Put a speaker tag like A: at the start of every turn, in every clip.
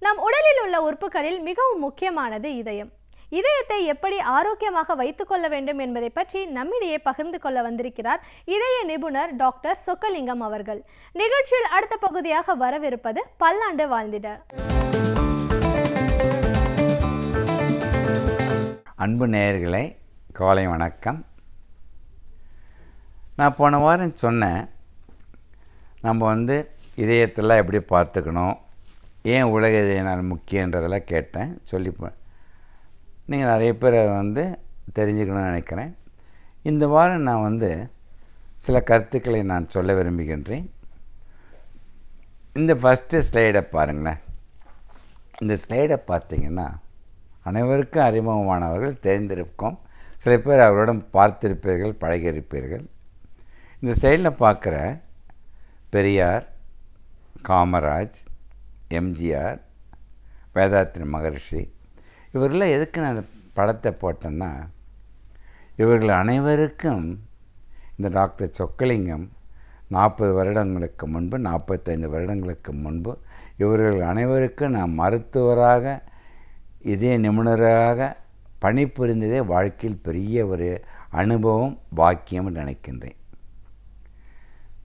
A: நம் உடலில் உள்ள உறுப்புகளில் மிகவும் முக்கியமானது இதயம். இதயத்தை எப்படி ஆரோக்கியமாக வைத்துக்கொள்ள வேண்டும் என்பதை பற்றி நம்மிடையே பகிர்ந்து கொள்ள வந்திருக்கிறார் இதய நிபுணர் டாக்டர் சொக்கலிங்கம் அவர்கள். நிகழ்ச்சியில் அடுத்த பகுதியாக வரவிருப்பது பல்லாண்டு வாழ்ந்திட.
B: அன்பு நேயர்களே, காலை வணக்கம். நான் போன வாரம் சொன்னேன், நம்ம இதயத்தில் எப்படி பார்த்துக்கணும், ஏன் உலக இதய நாள் முக்கியன்றதெல்லாம் கேட்டேன். சொல்லிப்பேன், நீங்கள் நிறைய பேர் தெரிஞ்சுக்கணும்னு நினைக்கிறேன். இந்த வாரம் நான் சில கருத்துக்களை நான் சொல்ல விரும்புகின்றேன். இந்த ஃபஸ்ட்டு ஸ்லைடை பாருங்களேன். இந்த ஸ்லைடை பார்த்திங்கன்னா அனைவருக்கும் அறிமுகமானவர்கள் தெரிந்திருக்கும், சில பேர் அவருடன் பார்த்திருப்பீர்கள், பழகியிருப்பீர்கள். இந்த ஸ்லைடில் பார்க்குற பெரியார், காமராஜ், எம்ஜிஆர், வேதாத்ரி மகரிஷி, இவர்களெலாம் எதுக்கு நான் அந்த படத்தை போட்டேன்னா, இவர்கள் அனைவருக்கும் இந்த டாக்டர் சொக்கலிங்கம் 40 வருடங்களுக்கு முன்பு, 45 வருடங்களுக்கு முன்பு இவர்கள் அனைவருக்கும் நான் மருத்துவராக, இதய நிபுணராக பணிபுரிந்ததே வாழ்க்கையில் பெரிய ஒரு அனுபவம், பாக்கியம் நினைக்கின்றேன்.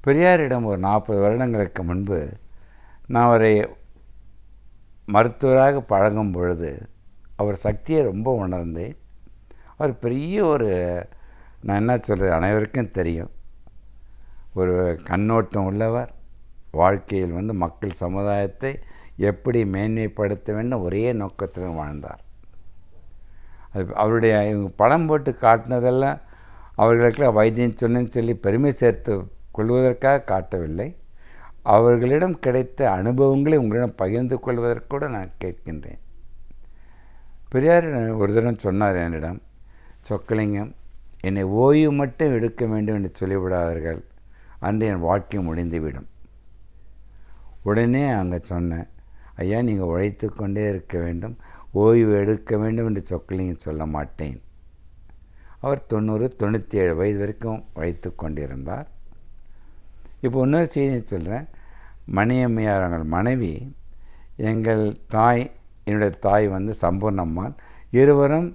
B: பெரியாரிடம் ஒரு 40 வருடங்களுக்கு முன்பு நான் அவரை மருத்துவராக பழகும் பொழுது அவர் சக்தியை ரொம்ப உணர்ந்தேன். அவர் பெரிய ஒரு, நான் என்ன சொல்கிறது, அனைவருக்கும் தெரியும், ஒரு கண்ணோட்டம் உள்ளவர். வாழ்க்கையில் மக்கள் சமுதாயத்தை எப்படி மேன்மைப்படுத்த வேண்டும் ஒரே நோக்கத்தில் வாழ்ந்தார். அது அவருடைய படம் போட்டு காட்டினதெல்லாம் அவர்களுக்கெல்லாம் வைத்தியம் சொன்னேன்னு சொல்லி பெருமை சேர்த்து கொள்வதற்காக காட்டவில்லை. அவர்களிடம் கிடைத்த அனுபவங்களை உங்களிடம் பகிர்ந்து கொள்வதற்கு கூட நான் கேட்கின்றேன். பெரியார் ஒரு தடவை சொன்னார் என்னிடம், சொக்கலிங்கம், என்னை ஓய்வு மட்டும் எடுக்க வேண்டும் என்று சொல்லிவிடாதீர்கள், அன்று என் வாழ்க்கை முடிந்துவிடும். உடனே அங்கே சொன்னேன், ஐயா, நீங்கள் உழைத்து கொண்டே இருக்க வேண்டும், ஓய்வு எடுக்க வேண்டும் என்று சொக்கலிங்கம் சொல்ல மாட்டேன். அவர் 97 வயது வரைக்கும் உழைத்து கொண்டிருந்தார். இப்போ இன்னொரு செய்தி சொல்கிறேன். மணியம்மையார் அவங்கள் மனைவி, எங்கள் தாய், என்னுடைய தாய் சம்பூர்ணம்மாள், இருவரும்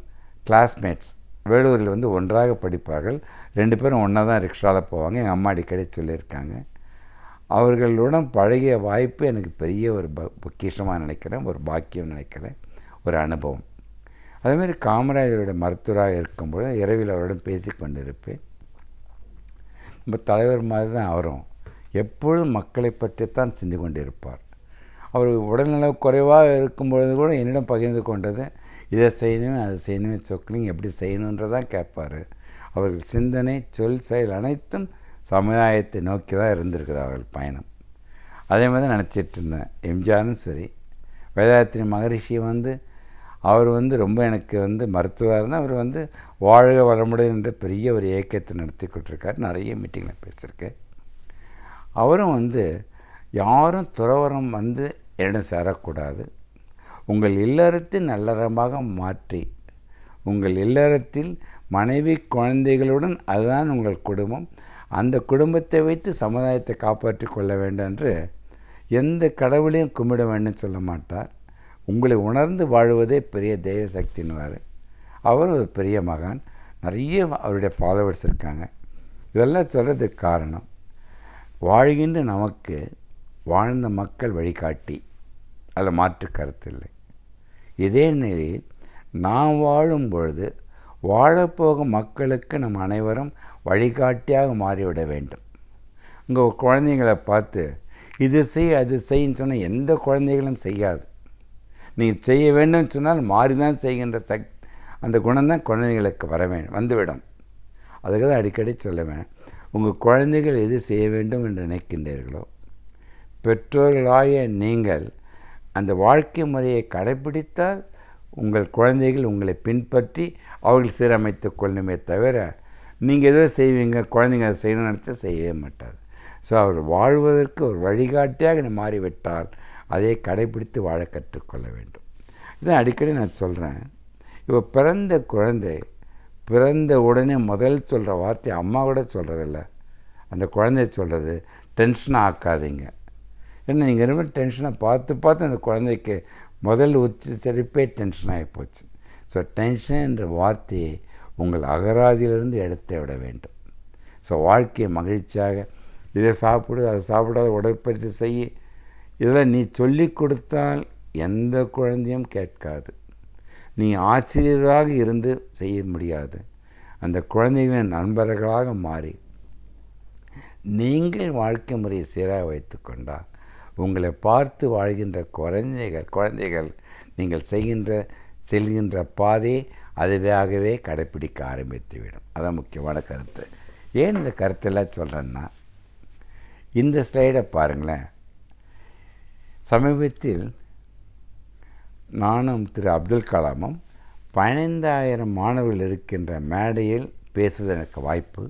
B: கிளாஸ்மேட்ஸ். வேலூரில் ஒன்றாக படிப்பார்கள். 2 பேரும் ஒன்றா தான் ரிக்ஷாவில் போவாங்க. எங்கள் அம்மா அடிக்கடி சொல்லியிருக்காங்க. அவர்களுடன் பழகிய வாய்ப்பு எனக்கு பெரிய ஒரு பொக்கிஷமாக நினைக்கிறேன், ஒரு பாக்கியம் நினைக்கிறேன், ஒரு அனுபவம். அதேமாதிரி காமராஜருடைய மருத்துவராக இருக்கும்போது இரவில் அவருடன் பேசி கொண்டிருப்பேன். நம்ம தலைவர் மாதிரி தான் அவரும் எப்பொழுதும் மக்களை பற்றித்தான் சிந்தி கொண்டிருப்பார். அவர் உடல்நல குறைவாக இருக்கும்பொழுது கூட என்னிடம் பகிர்ந்து கொண்டது, இதை செய்யணுமே அதை செய்யணுமே சொக்கலிங் எப்படி செய்யணுன்றதான் கேட்பார். அவர்கள் சிந்தனை, சொல், செயல் அனைத்தும் சமுதாயத்தை நோக்கி தான் இருந்திருக்குது அவர்கள் பயணம். அதே மாதிரி தான் நினச்சிட்டு இருந்தேன். எம்ஜிஆரும் சரி, வேதாத்ரி மகரிஷி அவர் ரொம்ப எனக்கு மருத்துவராக இருந்தால் அவர் வாழ்க வளமுடன் என்ற பெரிய ஒரு இயக்கத்தை நடத்தி கொண்டிருக்கார். நிறைய மீட்டிங்கில் பேசியிருக்கேன். அவரும் யாரும் துறவரம் என்னிடம் சேரக்கூடாது, உங்கள் இல்லறத்தை நல்லறமாக மாற்றி, உங்கள் இல்லறத்தில் மனைவி குழந்தைகளுடன் அதுதான் உங்கள் குடும்பம், அந்த குடும்பத்தை வைத்து சமுதாயத்தை காப்பாற்றி கொள்ள வேண்டும் என்று எந்த கடவுளையும் கும்பிட வேண்டும் சொல்ல மாட்டார். உங்களை உணர்ந்து வாழ்வதே பெரிய தெய்வ சக்தின்னுவார். அவர் ஒரு பெரிய மகான். நிறைய அவருடைய ஃபாலோவர்ஸ் இருக்காங்க. இதெல்லாம் சொல்கிறதுக்கு காரணம், வாழ்கின்ற நமக்கு வாழ்ந்த மக்கள் வழிகாட்டி, அதில் மாற்று கருத்தில்லை. இதே நிலையில் நாம் வாழும் பொழுது வாழப்போகும் மக்களுக்கு நம் அனைவரும் வழிகாட்டியாக மாறிவிட வேண்டும். உங்கள் குழந்தைங்களை பார்த்து இது செய் அது செய்ன்னு சொன்னால் எந்த குழந்தைகளும் செய்யாது. நீங்கள் செய்ய வேண்டும் சொன்னால் மாறி தான் செய்கின்ற அந்த குணம்தான் குழந்தைகளுக்கு வந்துவிடும். அதுக்கு தான் அடிக்கடி சொல்லுவேன், உங்கள் குழந்தைகள் எது செய்ய வேண்டும் என்று நினைக்கின்றீர்களோ, பெற்றோர்களாகிய நீங்கள் அந்த வாழ்க்கை முறையை கடைப்பிடித்தால் உங்கள் குழந்தைகள் உங்களை பின்பற்றி அவர்கள் சீரமைத்து கொள்ளுமே தவிர, நீங்கள் எதோ செய்வீங்க, குழந்தைங்க அதை செய்யணும்னு நினச்சா செய்யவே மாட்டார். ஸோ அவர் வாழ்வதற்கு ஒரு வழிகாட்டியாக நீ மாறிவிட்டால் அதை கடைபிடித்து வாழ கற்றுக்கொள்ள வேண்டும். இதான் அடிக்கடி நான் சொல்கிறேன். இப்போ பிறந்த குழந்தை பிறந்த உடனே முதல் சொல்கிற வார்த்தை அம்மா கூட சொல்கிறதில்ல. அந்த குழந்தைய சொல்கிறது டென்ஷனாக ஆக்காதீங்க. ஏன்னா நீங்கள் ரொம்ப டென்ஷனாக பார்த்து அந்த குழந்தைக்கு முதல் உச்சரிப்பே டென்ஷன் ஆகி போச்சு. ஸோ டென்ஷன் என்ற வார்த்தையை உங்கள் அகராதியிலிருந்து எடுத்து விட வேண்டும். ஸோ வாழ்க்கையை மகிழ்ச்சியாக இதை சாப்பிடு அதை சாப்பிடாத உடற்பயிற்சி செய்ய இதெல்லாம் நீ சொல்லி கொடுத்தால் எந்த குழந்தையும் கேட்காது. நீ ஆசிரியராக இருந்து செய்ய முடியாது. அந்த குழந்தைகளின் நண்பர்களாக மாறி நீங்கள் வாழ்க்கை முறையை சீராக வைத்து கொண்டால் உங்களை பார்த்து வாழ்கின்ற குழந்தைகள் நீங்கள் செல்கின்ற பாதையை அதுவாகவே கடைப்பிடிக்க ஆரம்பித்துவிடும். அதான் முக்கியமான கருத்து. ஏன் இந்த கருத்தெல்லாம் சொல்கிறேன்னா, இந்த ஸ்லைடை பாருங்களேன். சமீபத்தில் நானும் திரு அப்துல் கலாமும் 15,000 மாணவர்கள் இருக்கின்ற மேடையில் பேசுவது எனக்கு வாய்ப்பு.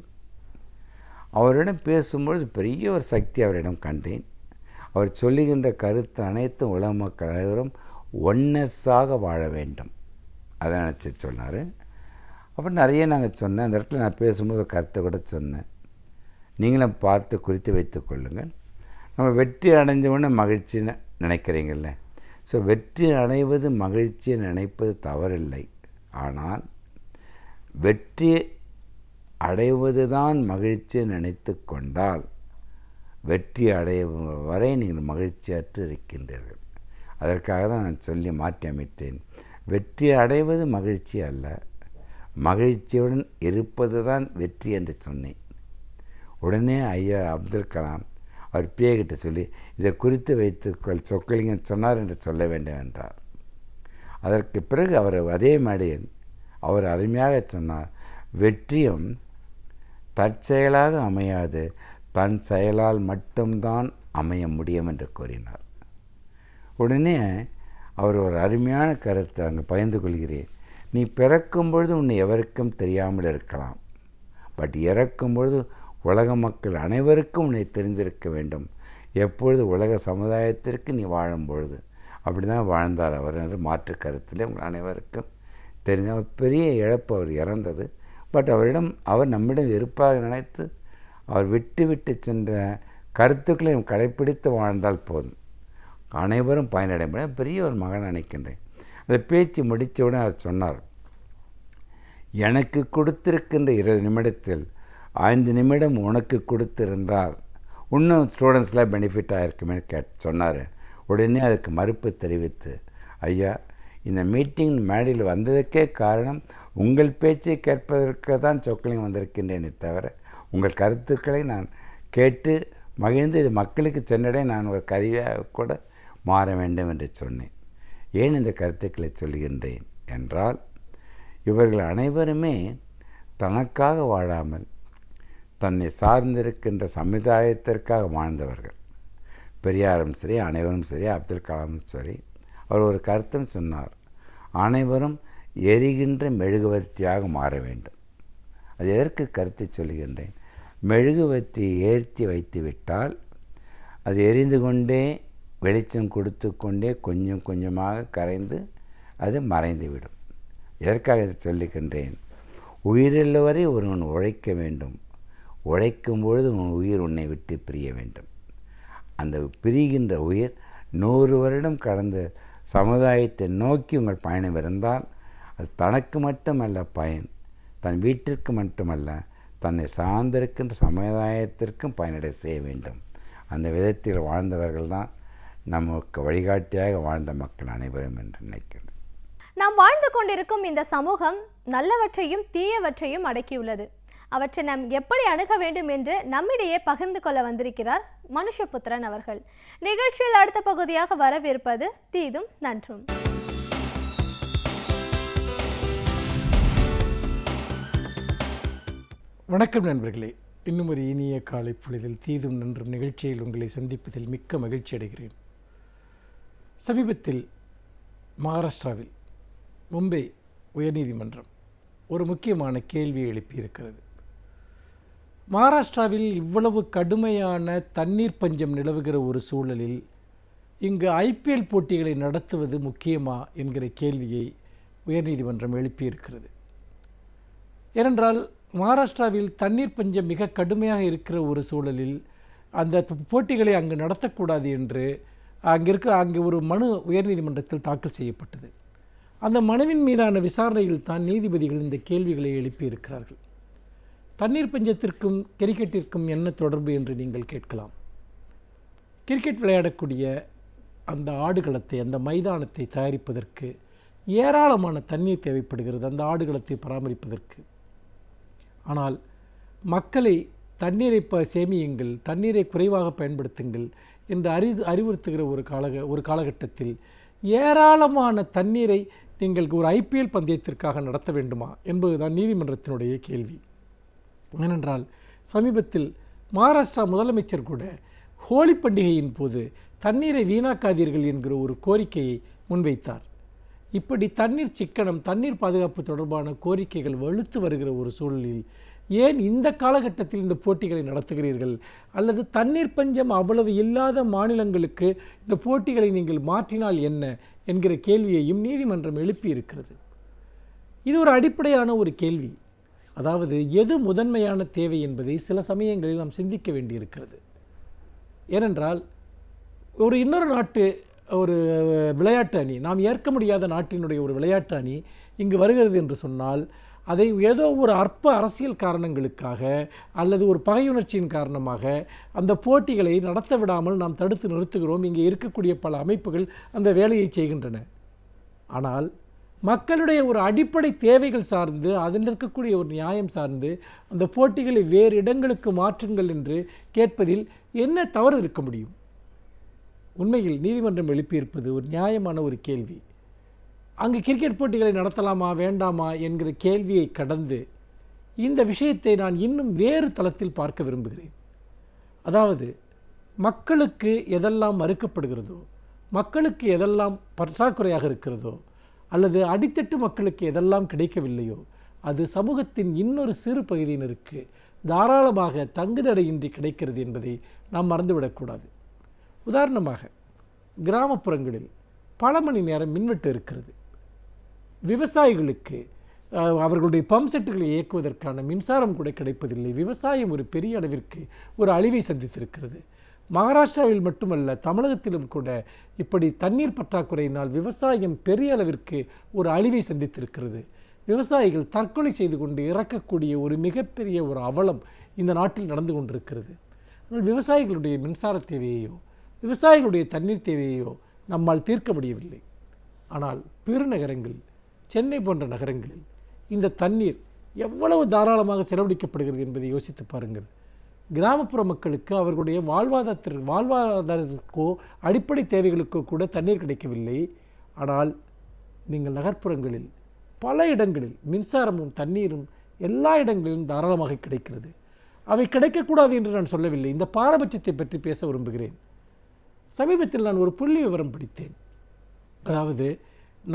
B: அவரிடம் பேசும்பொழுது பெரிய ஒரு சக்தி அவரிடம் கண்டேன். அவர் சொல்லுகின்ற கருத்து அனைத்தும் உலக மக்கள் அனைவரும் ஒன்னஸாக வாழ வேண்டும் அதை நினச்சி சொன்னார். அப்புறம் நிறைய நாங்கள் சொன்னேன். அந்த இடத்துல நான் பேசும்போது கருத்தை கூட சொன்னேன். நீங்களும் பார்த்து குறித்து வைத்து கொள்ளுங்கள். நம்ம வெற்றி அடைஞ்சவுடனே மகிழ்ச்சின்னு நினைக்கிறீங்கள. ஸோ வெற்றி அடைவது மகிழ்ச்சியை நினைப்பது தவறில்லை. ஆனால் வெற்றி அடைவது தான் மகிழ்ச்சியை நினைத்து கொண்டால் வெற்றி அடையும் வரை நீங்கள் மகிழ்ச்சியற்று இருக்கின்றீர்கள். அதற்காக தான் நான் சொல்லி மாற்றி அமைத்தேன். வெற்றி அடைவது மகிழ்ச்சி அல்ல, மகிழ்ச்சியுடன் இருப்பது தான் வெற்றி என்று சொன்னேன். உடனே ஐயா அப்துல் கலாம் அவர் பிஏகிட்ட சொல்லி இதை குறித்து வைத்துக்கொள் சொக்கலிங்கம் சொன்னார் என்று சொல்ல வேண்டும் என்றார். அதற்கு பிறகு அவர் அதே மேடையில் அவர் அருமையாக சொன்னார், வெற்றியும் தற்செயலாக அமையாது, தன் செயலால் மட்டும்தான் அமைய முடியும் என்று கூறினார். உடனே அவர் ஒரு அருமையான கருத்தை அங்கே பகிர்ந்து கொள்கிறேன். நீ பிறக்கும் பொழுது உன்னை எவருக்கும் தெரியாமல் இருக்கலாம், பட் இறக்கும் பொழுது உலக மக்கள் அனைவருக்கும் உன்னை தெரிந்திருக்க வேண்டும். எப்பொழுது உலக சமுதாயத்திற்கு நீ வாழும் பொழுது அப்படி தான் வாழ்ந்தார் அவர் என்று மாற்று கருத்தில் உங்கள் அனைவருக்கும் தெரிஞ்ச ஒரு பெரிய இழப்பு. அவர் இறந்தது. பட் அவர் நம்மிடம் இருப்பாக நினைத்து அவர் விட்டு சென்ற கருத்துக்களை கடைப்பிடித்து வாழ்ந்தால் போதும், அனைவரும் பயனடைய பெரிய ஒரு மகன் நினைக்கின்றேன். அந்த பேச்சு முடித்தவுடன் அவர் சொன்னார், எனக்கு கொடுத்திருக்கின்ற 20 நிமிடத்தில் 5 நிமிடம் உனக்கு கொடுத்திருந்தால் இன்னும் ஸ்டூடெண்ட்ஸ்லாம் பெனிஃபிட் ஆகிருக்குமே சொன்னார். உடனே அதுக்கு மறுப்பு தெரிவித்து, ஐயா இந்த மீட்டிங் மேடையில் வந்ததுக்கே காரணம் உங்கள் பேச்சை கேட்பதற்கு தான் சொக்கலிங்கம் வந்திருக்கின்றேனே தவிர உங்கள் கருத்துக்களை நான் கேட்டு மகிழ்ந்து இது மக்களுக்கு சென்றடைய நான் ஒரு கருவியாக கூட மாற வேண்டும் என்று சொன்னேன். ஏன் இந்த கருத்துக்களை சொல்கின்றேன் என்றால், இவர்கள் அனைவருமே தனக்காக வாழாமல் தன்னை சார்ந்திருக்கின்ற சமுதாயத்திற்காக வாழ்ந்தவர்கள். பெரியாரும் சரி, அனைவரும் சரி, அப்துல் கலாமும் சரி. அவர் ஒரு கருத்தும் சொன்னார், அனைவரும் எரிகின்ற மெழுகுவர்த்தியாக மாற வேண்டும். அது எதற்கு கருத்தை சொல்கின்றேன்? மெழுகுவர்த்தி ஏற்றி வைத்து விட்டால் அது எரிந்து கொண்டே வெளிச்சம் கொடுத்து கொண்டே கொஞ்சம் கொஞ்சமாக கரைந்து அது மறைந்துவிடும். எதற்காக இதை சொல்லுகின்றேன்? உயிருள்ளவரை ஒருவன் உழைக்க வேண்டும். உழைக்கும் பொழுது உன் உயிர் உன்னை விட்டு பிரிய வேண்டும். அந்த பிரிகின்ற உயிர் 100 வருடம் கடந்த சமுதாயத்தை நோக்கி உங்கள் பயணம் இருந்தால் அது தனக்கு மட்டுமல்ல பயன், தன் வீட்டிற்கு மட்டுமல்ல தன்னை சார்ந்திருக்கின்ற சமுதாயத்திற்கும் பயனடை செய்ய வேண்டும். அந்த விதத்தில் வாழ்ந்தவர்கள் தான் நமக்கு வழிகாட்டியாக வாழ்ந்த மக்கள் அனைவரும் என்று நினைக்கிறேன்.
A: நாம் வாழ்ந்து கொண்டிருக்கும் இந்த சமூகம் நல்லவற்றையும் தீயவற்றையும் அடக்கியுள்ளது. அவற்றை நாம் எப்படி அணுக வேண்டும் என்று நம்மிடையே பகிர்ந்து கொள்ள வந்திருக்கிறார் மனுஷபுத்திரன் அவர்கள். நிகழ்ச்சியில் அடுத்த பகுதியாக வரவிருப்பது தீதும் நன்றும்.
C: வணக்கம் நண்பர்களே. இன்னும் ஒரு இனிய காலை பொழுதில் தீதும் நன்றும் நிகழ்ச்சியில் உங்களை சந்திப்பதில் மிக்க மகிழ்ச்சி அடைகிறேன். சமீபத்தில் மகாராஷ்டிராவில் மும்பை உயர்நீதிமன்றம் ஒரு முக்கியமான கேள்வியை எழுப்பியிருக்கிறது. மகாராஷ்டிராவில் இவ்வளவு கடுமையான தண்ணீர் பஞ்சம் நிலவுகிற ஒரு சூழலில் இங்கு ஐபிஎல் போட்டிகளை நடத்துவது முக்கியமா என்கிற கேள்வியை உயர்நீதிமன்றம் எழுப்பியிருக்கிறது. ஏனென்றால் மகாராஷ்டிராவில் தண்ணீர் பஞ்சம் மிக கடுமையாக இருக்கிற ஒரு சூழலில் அந்த போட்டிகளை அங்கு நடத்தக்கூடாது என்று அங்கே ஒரு மனு உயர்நீதிமன்றத்தில் தாக்கல் செய்யப்பட்டது. அந்த மனுவின் மீதான விசாரணையில் தான் நீதிபதிகள் இந்த கேள்விகளை எழுப்பியிருக்கிறார்கள். தண்ணீர் பஞ்சத்திற்கும் கிரிக்கெட்டிற்கும் என்ன தொடர்பு என்று நீங்கள் கேட்கலாம். கிரிக்கெட் விளையாடக்கூடிய அந்த ஆடுகளத்தை, அந்த மைதானத்தை தயாரிப்பதற்கு ஏராளமான தண்ணீர் தேவைப்படுகிறது, அந்த ஆடுகளத்தை பராமரிப்பதற்கு. ஆனால் மக்களை தண்ணீரை சேமியுங்கள், தண்ணீரை குறைவாக பயன்படுத்துங்கள் என்று அறிவுறுத்துகிற ஒரு காலகட்டத்தில் ஏராளமான தண்ணீரை நீங்கள் ஒரு ஐபிஎல் பந்தயத்திற்காக நடத்த வேண்டுமா என்பதுதான் நீதிமன்றத்தினுடைய கேள்வி. ஏனென்றால் சமீபத்தில் மகாராஷ்டிரா முதலமைச்சர் கூட ஹோலி பண்டிகையின் போது தண்ணீரை வீணாக்காதீர்கள் என்கிற ஒரு கோரிக்கையை முன்வைத்தார். இப்படி தண்ணீர் சிக்கனம், தண்ணீர் பாதுகாப்பு தொடர்பான கோரிக்கைகள் வலுத்து வருகிற ஒரு சூழலில் ஏன் இந்த காலகட்டத்தில் இந்த போட்டிகளை நடத்துகிறீர்கள், அல்லது தண்ணீர் பஞ்சம் அவ்வளவு இல்லாத மாநிலங்களுக்கு இந்த போட்டிகளை நீங்கள் மாற்றினால் என்ன என்கிற கேள்வியையும் நீதிமன்றம் எழுப்பியிருக்கிறது. இது ஒரு அடிப்படையான ஒரு கேள்வி. அதாவது எது முதன்மையான தேவை என்பதை சில சமயங்களில் நாம் சிந்திக்க வேண்டியிருக்கிறது. ஏனென்றால் இன்னொரு நாட்டு ஒரு விளையாட்டு அணி, நாம் ஏற்க முடியாத நாட்டினுடைய ஒரு விளையாட்டு அணி இங்கு வருகிறது என்று சொன்னால் அதை ஏதோ ஒரு அற்ப அரசியல் காரணங்களுக்காக அல்லது ஒரு பகையுணர்ச்சியின் காரணமாக அந்த போட்டிகளை நடத்த விடாமல் நாம் தடுத்து நிறுத்துகிறோம். இங்கே இருக்கக்கூடிய பல அமைப்புகள் அந்த வேலையை செய்கின்றன. ஆனால் மக்களுடைய ஒரு அடிப்படை தேவைகள் சார்ந்து, அதில் இருக்கக்கூடிய ஒரு நியாயம் சார்ந்து அந்த போட்டிகளை வேறு இடங்களுக்கு மாற்றுங்கள் என்று கேட்பதில் என்ன தவறு இருக்க முடியும்? உண்மையில் நீதிமன்றம் எழுப்பியிருப்பது ஒரு நியாயமான ஒரு கேள்வி. அங்கு கிரிக்கெட் போட்டிகளை நடத்தலாமா வேண்டாமா என்கிற கேள்வியை கடந்து இந்த விஷயத்தை நான் இன்னும் வேறு தளத்தில் பார்க்க விரும்புகிறேன். அதாவது மக்களுக்கு எதெல்லாம் மறுக்கப்படுகிறதோ, மக்களுக்கு எதெல்லாம் பற்றாக்குறையாக இருக்கிறதோ, அல்லது அடித்தட்டு மக்களுக்கு எதெல்லாம் கிடைக்கவில்லையோ, அது சமூகத்தின் இன்னொரு சிறு பகுதியினருக்கு தாராளமாக தங்குதடையின்றி கிடைக்கிறது என்பதை நாம் மறந்துவிடக்கூடாது. உதாரணமாக கிராமப்புறங்களில் பல மணி நேரம் மின்வெட்டு இருக்கிறது. விவசாயிகளுக்கு அவர்களுடைய பம்ப் செட்டுகளை இயக்குவதற்கான மின்சாரம் கூட கிடைப்பதில்லை. விவசாயம் ஒரு பெரிய அளவிற்கு ஒரு அழிவை சந்தித்திருக்கிறது. மகாராஷ்டிராவில் மட்டுமல்ல, தமிழகத்திலும் கூட இப்படி தண்ணீர் பற்றாக்குறையினால் விவசாயம் பெரிய அளவிற்கு ஒரு அழிவை சந்தித்திருக்கிறது. விவசாயிகள் தற்கொலை செய்து கொண்டு இறக்கக்கூடிய ஒரு மிகப்பெரிய ஒரு அவலம் இந்த நாட்டில் நடந்து கொண்டிருக்கிறது. விவசாயிகளுடைய மின்சார தேவையையோ, விவசாயிகளுடைய தண்ணீர் தேவையையோ நம்மால் தீர்க்க முடியவில்லை. ஆனால் பெருநகரங்களில், சென்னை போன்ற நகரங்களில் இந்த தண்ணீர் எவ்வளவு தாராளமாக செலவழிக்கப்படுகிறது என்பதை யோசித்து பாருங்கள். கிராமப்புற மக்களுக்கு அவர்களுடைய வாழ்வாதாரத்திற்கோ அடிப்படை தேவைகளுக்கோ கூட தண்ணீர் கிடைக்கவில்லை. ஆனால் நீங்கள் நகர்ப்புறங்களில் பல இடங்களில் மின்சாரமும் தண்ணீரும் எல்லா இடங்களிலும் தாராளமாக கிடைக்கிறது. அவை கிடைக்கக்கூடாது என்று நான் சொல்லவில்லை. இந்த பாரபட்சத்தை பற்றி பேச விரும்புகிறேன். சமீபத்தில் நான் ஒரு புள்ளி விவரம் படித்தேன். அதாவது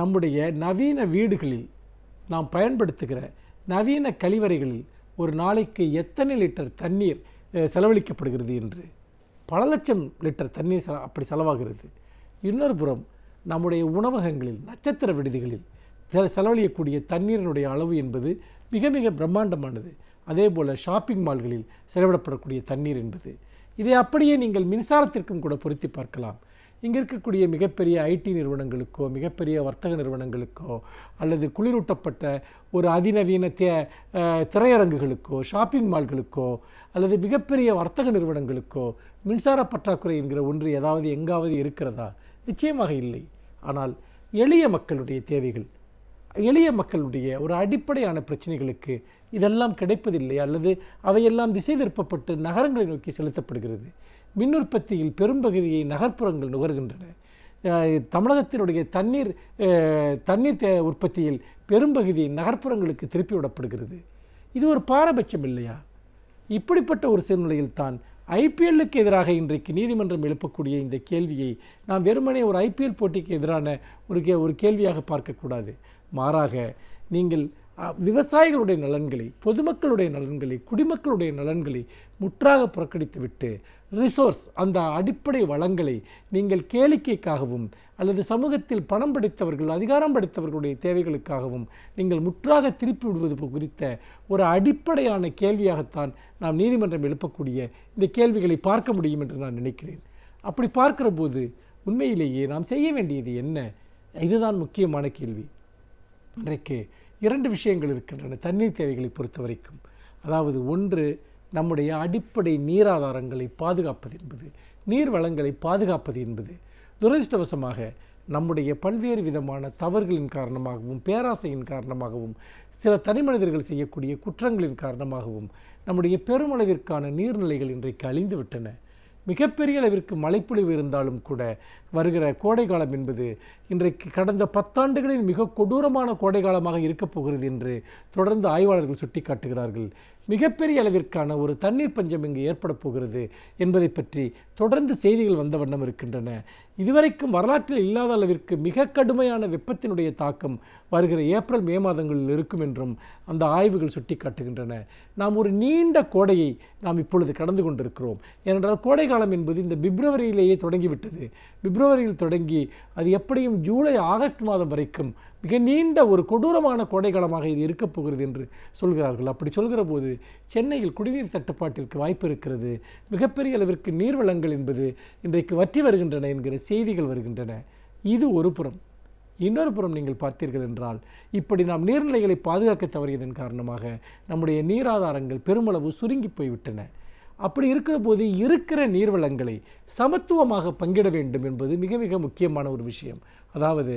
C: நம்முடைய நவீன வீடுகளில் நாம் பயன்படுத்துகிற நவீன கழிவறைகளில் ஒரு நாளைக்கு எத்தனை லிட்டர் தண்ணீர் செலவழிக்கப்படுகிறது என்று. பல லட்சம் லிட்டர் தண்ணீர் அப்படி செலவாகிறது. இன்னொரு புறம் நம்முடைய உணவகங்களில், நட்சத்திர விடுதிகளில் செலவழிக்கக்கூடிய தண்ணீரினுடைய அளவு என்பது மிக மிக பிரம்மாண்டமானது. அதே போல் ஷாப்பிங் மால்களில் செலவிடப்படக்கூடிய தண்ணீர் என்பது. இதை அப்படியே நீங்கள் மின்சாரத்திற்கும் கூட பொருத்தி பார்க்கலாம். இங்கே இருக்கக்கூடிய மிகப்பெரிய ஐடி நிறுவனங்களுக்கோ, மிகப்பெரிய வர்த்தக நிறுவனங்களுக்கோ, அல்லது குளிரூட்டப்பட்ட ஒரு அதிநவீன திரையரங்குகளுக்கோ, ஷாப்பிங் மால்களுக்கோ, அல்லது மிகப்பெரிய வர்த்தக நிறுவனங்களுக்கோ மின்சார பற்றாக்குறை என்கிற ஒன்று ஏதாவது எங்காவது இருக்கிறதா? நிச்சயமாக இல்லை. ஆனால் எளிய மக்களுடைய தேவைகள், எளிய மக்களுடைய ஒரு அடிப்படையான பிரச்சனைகளுக்கு இதெல்லாம் கிடைப்பதில்லை, அல்லது அவையெல்லாம் திசை திருப்பப்பட்டு நகரங்களை நோக்கி செலுத்தப்படுகிறது. மின் உற்பத்தியில் பெரும்பகுதியை நகர்ப்புறங்கள் நுகர்கின்றன. தமிழகத்தினுடைய தண்ணீர் உற்பத்தியில் பெரும்பகுதியை நகர்ப்புறங்களுக்கு திருப்பி விடப்படுகிறது. இது ஒரு பாரபட்சம் இல்லையா? இப்படிப்பட்ட ஒரு சூழ்நிலையில் தான் ஐபிஎல்லுக்கு எதிராக இன்றைக்கு நீதிமன்றம் எழுப்பக்கூடிய இந்த கேள்வியை நாம் வெறுமனே ஒரு ஐபிஎல் போட்டிக்கு எதிரான ஒரு கேள்வியாக பார்க்கக்கூடாது. மாறாக நீங்கள் விவசாயிகளுடைய நலன்களை, பொதுமக்களுடைய நலன்களை, குடிமக்களுடைய நலன்களை முற்றாக புறக்கணித்துவிட்டு ரிசோர்ஸ், அந்த அடிப்படை வளங்களை நீங்கள் கேளிக்கைக்காகவும் அல்லது சமூகத்தில் பணம் படைத்தவர்கள், அதிகாரம் படைத்தவர்களுடைய தேவைகளுக்காகவும் நீங்கள் முற்றாக திருப்பி விடுவது குறித்த ஒரு அடிப்படையான கேள்வியாகத்தான் நாம் நீதிமன்றம் எழுப்பக்கூடிய இந்த கேள்விகளை பார்க்க முடியும் என்று நான் நினைக்கிறேன். அப்படி பார்க்கிற போது உண்மையிலேயே நாம் செய்ய வேண்டியது என்ன? இதுதான் முக்கியமான கேள்வி. இன்றைக்கு 2 விஷயங்கள் இருக்கின்றன தண்ணீர் தேவைகளை பொறுத்த வரைக்கும். அதாவது, ஒன்று, நம்முடைய அடிப்படை நீராதாரங்களை பாதுகாப்பது என்பது, நீர் வளங்களை பாதுகாப்பது என்பது. துரதிர்ஷ்டவசமாக நம்முடைய பல்வேறு விதமான தவறுகளின் காரணமாகவும், பேராசையின் காரணமாகவும், சில தனி மனிதர்கள் செய்யக்கூடிய குற்றங்களின் காரணமாகவும் நம்முடைய பெருமளவிற்கான நீர்நிலைகள் இன்றைக்கு அழிந்து விட்டன. மிகப்பெரிய அளவிற்கு மழைப்பொழிவு இருந்தாலும் கூட வருகிற கோடை காலம் என்பது இன்றைக்கு கடந்த 10 ஆண்டுகளில் மிக கொடூரமான கோடை காலமாக இருக்கப் போகிறது என்று தொடர்ந்து ஆய்வாளர்கள் சுட்டிக்காட்டுகிறார்கள். மிகப்பெரிய அளவிற்கான ஒரு தண்ணீர் பஞ்சம் இங்கு ஏற்பட போகிறது என்பதை பற்றி தொடர்ந்து செய்திகள் வந்த வண்ணம் இருக்கின்றன. இதுவரைக்கும் வரலாற்றில் இல்லாத அளவிற்கு மிக கடுமையான வெப்பத்தினுடைய தாக்கம் வருகிற ஏப்ரல் மே மாதங்களில் இருக்கும் என்றும் அந்த ஆய்வுகள் சுட்டிக்காட்டுகின்றன. நாம் ஒரு நீண்ட கோடையை நாம் இப்பொழுது கடந்து கொண்டிருக்கிறோம். ஏனென்றால் கோடை காலம் என்பது இந்த பிப்ரவரியிலேயே தொடங்கிவிட்டது. பிப்ரவரியில் தொடங்கி அது எப்படியும் ஜூலை ஆகஸ்ட் மாதம் வரைக்கும் மிக நீண்ட ஒரு கொடூரமான கோடை காலமாக இது இருக்கப் போகிறது என்று சொல்கிறார்கள். அப்படி சொல்கிற போது சென்னையில் குடிநீர் தட்டுப்பாட்டிற்கு வாய்ப்பு இருக்கிறது. மிகப்பெரிய அளவிற்கு நீர்வளங்கள் என்பது இன்றைக்கு வற்றி வருகின்றன என்கிற செய்திகள் வருகின்றன. இது ஒரு புறம். இன்னொரு புறம் நீங்கள் பார்த்தீர்கள் என்றால், இப்படி நாம் நீர்நிலைகளை பாதுகாக்க தவறியதன் காரணமாக நம்முடைய நீராதாரங்கள் பெருமளவு சுருங்கி போய்விட்டன. அப்படி இருக்கிற போது இருக்கிற நீர்வளங்களை சமத்துவமாக பங்கிட வேண்டும் என்பது மிக மிக முக்கியமான ஒரு விஷயம். அதாவது,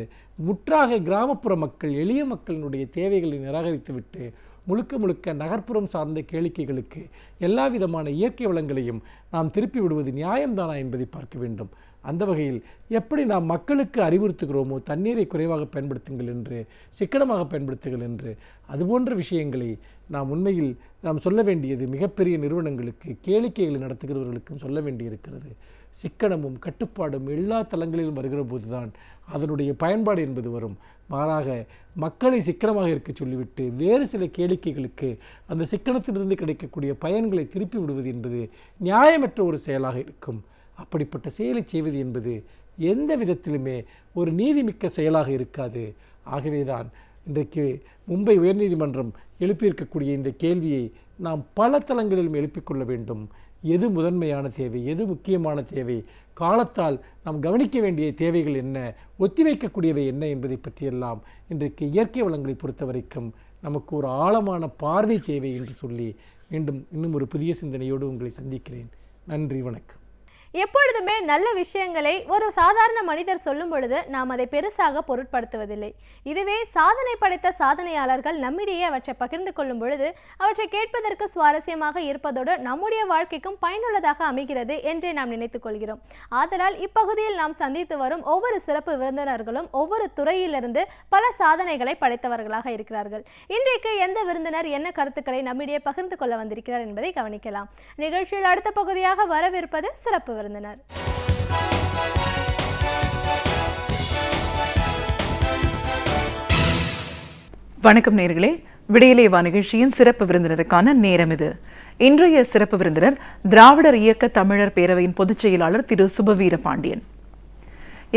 C: முற்றாக கிராமப்புற மக்கள், எளிய மக்களினுடைய தேவைகளை நிராகரித்துவிட்டு முழுக்க முழுக்க நகர்ப்புறம் சார்ந்த கேளிக்கைகளுக்கு எல்லா விதமான இயற்கை வளங்களையும் நாம் திருப்பி விடுவது நியாயம்தானா என்பதை பார்க்க வேண்டும். அந்த வகையில் எப்படி நாம் மக்களுக்கு அறிவுறுத்துகிறோமோ தண்ணீரை குறைவாக பயன்படுத்துங்கள் என்று, சிக்கனமாக பயன்படுத்துங்கள் என்று, அதுபோன்ற விஷயங்களை நாம் உண்மையில் நாம் சொல்ல வேண்டியது மிகப்பெரிய நிறுவனங்களுக்கு, கேளிக்கைகளை நடத்துகிறவர்களுக்கும் சொல்ல வேண்டியிருக்கிறது. சிக்கனமும் கட்டுப்பாடும் எல்லா தளங்களிலும் வருகிற போதுதான் அதனுடைய பயன்பாடு என்பது வரும். மாறாக மக்களை சிக்கனமாக இருக்க சொல்லிவிட்டு வேறு சில கேளிக்கைகளுக்கு அந்த சிக்கனத்திலிருந்து கிடைக்கக்கூடிய பயன்களை திருப்பி விடுவது என்பது நியாயமற்ற ஒரு செயலாக இருக்கும். அப்படிப்பட்ட செயலை செய்வது என்பது எந்த விதத்திலுமே ஒரு நீதிமிக்க செயலாக இருக்காது. ஆகவேதான் இன்றைக்கு மும்பை உயர்நீதிமன்றம் எழுப்பியிருக்கக்கூடிய இந்த கேள்வியை நாம் பல தளங்களிலும் எழுப்பிக்கொள்ள வேண்டும். எது முதன்மையான தேவை, எது முக்கியமான தேவை, காலத்தால் நாம் கவனிக்க வேண்டிய தேவைகள் என்ன, ஒத்திவைக்கக்கூடியவை என்ன என்பதை பற்றியெல்லாம் இன்றைக்கு இயற்கை வளங்களை பொறுத்த வரைக்கும் நமக்கு ஒரு ஆழமான பார்வை தேவை என்று சொல்லி மீண்டும் இன்னும் ஒரு புதிய சிந்தனையோடு உங்களை சந்திக்கிறேன். நன்றி, வணக்கம்.
A: எப்பொழுதுமே நல்ல விஷயங்களை ஒரு சாதாரண மனிதர் சொல்லும் பொழுது நாம் அதை பெருசாக பொருட்படுத்துவதில்லை. இதுவே சாதனை படைத்த சாதனையாளர்கள் நம்மிடையே அவற்றை பகிர்ந்து கொள்ளும் பொழுது அவற்றை கேட்பதற்கு சுவாரஸ்யமாக இருப்பதோடு நம்முடைய வாழ்க்கைக்கும் பயனுள்ளதாக அமைகிறது என்றே நாம் நினைத்துக் கொள்கிறோம். ஆதலால் இப்பகுதியில் நாம் சந்தித்து வரும் ஒவ்வொரு சிறப்பு விருந்தினர்களும் ஒவ்வொரு துறையிலிருந்து பல சாதனைகளை படைத்தவர்களாக இருக்கிறார்கள். இன்றைக்கு எந்த விருந்தினர் என்ன கருத்துக்களை நம்மிடையே பகிர்ந்து கொள்ள வந்திருக்கிறார் என்பதை கவனிக்கலாம். நிகழ்ச்சியில் அடுத்த பகுதியாக வரவிருப்பது சிறப்பு விருந்தினர்.
D: வணக்கம் நேயர்களே, விடியலே வா நிகழ்ச்சியின் சிறப்பு விருந்தினருக்கான நேரம் இது. இன்றைய சிறப்பு விருந்தினர் திராவிடர் இயக்க தமிழர் பேரவையின் பொதுச் செயலாளர் திரு சுபவீர பாண்டியன்.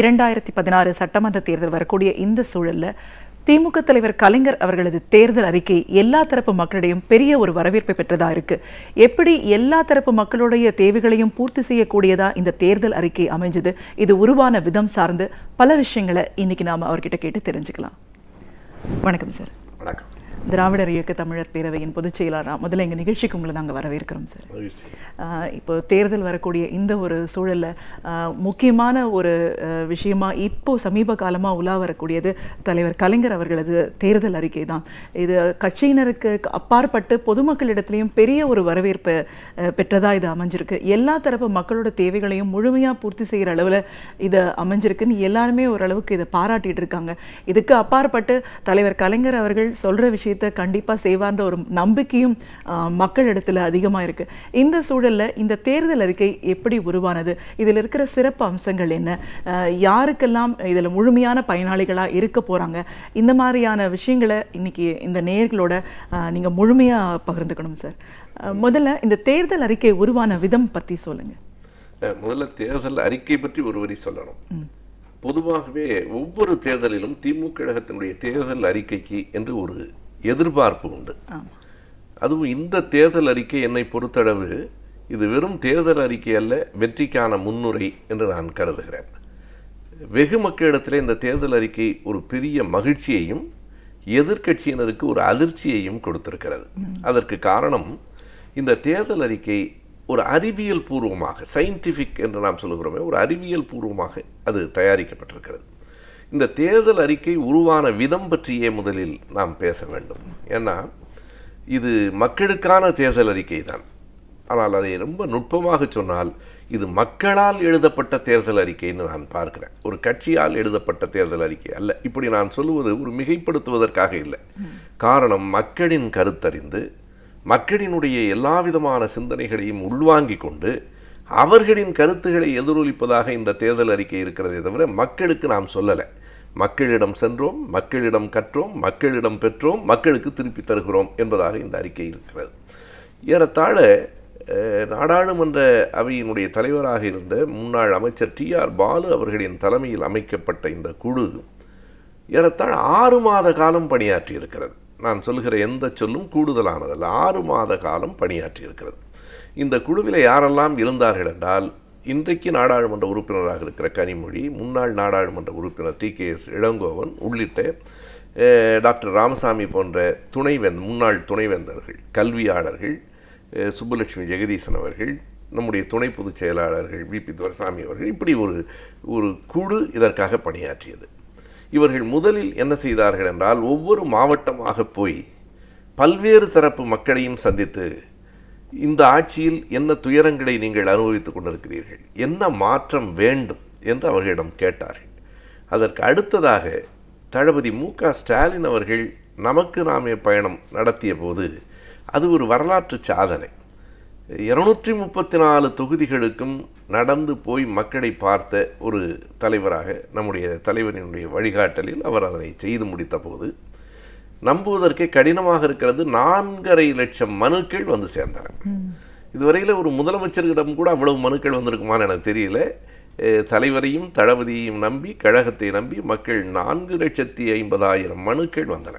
D: 2016 சட்டமன்ற தேர்தல் வரக்கூடிய இந்த சூழல்ல திமுக தலைவர் கலைஞர் அவர்களது தேர்தல் அறிக்கை எல்லா தரப்பு மக்களிடையும் பெரிய ஒரு வரவேற்பை பெற்றதா இருக்கு. எப்படி எல்லா தரப்பு மக்களுடைய தேவைகளையும் பூர்த்தி செய்யக்கூடியதா இந்த தேர்தல் அறிக்கை அமைஞ்சது, இது உருவான விதம் சார்ந்து பல விஷயங்களை இன்னைக்கு நாம அவர்கிட்ட கேட்டு தெரிஞ்சுக்கலாம். வணக்கம் சார்.
B: வணக்கம்.
D: திராவிடர் இயக்க தமிழர் பேரவையின் பொதுச் செயலாளராக முதல்ல எங்கள் நிகழ்ச்சிக்கு உங்களை நாங்கள் வரவேற்கிறோம் சார். இப்போ தேர்தல் வரக்கூடிய இந்த ஒரு சூழலில் முக்கியமான ஒரு விஷயமா இப்போ சமீப காலமாக உலா வரக்கூடியது தலைவர் கலைஞர் அவர்களது தேர்தல் அறிக்கை தான். இது கட்சியினருக்கு அப்பாற்பட்டு பொதுமக்களிடத்துலையும் பெரிய ஒரு வரவேற்பு பெற்றதாக இது அமைஞ்சிருக்கு. எல்லா தரப்பு மக்களோட தேவைகளையும் முழுமையாக பூர்த்தி செய்கிற அளவில் இது அமைஞ்சிருக்குன்னு எல்லாருமே ஓரளவுக்கு இதை பாராட்டிட்டு இருக்காங்க. இதுக்கு அப்பாற்பட்டு தலைவர் கலைஞர் அவர்கள் சொல்கிற விஷயம் விஷயத்தை கண்டிப்பாக செய்வார்ன்ற ஒரு நம்பிக்கையும் மக்களிடத்தில் அதிகமாக இருக்குது. இந்த சூழலில் இந்த தேர்தல் அறிக்கை எப்படி உருவானது, இதில் இருக்கிற சிறப்பு அம்சங்கள் என்ன, யாருக்கெல்லாம் இதில் முழுமையான பயனாளிகளாக இருக்க போகிறாங்க, இந்த மாதிரியான விஷயங்களை இன்னைக்கு இந்த நேயர்களோட நீங்கள் முழுமையாக பகிர்ந்துக்கணும் சார். முதல்ல இந்த தேர்தல் அறிக்கை உருவான விதம் பற்றி சொல்லுங்கள்.
E: முதல்ல தேர்தல் அறிக்கை பற்றி ஒரு வரி சொல்லணும். பொதுவாகவே ஒவ்வொரு தேர்தலிலும் திமுக கழகத்தினுடைய தேர்தல் அறிக்கைக்கு என்று ஒரு எதிர்பார்ப்பு உண்டு. அதுவும் இந்த தேர்தல் அறிக்கை என்னை பொறுத்தளவு இது வெறும் தேர்தல் அறிக்கை அல்ல, வெற்றிக்கான முன்னுரை என்று நான் கருதுகிறேன். வெகு மக்களிடத்தில் இந்த தேர்தல் அறிக்கை ஒரு பெரிய மகிழ்ச்சியையும் எதிர்க்கட்சியினருக்கு ஒரு அதிர்ச்சியையும் கொடுத்திருக்கிறது. அதற்கு காரணம், இந்த தேர்தல் அறிக்கை ஒரு அறிவியல் பூர்வமாக, சயின்டிஃபிக் என்று நாம் சொல்லுகிறோமே, ஒரு அறிவியல் பூர்வமாக அது தயாரிக்கப்பட்டிருக்கிறது. இந்த தேர்தல் அறிக்கை உருவான விதம் பற்றியே முதலில் நாம் பேச வேண்டும். ஏன்னா இது மக்களுக்கான தேர்தல் அறிக்கை தான். ஆனால் அதை ரொம்ப நுட்பமாக சொன்னால் இது மக்களால் எழுதப்பட்ட தேர்தல் அறிக்கைன்னு நான் பார்க்கிறேன். ஒரு கட்சியால் எழுதப்பட்ட தேர்தல் அறிக்கை அல்ல. இப்படி நான் சொல்லுவது ஒரு மிகைப்படுத்துவதற்காக இல்லை. காரணம், மக்களின் கருத்தறிந்து மக்களினுடைய எல்லா விதமான சிந்தனைகளையும் உள்வாங்கிக் கொண்டு அவர்களின் கருத்துக்களை எதிரொலிப்பதாக இந்த தேர்தல் அறிக்கை இருக்கிறதே தவிர மக்களுக்கு நாம் சொல்லலை. மக்களிடம் சென்றோம், மக்களிடம் கற்றோம், மக்களிடம் பெற்றோம், மக்களுக்கு திருப்பி தருகிறோம் என்பதாக இந்த அறிக்கை இருக்கிறது. ஏறத்தாழ நாடாளுமன்ற அவையினுடைய தலைவராக இருந்த முன்னாள் அமைச்சர் டிஆர் பாலு அவர்களின் தலைமையில் அமைக்கப்பட்ட இந்த குழு ஏறத்தாழ 6 மாத காலம் பணியாற்றி இருக்கிறது. நான் சொல்லுகிற எந்த சொல்லும் கூடுதலானதல்ல. 6 மாத காலம் பணியாற்றி இருக்கிறது. இந்த குழுவில் யாரெல்லாம் இருந்தார்கள் என்றால், இன்றைக்கு நாடாளுமன்ற உறுப்பினராக இருக்கிற கனிமொழி, முன்னாள் நாடாளுமன்ற உறுப்பினர் TKS இளங்கோவன் உள்ளிட்ட டாக்டர் ராமசாமி போன்ற முன்னாள் துணைவேந்தர்கள், கல்வியாளர்கள், சுப்புலட்சுமி ஜெகதீசன் அவர்கள், நம்முடைய துணை பொதுச் செயலாளர்கள் VP துரைசாமி அவர்கள், இப்படி ஒரு குழு இதற்காக பணியாற்றியது. இவர்கள் முதலில் என்ன செய்தார்கள் என்றால், ஒவ்வொரு மாவட்டமாக போய் பல்வேறு தரப்பு மக்களையும் சந்தித்து, இந்த ஆட்சியில் என்ன துயரங்களை நீங்கள் அனுபவித்துக் கொண்டிருக்கிறீர்கள், என்ன மாற்றம் வேண்டும் என்று அவர்களிடம் கேட்டார்கள். அதற்கு அடுத்ததாக தளபதி MK ஸ்டாலின் அவர்கள் நமக்கு நாமே பயணம் நடத்திய போது அது ஒரு வரலாற்று சாதனை. 234 தொகுதிகளுக்கும் நடந்து போய் மக்களை பார்த்த ஒரு தலைவராக, நம்முடைய தலைவரினுடைய வழிகாட்டலில் அவர் அதனை செய்து முடித்த போது நம்புவதற்கே கடினமாக இருக்கிறது. 4.5 லட்சம் மனுக்கள் வந்து சேர்ந்தன. இதுவரையில் ஒரு முதலமைச்சர்களிடம் கூட அவ்வளவு மனுக்கள் வந்திருக்குமான்னு எனக்கு தெரியல. தலைவரையும் தளபதியையும் நம்பி, கழகத்தை நம்பி மக்கள் 4,50,000 மனுக்கள் வந்தன.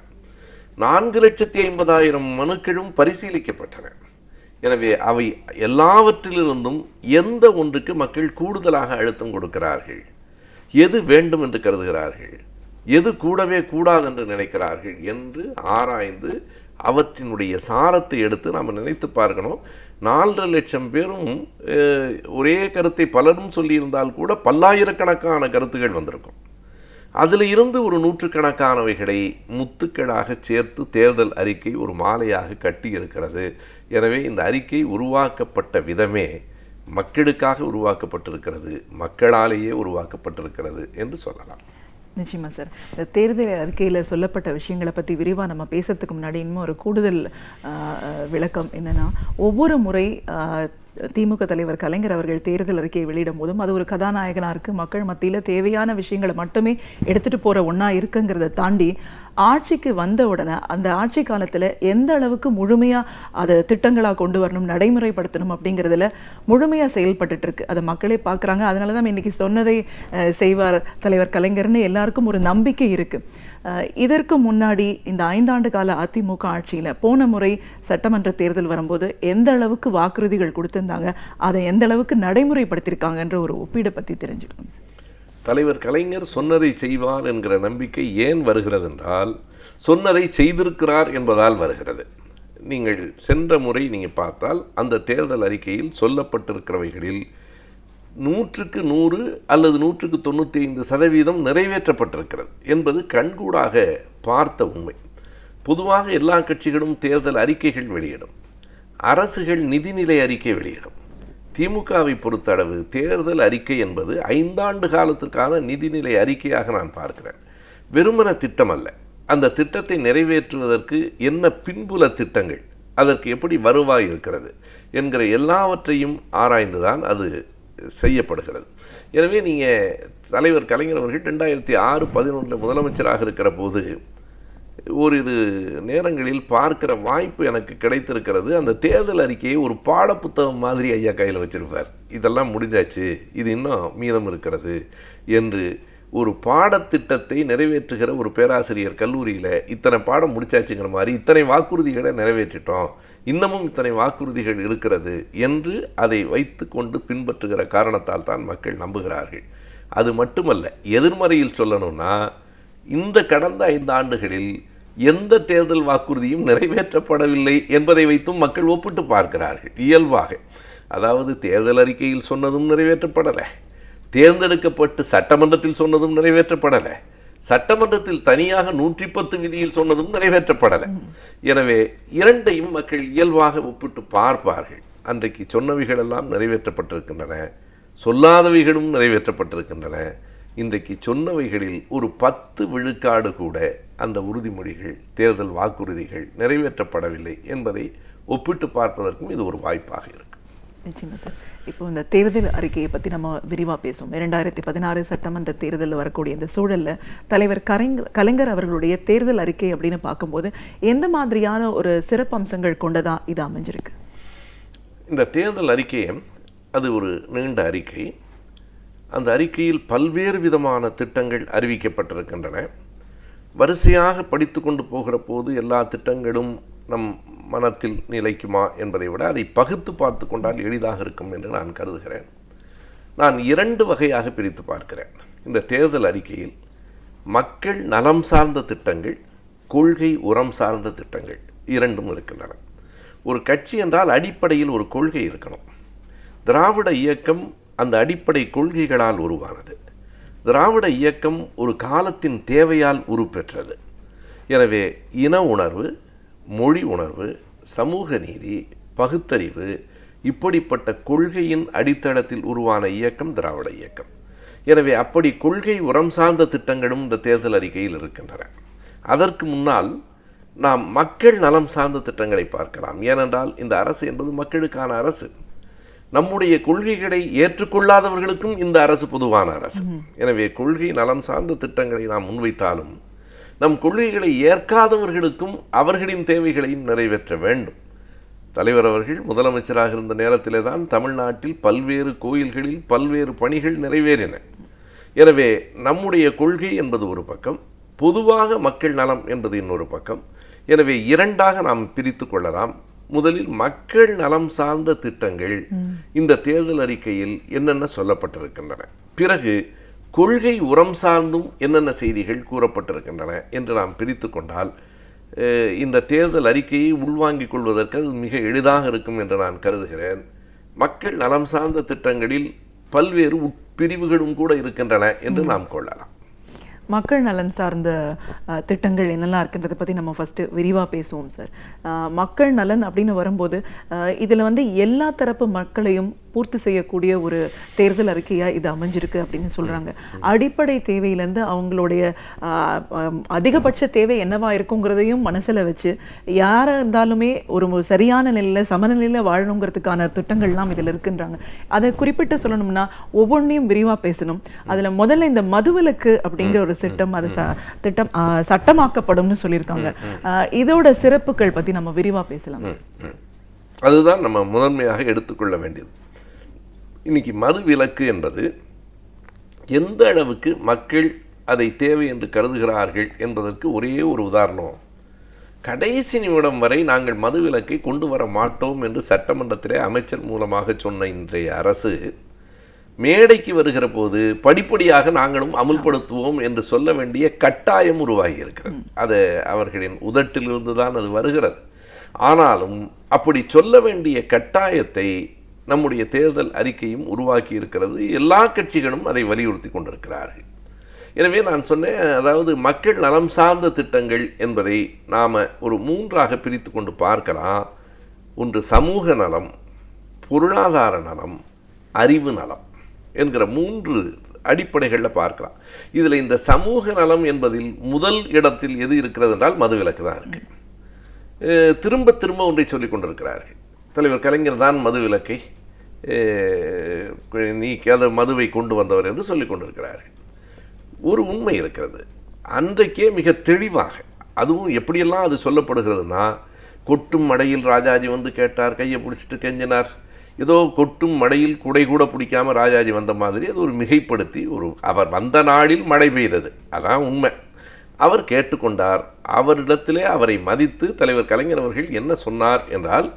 E: 4,50,000 மனுக்களும் பரிசீலிக்கப்பட்டன. எனவே அவை எல்லாவற்றிலிருந்தும் எந்த ஒன்றுக்கு மக்கள் கூடுதலாக அழுத்தம் கொடுக்கிறார்கள், எது வேண்டும் என்று கருதுகிறார்கள், எது கூடவே கூடாது என்று நினைக்கிறார்கள் என்று ஆராய்ந்து அவற்றினுடைய சாரத்தை எடுத்து நாம் நினைத்து பார்க்கணும். 4.5 லட்சம் பேரும் ஒரே கருத்தை பலரும் சொல்லியிருந்தால் கூட பல்லாயிரக்கணக்கான கருத்துகள் வந்திருக்கும். அதில் இருந்து ஒரு 100கணக்கானவைகளை முத்துக்களாக சேர்த்து தேர்தல் அறிக்கை ஒரு மாலையாக கட்டி இருக்கிறது. எனவே இந்த அறிக்கை உருவாக்கப்பட்ட விதமே மக்களுக்காக உருவாக்கப்பட்டிருக்கிறது, மக்களாலேயே உருவாக்கப்பட்டிருக்கிறது என்று சொல்லலாம்.
D: நிச்சயமா சார். இந்த தேர்தல் அறிக்கையில் சொல்லப்பட்ட விஷயங்களை பற்றி விரிவாக நம்ம பேசுறதுக்கு முன்னாடி இன்னும் ஒரு கூடுதல் விளக்கம் என்னென்னா, ஒவ்வொரு முறை திமுக தலைவர் கலைஞர் அவர்கள் தேர்தல் அறிக்கையை வெளியிடும் போதும் அது ஒரு கதாநாயகனாக இருக்குது, மக்கள் மத்தியில் தேவையான விஷயங்களை மட்டுமே எடுத்துகிட்டு போகிற ஒன்றா இருக்குங்கிறத தாண்டி ஆட்சிக்கு வந்த உடனே அந்த ஆட்சி காலத்தில் எந்த அளவுக்கு முழுமையாக அதை திட்டங்களாக கொண்டு வரணும், நடைமுறைப்படுத்தணும் அப்படிங்கிறதுல முழுமையாக செயல்பட்டுட்டு இருக்கு. அதை மக்களே பார்க்குறாங்க. அதனால தான் இன்றைக்கி சொன்னதை செய்வார் தலைவர் கலைஞர்னு எல்லாருக்கும் ஒரு நம்பிக்கை இருக்குது. இதற்கு முன்னாடி இந்த 5 ஆண்டு கால அதிமுக ஆட்சியில் போன முறை சட்டமன்ற தேர்தல் வரும்போது எந்த அளவுக்கு வாக்குறுதிகள் கொடுத்திருந்தாங்க, அதை எந்த அளவுக்கு நடைமுறைப்படுத்தியிருக்காங்கன்ற ஒரு ஒப்பீடை பற்றி தெரிஞ்சுக்கணும்.
E: தலைவர் கலைஞர் சொன்னதை செய்வார் என்கிற நம்பிக்கை ஏன் வருகிறது என்றால், சொன்னதை செய்திருக்கிறார் என்பதால் வருகிறது. நீங்கள் சென்ற முறை நீங்கள் பார்த்தால் அந்த தேர்தல் அறிக்கையில் சொல்லப்பட்டிருக்கிறவைகளில் 100க்கு 100 அல்லது 100க்கு 95% நிறைவேற்றப்பட்டிருக்கிறது என்பது கண்கூடாக பார்த்த உண்மை. பொதுவாக எல்லா கட்சிகளும் தேர்தல் அறிக்கைகள் வெளியிடும், அரசுகள் நிதிநிலை அறிக்கை வெளியிடும். திமுகவை பொறுத்தளவு தேர்தல் அறிக்கை என்பது 5 ஆண்டு காலத்திற்கான நிதிநிலை அறிக்கையாக நான் பார்க்கிறேன். வெறுமன திட்டம் அல்ல. அந்த திட்டத்தை நிறைவேற்றுவதற்கு என்ன பின்புல திட்டங்கள், அதற்கு எப்படி வருவாய் இருக்கிறது என்கிற எல்லாவற்றையும் ஆராய்ந்துதான் அது செய்யப்படுகிறது. எனவே நீங்கள் தலைவர் கலைஞர் அவர்கள் 2006-11 முதலமைச்சராக இருக்கிற போது ஓரிரு நேரங்களில் பார்க்கிற வாய்ப்பு எனக்கு கிடைத்திருக்கிறது. அந்த தேர்தல் அறிக்கையை ஒரு பாடப்புத்தகம் மாதிரி ஐயா கையில் வச்சிருப்பார். இதெல்லாம் முடிஞ்சாச்சு, இது இன்னும் மீதம் இருக்கிறது என்று ஒரு பாடத்திட்டத்தை நிறைவேற்றுகிற ஒரு பேராசிரியர் கல்லூரியில் இத்தனை பாடம் முடிச்சாச்சுங்கிற மாதிரி இத்தனை வாக்குறுதிகளை நிறைவேற்றிட்டோம், இன்னமும் இத்தனை வாக்குறுதிகள் இருக்கிறது என்று அதை வைத்து கொண்டு பின்பற்றுகிற காரணத்தால் தான் மக்கள் நம்புகிறார்கள். அது மட்டுமல்ல, எதிர்மறையில் சொல்லணும்னா இந்த கடந்த 5 ஆண்டுகளில் எந்த தேர்தல் வாக்குறுதியும் நிறைவேற்றப்படவில்லை என்பதை வைத்தும் மக்கள் ஒப்பிட்டு பார்க்கிறார்கள் இயல்பாக. அதாவது தேர்தல் அறிக்கையில் சொன்னதும் நிறைவேற்றப்படலை, தேர்ந்தெடுக்கப்பட்டு சட்டமன்றத்தில் சொன்னதும் நிறைவேற்றப்படலை, சட்டமன்றத்தில் தனியாக 110 விதியில் சொன்னதும் நிறைவேற்றப்படலை. எனவே இரண்டையும் மக்கள் இயல்பாக ஒப்பிட்டு பார்ப்பார்கள். அன்றைக்கு சொன்னவைகளெல்லாம் நிறைவேற்றப்பட்டிருக்கின்றன, சொல்லாதவைகளும் நிறைவேற்றப்பட்டிருக்கின்றன. இன்றைக்கு சொன்னவைகளில் ஒரு 10 விழுக்காடு கூட அந்த உறுதிமொழிகள், தேர்தல் வாக்குறுதிகள் நிறைவேற்றப்படவில்லை என்பதை ஒப்பிட்டு பார்ப்பதற்கும் இது ஒரு வாய்ப்பாக இருக்கு.
D: நிச்சயமா சார். இப்போ இந்த தேர்தல் அறிக்கையை பற்றி நம்ம விரிவாக பேசுவோம். 2016 சட்டமன்ற தேர்தலில் வரக்கூடிய இந்த சூழலில் தலைவர் கலைஞர் அவர்களுடைய தேர்தல் அறிக்கை அப்படின்னு பார்க்கும்போது எந்த மாதிரியான ஒரு சிறப்பம்சங்கள் கொண்டதா இது அமைஞ்சிருக்கு?
E: இந்த தேர்தல் அறிக்கையை அது ஒரு நீண்ட அறிக்கை. அந்த அறிக்கையில் பல்வேறு விதமான திட்டங்கள் அறிவிக்கப்பட்டிருக்கின்றன. வரிசையாக படித்து கொண்டு போகிற போது எல்லா திட்டங்களும் நம் மனத்தில் நிலைக்குமா என்பதை விட அதை பகுத்து பார்த்து கொண்டால் எளிதாக இருக்கும் என்று நான் கருதுகிறேன். நான் 2 வகையாக பிரித்து பார்க்கிறேன். இந்த தேர்தல் அறிக்கையில் மக்கள் நலம் சார்ந்த திட்டங்கள், கொள்கை உரம் சார்ந்த திட்டங்கள் இரண்டும் இருக்கின்றன. ஒரு கட்சி என்றால் அடிப்படையில் ஒரு கொள்கை இருக்கணும். திராவிட இயக்கம் அந்த அடிப்படை கொள்கைகளால் உருவானது. திராவிட இயக்கம் ஒரு காலத்தின் தேவையால் உருப்பெற்றது. எனவே இன உணர்வு, மொழி உணர்வு, சமூக நீதி, பகுத்தறிவு இப்படிப்பட்ட கொள்கையின் அடித்தளத்தில் உருவான இயக்கம் திராவிட இயக்கம். எனவே அப்படி கொள்கை உரம் சார்ந்த திட்டங்களும் இந்த தேர்தல் அறிக்கையில் இருக்கின்றன. அதற்கு முன்னால் நாம் மக்கள் நலம் சார்ந்த திட்டங்களை பார்க்கலாம். ஏனென்றால் இந்த அரசு என்பது மக்களுக்கான அரசு. நம்முடைய கொள்கைகளை ஏற்றுக்கொள்ளாதவர்களுக்கும் இந்த அரசு பொதுவான அரசு. எனவே கொள்கை நலம் சார்ந்த திட்டங்களை நாம் முன்வைத்தாலும் நம் கொள்கைகளை ஏற்காதவர்களுக்கும் அவர்களின் தேவைகளையும் நிறைவேற்ற வேண்டும். தலைவர் அவர்கள் முதலமைச்சராக இருந்த நேரத்திலே தான் தமிழ்நாட்டில் பல்வேறு கோயில்களில் பல்வேறு பணிகள் நிறைவேறின. எனவே நம்முடைய கொள்கை என்பது ஒரு பக்கம், பொதுவாக மக்கள் நலம் என்பது இன்னொரு பக்கம். எனவே 2ஆக நாம் பிரித்து கொள்ளலாம். முதலில் மக்கள் நலம் சார்ந்த திட்டங்கள் இந்த தேர்தல் அறிக்கையில் என்னென்ன சொல்லப்பட்டிருக்கின்றன, பிறகு கொள்கை உரம் சார்ந்தும் என்னென்ன செய்திகள் கூறப்பட்டிருக்கின்றன என்று நாம் பிரித்து கொண்டால் இந்த தேர்தல் அறிக்கையை உள்வாங்கிக் கொள்வதற்கு அது மிக எளிதாக இருக்கும் என்று நான் கருதுகிறேன். மக்கள் நலம் சார்ந்த திட்டங்களில் பல்வேறு உட்பிரிவுகளும் கூட இருக்கின்றன என்று நாம் கொள்ளலாம்.
D: மக்கள் நலன் சார்ந்த திட்டங்கள் என்னெல்லாம் இருக்குன்றதை பற்றி நம்ம ஃபஸ்ட்டு விரிவாக பேசுவோம் சார். மக்கள் நலன் அப்படின்னு வரும்போது இதில் வந்து எல்லா தரப்பு மக்களையும் பூர்த்தி செய்யக்கூடிய ஒரு தேர்தல் அறிக்கையாக இது அமைஞ்சிருக்கு அப்படின்னு சொல்கிறாங்க. அடிப்படை தேவையிலேருந்து அவங்களுடைய அதிகபட்ச தேவை என்னவா இருக்குங்கிறதையும் மனசில் வச்சு யாராக இருந்தாலுமே ஒரு சரியான நிலையில் சமநிலையில் வாழணுங்கிறதுக்கான திட்டங்கள்லாம் இதில் இருக்குன்றாங்க. அதை குறிப்பிட்டு சொல்லணும்னா ஒவ்வொன்றையும் விரிவாக பேசணும். அதில் முதல்ல இந்த மதுவிலக்கு அப்படிங்கிற ஒரு திட்டம், அது திட்டம் சட்டமாக்கப்படும்னு சொல்லியிருக்காங்க. இதோட சிறப்புகள் பற்றி நம்ம விரிவாக பேசலாம்.
E: அதுதான் நம்ம முதன்மையாக எடுத்துக்கொள்ள வேண்டியது. இன்னைக்கு மது விலக்கு என்பது எந்த அளவுக்கு மக்கள் அதை தேவை என்று கருதுகிறார்கள் என்பதற்கு ஒரே ஒரு உதாரணம். கடைசி நிமிடம் வரை நாங்கள் மது விலக்கை கொண்டு வர மாட்டோம் என்று சட்டமன்றத்திலே அமைச்சர் மூலமாக சொன்ன இன்றைய அரசு மேடைக்கு வருகிற போது படிப்படியாக நாங்களும் அமுல்படுத்துவோம் என்று சொல்ல வேண்டிய கட்டாயம் உருவாகி இருக்கிறது. அது அவர்களின் உதட்டிலிருந்து தான் அது வருகிறது. ஆனாலும் அப்படி சொல்ல வேண்டிய கட்டாயத்தை நம்முடைய தேர்தல் அறிக்கையும் உருவாக்கி இருக்கிறது. எல்லா கட்சிகளும் அதை வலியுறுத்தி கொண்டிருக்கிறார்கள். எனவே நான் சொன்னேன், அதாவது மக்கள் நலம் சார்ந்த திட்டங்கள் என்பதை நாம் ஒரு 3ஆக பிரித்து கொண்டு பார்க்கலாம். ஒன்று சமூக நலம், பொருளாதார நலம், அறிவு நலம் என்கிற 3 அடிப்படைகளில் பார்க்கலாம். இதில் இந்த சமூக நலம் என்பதில் முதல் இடத்தில் எது இருக்கிறது என்றால் மதுவிலக்கு தான் இருக்குது. திரும்ப திரும்ப ஒன்றை சொல்லிக் கொண்டிருக்கிறார்கள். தலைவர் கலைஞர் தான் மதுவிலக்கை நீக்கி அந்த மதுவை கொண்டு வந்தவர் என்று சொல்லிக் கொண்டிருக்கிறார்கள். ஒரு உண்மை இருக்கிறது. அன்றைக்கே மிக தெளிவாக, அதுவும் எப்படியெல்லாம் அது சொல்லப்படுகிறதுனா, கொட்டும் மடையில் ராஜாஜி வந்து கேட்டார், கையை பிடிச்சிட்டு கெஞ்சினார். ஏதோ கொட்டும் மடையில் குடை கூட பிடிக்காமல் ராஜாஜி வந்த மாதிரி அது ஒரு மிகைப்படுத்தி, அவர் வந்த நாளில் மழை பெய்தது, அதான் உண்மை. அவர் கேட்டுக்கொண்டார். அவரிடத்திலே அவரை மதித்து தலைவர் கலைஞர் அவர்கள் என்ன சொன்னார் என்றால்,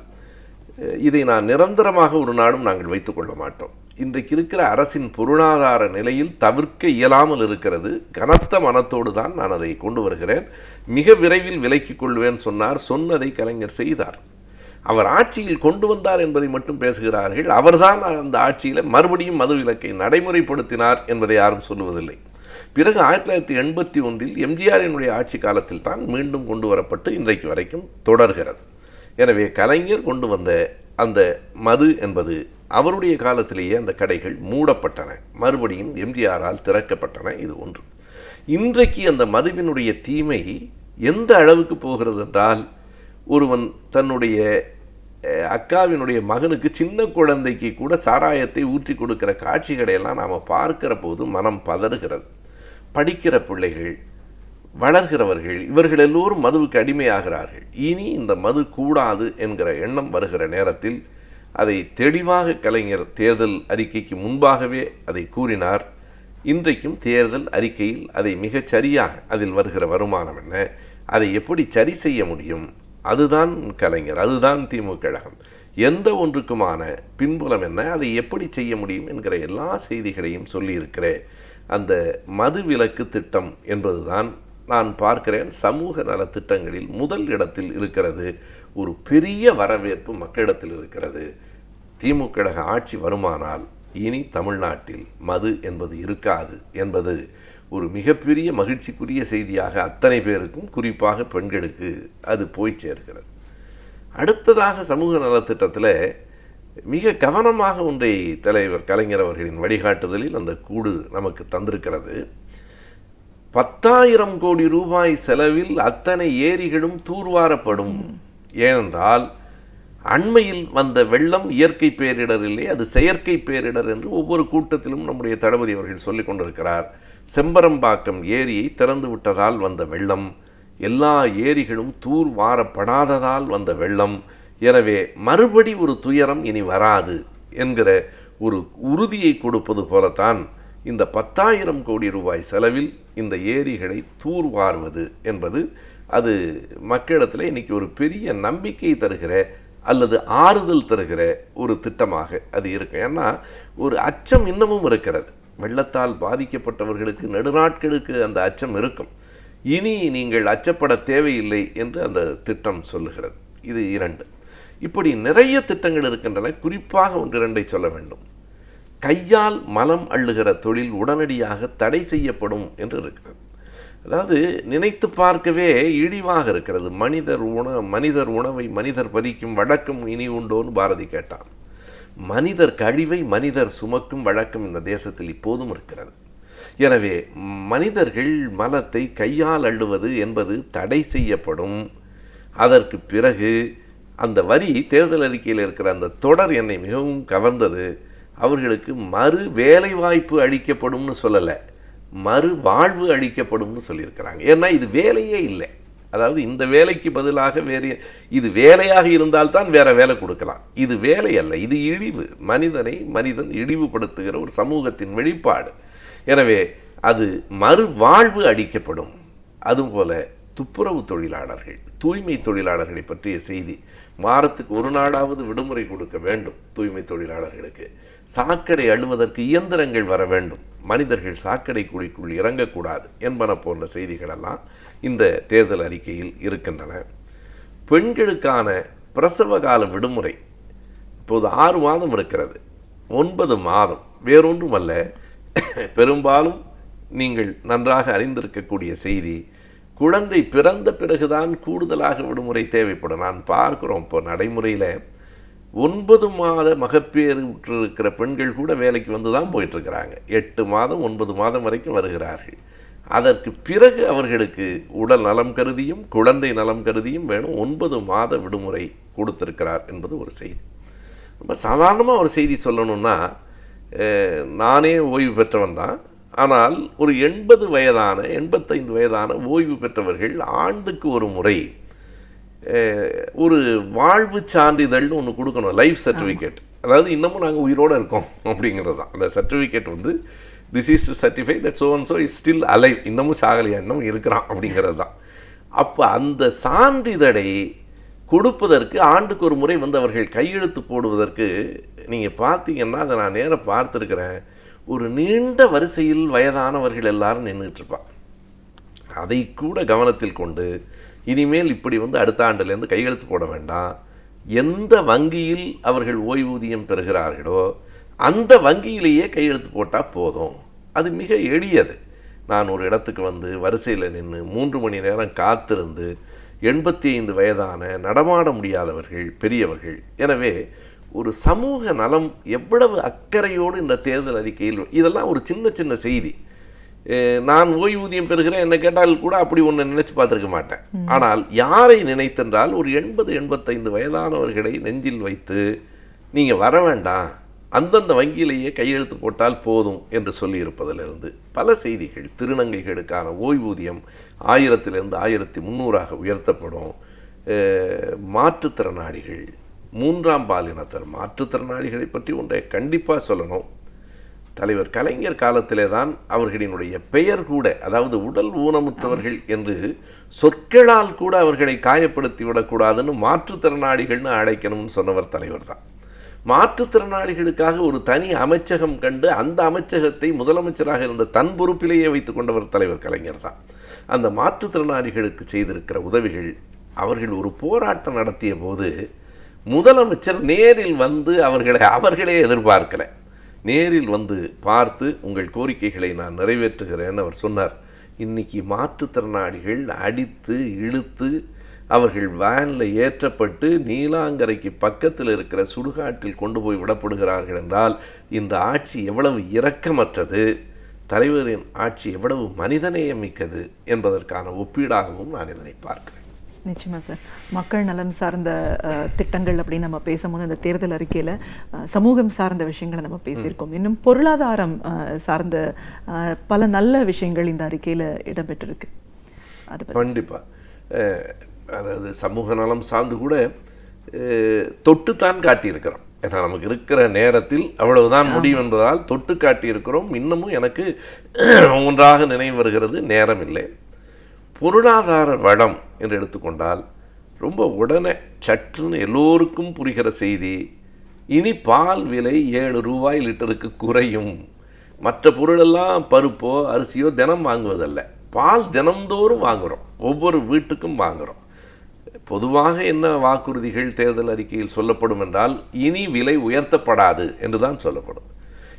E: இதை நான் நிரந்தரமாக ஒரு நாளும் நாங்கள் வைத்துக்கொள்ள மாட்டோம். இன்றைக்கு இருக்கிற அரசின் பொருளாதார நிலையில் தவிர்க்க இயலாமல் இருக்கிறது. கனத்த மனத்தோடு தான் நான் அதை கொண்டு வருகிறேன். மிக விரைவில் விலக்கிக் கொள்வேன் சொன்னார். சொன்னதை கலைஞர் செய்தார். அவர் ஆட்சியில் கொண்டு வந்தார் என்பதை மட்டும் பேசுகிறார்கள். அவர்தான் அந்த ஆட்சியில் மறுபடியும் மது விலக்கை நடைமுறைப்படுத்தினார் என்பதை யாரும் சொல்லுவதில்லை. பிறகு 1981 எம்ஜிஆரினுடைய ஆட்சி காலத்தில் தான் மீண்டும் கொண்டு வரப்பட்டு இன்றைக்கு வரைக்கும் தொடர்கிறது. எனவே கலைஞர் கொண்டு வந்த அந்த மது என்பது அவருடைய காலத்திலேயே அந்த கடைகள் மூடப்பட்டன, மறுபடியும் எம்ஜிஆரால் திறக்கப்பட்டன. இது ஒன்று. இன்றைக்கு அந்த மதுவினுடைய தீமை எந்த அளவுக்கு போகிறது என்றால், ஒருவன் தன்னுடைய அக்காவினுடைய மகனுக்கு, சின்ன குழந்தைக்கு கூட சாராயத்தை ஊற்றி கொடுக்கிற காட்சிகளையெல்லாம் நாம் பார்க்கிற போது மனம் பதறுகிறது. படிக்கிற பிள்ளைகள், வளர்கிறவர்கள், இவர்கள் எல்லோரும் மதுவுக்கு அடிமையாகிறார்கள். இனி இந்த மது கூடாது என்கிற எண்ணம் வருகிற நேரத்தில் அதை தெளிவாக கலைஞர் தேர்தல் அறிக்கைக்கு முன்பாகவே அதை கூறினார். இன்றைக்கும் தேர்தல் அறிக்கையில் அதை மிகச் சரியாக, அதில் வருகிற வருமானம் என்ன, அதை எப்படி சரி செய்ய முடியும், அதுதான் கலைஞர், அதுதான் திமுக கழகம், எந்த ஒன்றுக்குமான பின்புலம் என்ன, அதை எப்படி செய்ய முடியும் என்கிற எல்லா செய்திகளையும் சொல்லியிருக்கிற அந்த மது விலக்கு திட்டம் என்பதுதான் நான் பார்க்கிறேன் சமூக நல திட்டங்களில் முதல் இடத்தில் இருக்கிறது. ஒரு பெரிய வரவேற்பு மக்களிடத்தில் இருக்கிறது. திமுக கழக ஆட்சி வருமானால் இனி தமிழ்நாட்டில் மது என்பது இருக்காது என்பது ஒரு மிகப்பெரிய மகிழ்ச்சிக்குரிய செய்தியாக அத்தனை பேருக்கும், குறிப்பாக பெண்களுக்கு அது போய் சேர்க்கிறது. அடுத்ததாக சமூக நலத்திட்டத்தில் மிக கவனமாக ஒன்றை தலைவர் கலைஞர் அவர்களின் வழிகாட்டுதலில் அந்த கூடு நமக்கு தந்திருக்கிறது. 10,000 கோடி ரூபாய் செலவில் அத்தனை ஏரிகளும் தூர்வாரப்படும். ஏனென்றால் அண்மையில் வந்த வெள்ளம் இயற்கை பேரிடர் இல்லை, அது செயற்கை பேரிடர் என்று ஒவ்வொரு கூட்டத்திலும் நம்முடைய தளபதி அவர்கள் சொல்லிக் கொண்டிருக்கிறார். செம்பரம்பாக்கம் ஏரியை திறந்து விட்டதால் வந்த வெள்ளம், எல்லா ஏரிகளும் தூர்வாரப்படாததால் வந்த வெள்ளம். எனவே மறுபடி ஒரு துயரம் இனி வராது என்கிற ஒரு உறுதியை கொடுப்பது போலத்தான் இந்த 10,000 கோடி ரூபாய் செலவில் இந்த ஏரிகளை தூர்வாருவது என்பது, அது மக்களிடத்தில் இன்றைக்கி ஒரு பெரிய நம்பிக்கை தருகிற அல்லது ஆறுதல் தருகிற ஒரு திட்டமாக அது இருக்கு. ஏன்னா ஒரு அச்சம் இன்னமும் இருக்கிறது. வெள்ளத்தால் பாதிக்கப்பட்டவர்களுக்கு நெடுநாட்களுக்கு அந்த அச்சம் இருக்கும். இனி நீங்கள் அச்சப்பட தேவையில்லை என்று அந்த திட்டம் சொல்லுகிறது. இது 2. இப்படி நிறைய திட்டங்கள் இருக்கின்றன. குறிப்பாக 1-2 சொல்ல வேண்டும். கையால் மலம் அள்ளுகிற தொழில் உடனடியாக தடை செய்யப்படும் என்று இருக்கிறது. அதாவது நினைத்து பார்க்கவே இழிவாக இருக்கிறது. மனிதர் உணவை மனிதர் பறிக்கும் வழக்கம் இனி உண்டோன்னு பாரதி கேட்டான். மனிதர் கழிவை மனிதர் சுமக்கும் வழக்கம் இந்த தேசத்தில் இப்போதும் இருக்கிறது. எனவே மனிதர்கள் மலத்தை கையால் அள்ளுவது என்பது தடை செய்யப்படும். அதற்கு பிறகு அந்த வரி தேர்தல் அறிக்கையில் இருக்கிற அந்த தொடர் என்னை மிகவும் கவர்ந்தது. அவர்களுக்கு மறு வேலை வாய்ப்பு அளிக்கப்படும்னு சொல்லலை, மறு வாழ்வு அளிக்கப்படும்னு சொல்லியிருக்கிறாங்க. ஏன்னா இது வேலையே இல்லை. அதாவது இந்த வேலைக்கு பதிலாக வேறு, இது வேலையாக இருந்தால்தான் வேற வேலை கொடுக்கலாம். இது வேலை அல்ல, இது இழிவு. மனிதன் இழிவுபடுத்துகிற ஒரு சமூகத்தின் வெளிப்பாடு. எனவே அது மறு வாழ்வு அளிக்கப்படும். அதுபோல துப்புரவு தொழிலாளர்கள், தூய்மை தொழிலாளர்களை பற்றிய செய்தி. வாரத்துக்கு ஒரு நாளாவது விடுமுறை கொடுக்க வேண்டும் தூய்மை தொழிலாளர்களுக்கு. சாக்கடை அள்ளுவதற்கு இயந்திரங்கள் வர வேண்டும். மனிதர்கள் சாக்கடை குழிக்குள் இறங்கக்கூடாது என்பன போன்ற செய்திகளெல்லாம் இந்த தேர்தல் அறிக்கையில் இருக்கின்றன. பெண்களுக்கான பிரசவ கால விடுமுறை இப்போது 6 மாதம் இருக்கிறது, 9 மாதம். வேறொன்றுமல்ல, பெரும்பாலும் நீங்கள் நன்றாக அறிந்திருக்கக்கூடிய செய்தி, குழந்தை பிறந்த பிறகுதான் கூடுதலாக விடுமுறை தேவைப்படும். நான் பார்க்குறோம் இப்போ நடைமுறையில் 9 மாத மகப்பேறு இருக்கிற பெண்கள் கூட வேலைக்கு வந்து தான் போயிட்டுருக்கிறாங்க. 8 மாதம் 9 மாதம் வரைக்கும் வருகிறார்கள். அதற்கு பிறகு அவர்களுக்கு உடல் நலம் கருதியும் குழந்தை நலம் கருதியும் வேணும் 9 மாத விடுமுறை கொடுத்திருக்கிறார் என்பது ஒரு செய்தி. ரொம்ப சாதாரணமாக ஒரு செய்தி சொல்லணும்னா, நானே ஓய்வு பெற்றவன் தான். ஆனால் ஒரு 80 வயதான 85 வயதான ஓய்வு பெற்றவர்கள் ஆண்டுக்கு ஒரு முறை ஒரு வாழ்வு சான்றிதழ்னு ஒன்று கொடுக்கணும், லைஃப் சர்டிஃபிகேட். அதாவது இன்னமும் நாங்கள் உயிரோடு இருக்கோம் அப்படிங்கிறது தான். அந்த சர்டிஃபிகேட் வந்து this is to certify that so and so is still alive, இன்னமும் சாகலையா, இன்னமும் இருக்கிறான் அப்படிங்கிறது தான். அப்போ அந்த சான்றிதழை கொடுப்பதற்கு ஆண்டுக்கு ஒரு முறை வந்து அவர்கள் கையெழுத்து போடுவதற்கு நீங்கள் பார்த்தீங்கன்னா, அதை நான் நேராக பார்த்துருக்கிறேன், ஒரு நீண்ட வரிசையில் வயதானவர்கள் எல்லாரும் நின்றுட்டுருப்பான். அதை கூட கவனத்தில் கொண்டு இனிமேல் இப்படி வந்து அடுத்த ஆண்டுலேருந்து கையெழுத்து போட வேண்டாம், எந்த வங்கியில் அவர்கள் ஓய்வூதியம் பெறுகிறார்களோ அந்த வங்கியிலேயே கையெழுத்து போட்டால் போதும். அது மிக எளியது. நான் ஒரு இடத்துக்கு வந்து வரிசையில் நின்று 3 மணி நேரம் காத்திருந்து 85 வயதான நடமாட முடியாதவர்கள் பெரியவர்கள். எனவே ஒரு சமூக நலம் எவ்வளவு அக்கறையோடு இந்த தேர்தல் அறிக்கையில், இதெல்லாம் ஒரு சின்ன சின்ன செய்தி. நான் ஓய்வூதியம் பெறுகிறேன் என்ன கேட்டால் கூட அப்படி ஒன்று நினைச்சு பார்த்துருக்க மாட்டேன். ஆனால் யாரை நினைத்தென்றால் ஒரு 80-85 வயதானவர்களை நெஞ்சில் வைத்து நீங்கள் வர வேண்டாம், அந்தந்த வங்கியிலேயே கையெழுத்து போட்டால் போதும் என்று சொல்லியிருப்பதிலிருந்து பல செய்திகள். திருநங்கைகளுக்கான ஓய்வூதியம் 1000-லிருந்து 1300 உயர்த்தப்படும். மாற்றுத்திறனாளிகள், 3ஆம் பாலினத்தர் மாற்றுத்திறனாளிகளை பற்றி ஒன்றை கண்டிப்பாக சொல்லணும். தலைவர் கலைஞர் காலத்திலே தான் அவர்களினுடைய பெயர் கூட, அதாவது உடல் ஊனமுற்றவர்கள் என்று சொற்களால் கூட அவர்களை காயப்படுத்தி விடக்கூடாதுன்னு மாற்றுத்திறனாளிகள்னு அழைக்கணும்னு சொன்னவர் தலைவர் தான். மாற்றுத்திறனாளிகளுக்காக ஒரு தனி அமைச்சகம் கண்டு அந்த அமைச்சகத்தை முதலமைச்சராக இருந்த தன் பொறுப்பிலேயே வைத்துக் கொண்டவர் தலைவர் கலைஞர் தான். அந்த மாற்றுத்திறனாளிகளுக்கு செய்திருக்கிற உதவிகள், அவர்கள் ஒரு போராட்டம் நடத்திய போது முதலமைச்சர் நேரில் வந்து அவர்களே எதிர்பார்க்கலை, நேரில் வந்து பார்த்து உங்கள் கோரிக்கைகளை நான் நிறைவேற்றுகிறேன்னு அவர் சொன்னார். இன்றைக்கி மாற்றுத்திறனாளிகள் அடித்து இழுத்து அவர்கள் வேனில் ஏற்றப்பட்டு நீலாங்கரைக்கு பக்கத்தில் இருக்கிற சுடுகாட்டில் கொண்டு போய் விடப்படுகிறார்கள் என்றால் இந்த ஆட்சி எவ்வளவு இரக்கமற்றது, தலைவரின் ஆட்சி எவ்வளவு மனிதநேயம் மிக்கது என்பதற்கான ஒப்பீடாகவும் நான் இதனை பார்க்கிறேன்.
D: நிச்சயமா சார். மக்கள் நலன் சார்ந்த திட்டங்கள் அப்படின்னு நம்ம பேசும்போது இந்த தேர்தல் அறிக்கையில் சமூகம் சார்ந்த விஷயங்களை நம்ம பேசியிருக்கோம். இன்னும் பொருளாதாரம் சார்ந்த பல நல்ல விஷயங்கள் இந்த அறிக்கையில் இடம்பெற்றிருக்கு. அது
E: கண்டிப்பாக, அதாவது சமூக நலம் சார்ந்து கூட தொட்டுத்தான் காட்டியிருக்கிறோம். ஏன்னா நமக்கு இருக்கிற நேரத்தில் அவ்வளவுதான் முடியும் என்பதால் தொட்டு காட்டியிருக்கிறோம். இன்னமும் எனக்கு ஒன்றாக நினைவு வருகிறது, நேரம் இல்லை. பொருளாதார வளம் என்று எடுத்துக்கொண்டால் ரொம்ப உடனே சற்றுன்னு எல்லோருக்கும் புரிகிற செய்தி, இனி பால் விலை 7 ரூபாய் லிட்டருக்கு குறையும். மற்ற பொருளெல்லாம் பருப்போ அரிசியோ தினம் வாங்குவதல்ல, பால் தினந்தோறும் வாங்குகிறோம், ஒவ்வொரு வீட்டுக்கும் வாங்குகிறோம். பொதுவாக என்ன வாக்குறுதிகள் தேர்தல் அறிக்கையில் சொல்லப்படும் என்றால், இனி விலை உயர்த்தப்படாது என்று தான் சொல்லப்படும்.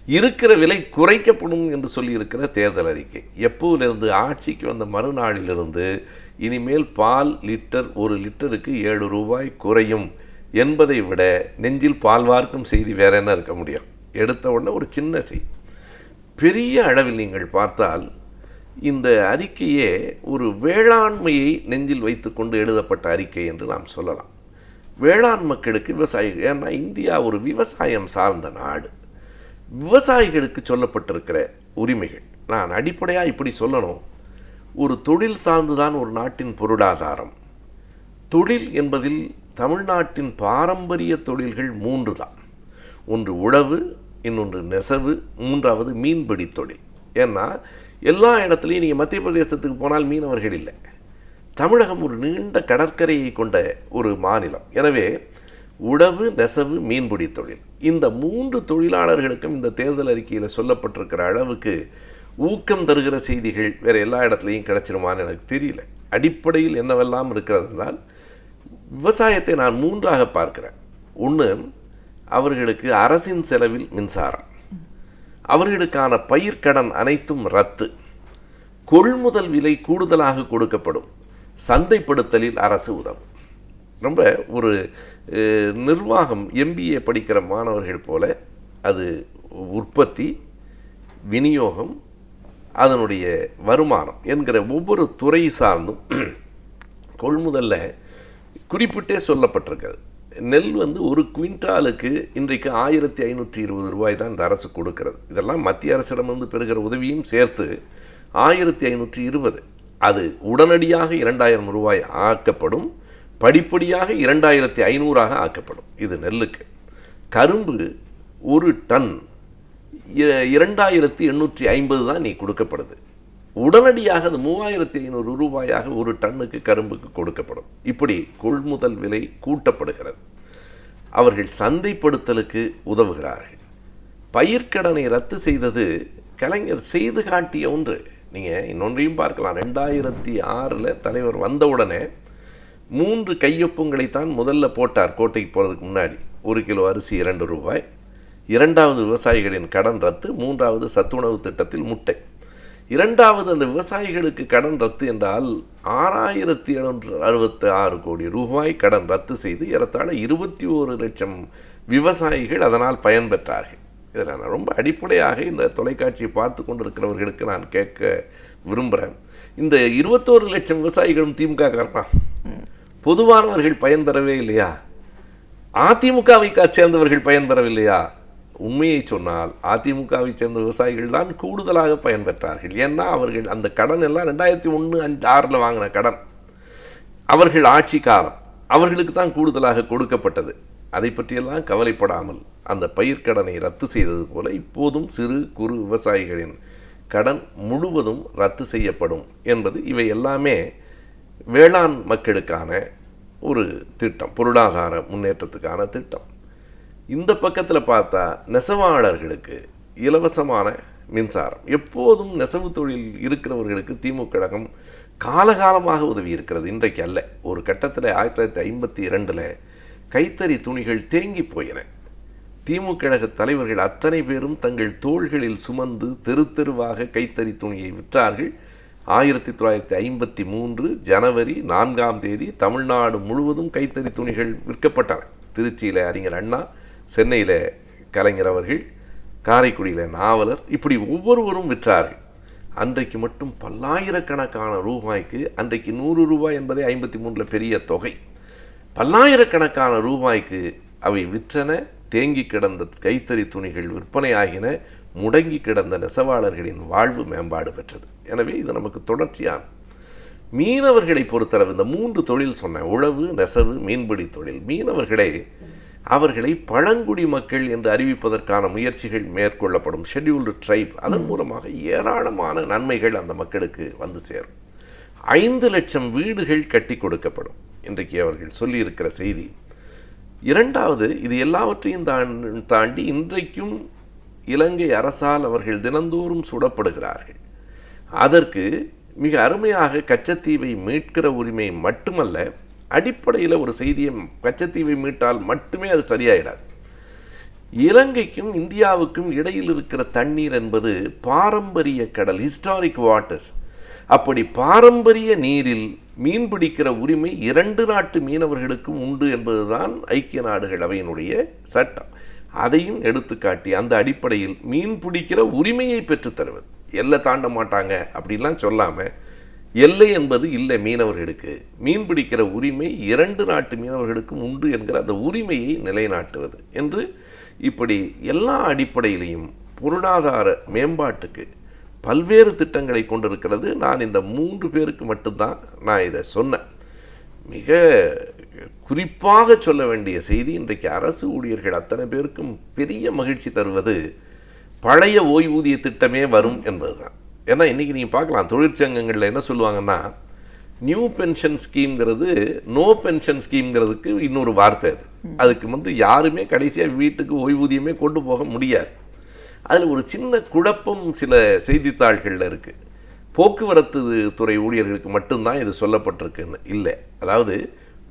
E: இருக்கிற விலை குறைக்கப்படும் என்று சொல்லியிருக்கிற தேர்தல் அறிக்கை. எப்போதிலிருந்து? ஆட்சிக்கு வந்த மறுநாளிலிருந்து இனிமேல் பால் லிட்டர் 1 லிட்டருக்கு 7 ரூபாய் குறையும் என்பதை விட நெஞ்சில் பால் வார்க்கும் செய்தி வேற என்ன இருக்க முடியும்? எடுத்த உடனே ஒரு சின்ன செய்தி. பெரிய அளவில் நீங்கள் பார்த்தால் இந்த அறிக்கையே ஒரு வேளாண்மையை நெஞ்சில் வைத்துக்கொண்டு எழுதப்பட்ட அறிக்கை என்று நாம் சொல்லலாம். வேளாண் மக்களுக்கு விவசாயிகள், ஏன்னா இந்தியா ஒரு விவசாயம் சார்ந்த நாடு, விவசாயிகளுக்கு சொல்லப்பட்டிருக்கிற உரிமைகள் நான் அடிப்படையாக இப்படி சொல்லணும். ஒரு தொழில் சார்ந்துதான் ஒரு நாட்டின் பொருளாதாரம். தொழில் என்பதில் தமிழ்நாட்டின் பாரம்பரிய தொழில்கள் 3 தான். ஒன்று உழவு, இன்னொன்று நெசவு, 3வது மீன்பிடி தொழில். ஏன்னா எல்லா இடத்துலையும் நீங்கள் மத்திய பிரதேசத்துக்கு போனால் மீனவர்கள் இல்லை. தமிழகம் ஒரு நீண்ட கடற்கரையை கொண்ட ஒரு மாநிலம். எனவே உழவு, நெசவு, மீன்பிடி தொழில், இந்த 3 தொழிலாளர்களுக்கும் இந்த தேர்தல் அறிக்கையில் சொல்லப்பட்டிருக்கிற அளவுக்கு ஊக்கம் தருகிற செய்திகள் வேறு எல்லா இடத்துலையும் கிடச்சிருமான்னு எனக்கு தெரியல. அடிப்படையில் என்னவெல்லாம் இருக்கிறது என்றால், விவசாயத்தை நான் 3ஆக பார்க்கிறேன். ஒன்று, அவர்களுக்கு அரசின் செலவில் மின்சாரம், அவர்களுக்கான பயிர்க்கடன் அனைத்தும் ரத்து, கொள்முதல் விலை கூடுதலாக கொடுக்கப்படும், சந்தைப்படுத்தலில் அரசு உதவும். ரொம்ப ஒரு நிர்வாகம் MBA படிக்கிற மாணவர்கள் போல அது உற்பத்தி, விநியோகம், அதனுடைய வருமானம் என்கிற ஒவ்வொரு துறை சார்ந்தும் கொள்முதலில் குறிப்பிட்டே சொல்லப்பட்டிருக்கிறது. நெல் ஒரு குவிண்டாலுக்கு இன்றைக்கு 1520 ரூபாய் தான் இந்த அரசு கொடுக்கிறது. இதெல்லாம் மத்திய அரசிடமிருந்து பெறுகிற உதவியும் சேர்த்து 1520. அது உடனடியாக 2000 ரூபாய் ஆக்கப்படும், படிப்படியாக 2500 ஆக்கப்படும். இது நெல்லுக்கு. கரும்பு ஒரு டன் 2850 தான் நீ கொடுக்கப்படுது. உடனடியாக அது 3500 ரூபாயாக ஒரு டன்னுக்கு கரும்புக்கு கொடுக்கப்படும். இப்படி கொள்முதல் விலை கூட்டப்படுகிறது. அவர்கள் சந்தைப்படுத்தலுக்கு உதவுகிறார்கள். பயிர்க்கடனை ரத்து செய்தது கலைஞர் செய்து காட்டிய ஒன்று. நீங்கள் இன்னொன்றையும் பார்க்கலாம். 2006 தலைவர் வந்தவுடனே 3 கையொப்பங்களைத்தான் முதல்ல போட்டார். கோட்டைக்கு போகிறதுக்கு முன்னாடி 1 கிலோ அரிசி 2 ரூபாய், 2வது விவசாயிகளின் கடன் ரத்து, 3வது சத்துணவு திட்டத்தில் முட்டை. 2வது அந்த விவசாயிகளுக்கு கடன் ரத்து என்றால் 6766 கோடி ரூபாய் கடன் ரத்து செய்து ஏறத்தாழ 21 லட்சம் விவசாயிகள் அதனால் பயன்பெற்றார்கள். இதில் நான் ரொம்ப அடிப்படையாக இந்த தொலைக்காட்சியை பார்த்து கொண்டிருக்கிறவர்களுக்கு நான் கேட்க விரும்புகிறேன். இந்த 21 லட்சம் விவசாயிகளும் திமுக காரணா? பொதுவானவர்கள் பயன்பெறவே இல்லையா? அதிமுகவை சேர்ந்தவர்கள் பயன்பெறவில்லையா? உண்மையை சொன்னால் அதிமுகவை சேர்ந்த விவசாயிகள் தான் கூடுதலாக பயன்பெற்றார்கள். ஏன்னா அவர்கள் அந்த கடன் எல்லாம் 2001-6 வாங்கின கடன். அவர்கள் ஆட்சி காலம் அவர்களுக்கு தான் கூடுதலாக கொடுக்கப்பட்டது. அதை பற்றியெல்லாம் கவலைப்படாமல் அந்த பயிர்க்கடனை ரத்து செய்தது போல இப்போதும் சிறு குறு விவசாயிகளின் கடன் முழுவதும் ரத்து செய்யப்படும் என்பது இவை எல்லாமே வேளாண் மக்களுக்கான ஒரு திட்டம், பொருளாதார முன்னேற்றத்துக்கான திட்டம். இந்த பக்கத்தில் பார்த்தா நெசவாளர்களுக்கு இலவசமான மின்சாரம். எப்போதும் நெசவு தொழில் இருக்கிறவர்களுக்கு திமுக கழகம் காலகாலமாக உதவி இருக்கிறது, இன்றைக்கு அல்ல. ஒரு கட்டத்தில் 1952 கைத்தறி துணிகள் தேங்கி போயின. திமுக கழக தலைவர்கள் அத்தனை பேரும் தங்கள் தோள்களில் சுமந்து தெரு தெருவாக கைத்தறி துணியை விற்றார்கள். 1953 ஜனவரி 4ஆம் தேதி தமிழ்நாடு முழுவதும் கைத்தறி துணிகள் விற்கப்பட்டன. திருச்சியில் அறிஞர் அண்ணா, சென்னையில் கலைஞர் அவர்கள், காரைக்குடியில் நாவலர், இப்படி ஒவ்வொருவரும் விற்றார்கள். அன்றைக்கு மட்டும் பல்லாயிரக்கணக்கான ரூபாய்க்கு, அன்றைக்கு 100 ரூபாய் என்பதே 53 பெரிய தொகை, பல்லாயிரக்கணக்கான ரூபாய்க்கு அவை விற்றன. தேங்கி கிடந்த கைத்தறி துணிகள் விற்பனையாகின. முடங்கி கிடந்த நெசவாளர்களின் வாழ்வு மேம்பாடு பெற்றது. எனவே இது நமக்கு தொடர்ச்சியான. மீனவர்களை பொறுத்தளவு இந்த 3 தொழில் சொன்னேன், உழவு, நெசவு, மீன்பிடி தொழில். மீனவர்களை அவர்களை பழங்குடி மக்கள் என்று அறிவிப்பதற்கான முயற்சிகள் மேற்கொள்ளப்படும். ஷெட்யூல்டு ட்ரைப், அதன் மூலமாக ஏராளமான நன்மைகள் அந்த மக்களுக்கு வந்து சேரும். 5 லட்சம் வீடுகள் கட்டி கொடுக்கப்படும் இன்றைக்கு அவர்கள் சொல்லியிருக்கிற செய்தி. 2வது, இது எல்லாவற்றையும் தாண்டி இன்றைக்கும் இலங்கை அரசால் அவர்கள் தினந்தோறும் சுடப்படுகிறார்கள். அதற்கு மிக அருமையாக கச்சத்தீவை மீட்கிற உரிமை மட்டுமல்ல, அடிப்படையில் ஒரு செய்தியை, கச்சத்தீவை மீட்டால் மட்டுமே அது சரியாயிடாது. இலங்கைக்கும் இந்தியாவுக்கும் இடையில் இருக்கிற தண்ணீர் என்பது பாரம்பரிய கடல், ஹிஸ்டாரிக் வாட்டர்ஸ். அப்படி பாரம்பரிய நீரில் மீன் பிடிக்கிற உரிமை 2 நாட்டு மீனவர்களுக்கும் உண்டு என்பதுதான் ஐக்கிய நாடுகள் அவையினுடைய சட்டம். அதையும் எடுத்துக்காட்டி அந்த அடிப்படையில் மீன் பிடிக்கிற உரிமையை பெற்றுத்தருவது. எல்லை தாண்ட மாட்டாங்க அப்படின்லாம் சொல்லாமல், எல்லை என்பது இல்லை மீனவர்களுக்கு, மீன் பிடிக்கிற உரிமை 2 நாட்டு மீனவர்களுக்கும் உண்டு என்கிற அந்த உரிமையை நிலைநாட்டுவது என்று இப்படி எல்லா அடிப்படையிலையும் பொருளாதார மேம்பாட்டுக்கு பல்வேறு திட்டங்களை கொண்டிருக்கிறது. நான் இந்த 3 பேருக்கு மட்டும்தான் நான் இதை சொன்னேன். மிக குறிப்பாக சொல்ல வேண்டிய செய்தி, இன்றைக்கு அரசு ஊழியர்கள் அத்தனை பேருக்கும் பெரிய மகிழ்ச்சி தருவது பழைய ஓய்வூதிய திட்டமே வரும் என்பது தான். ஏன்னா இன்றைக்கி நீங்கள் பார்க்கலாம், தொழிற்சங்கங்களில் என்ன சொல்லுவாங்கன்னா, நியூ பென்ஷன் ஸ்கீம்ங்கிறது நோ பென்ஷன் ஸ்கீம்ங்கிறதுக்கு இன்னொரு வார்த்தை. அதுக்கு யாருமே கடைசியாக வீட்டுக்கு ஓய்வூதியமே கொண்டு போக முடியாது. அதில் ஒரு சின்ன குழப்பம் சில செய்தித்தாள்களில் இருக்குது. போக்குவரத்து துறை ஊழியர்களுக்கு மட்டும்தான் இது சொல்லப்பட்டிருக்குன்னு இல்லை. அதாவது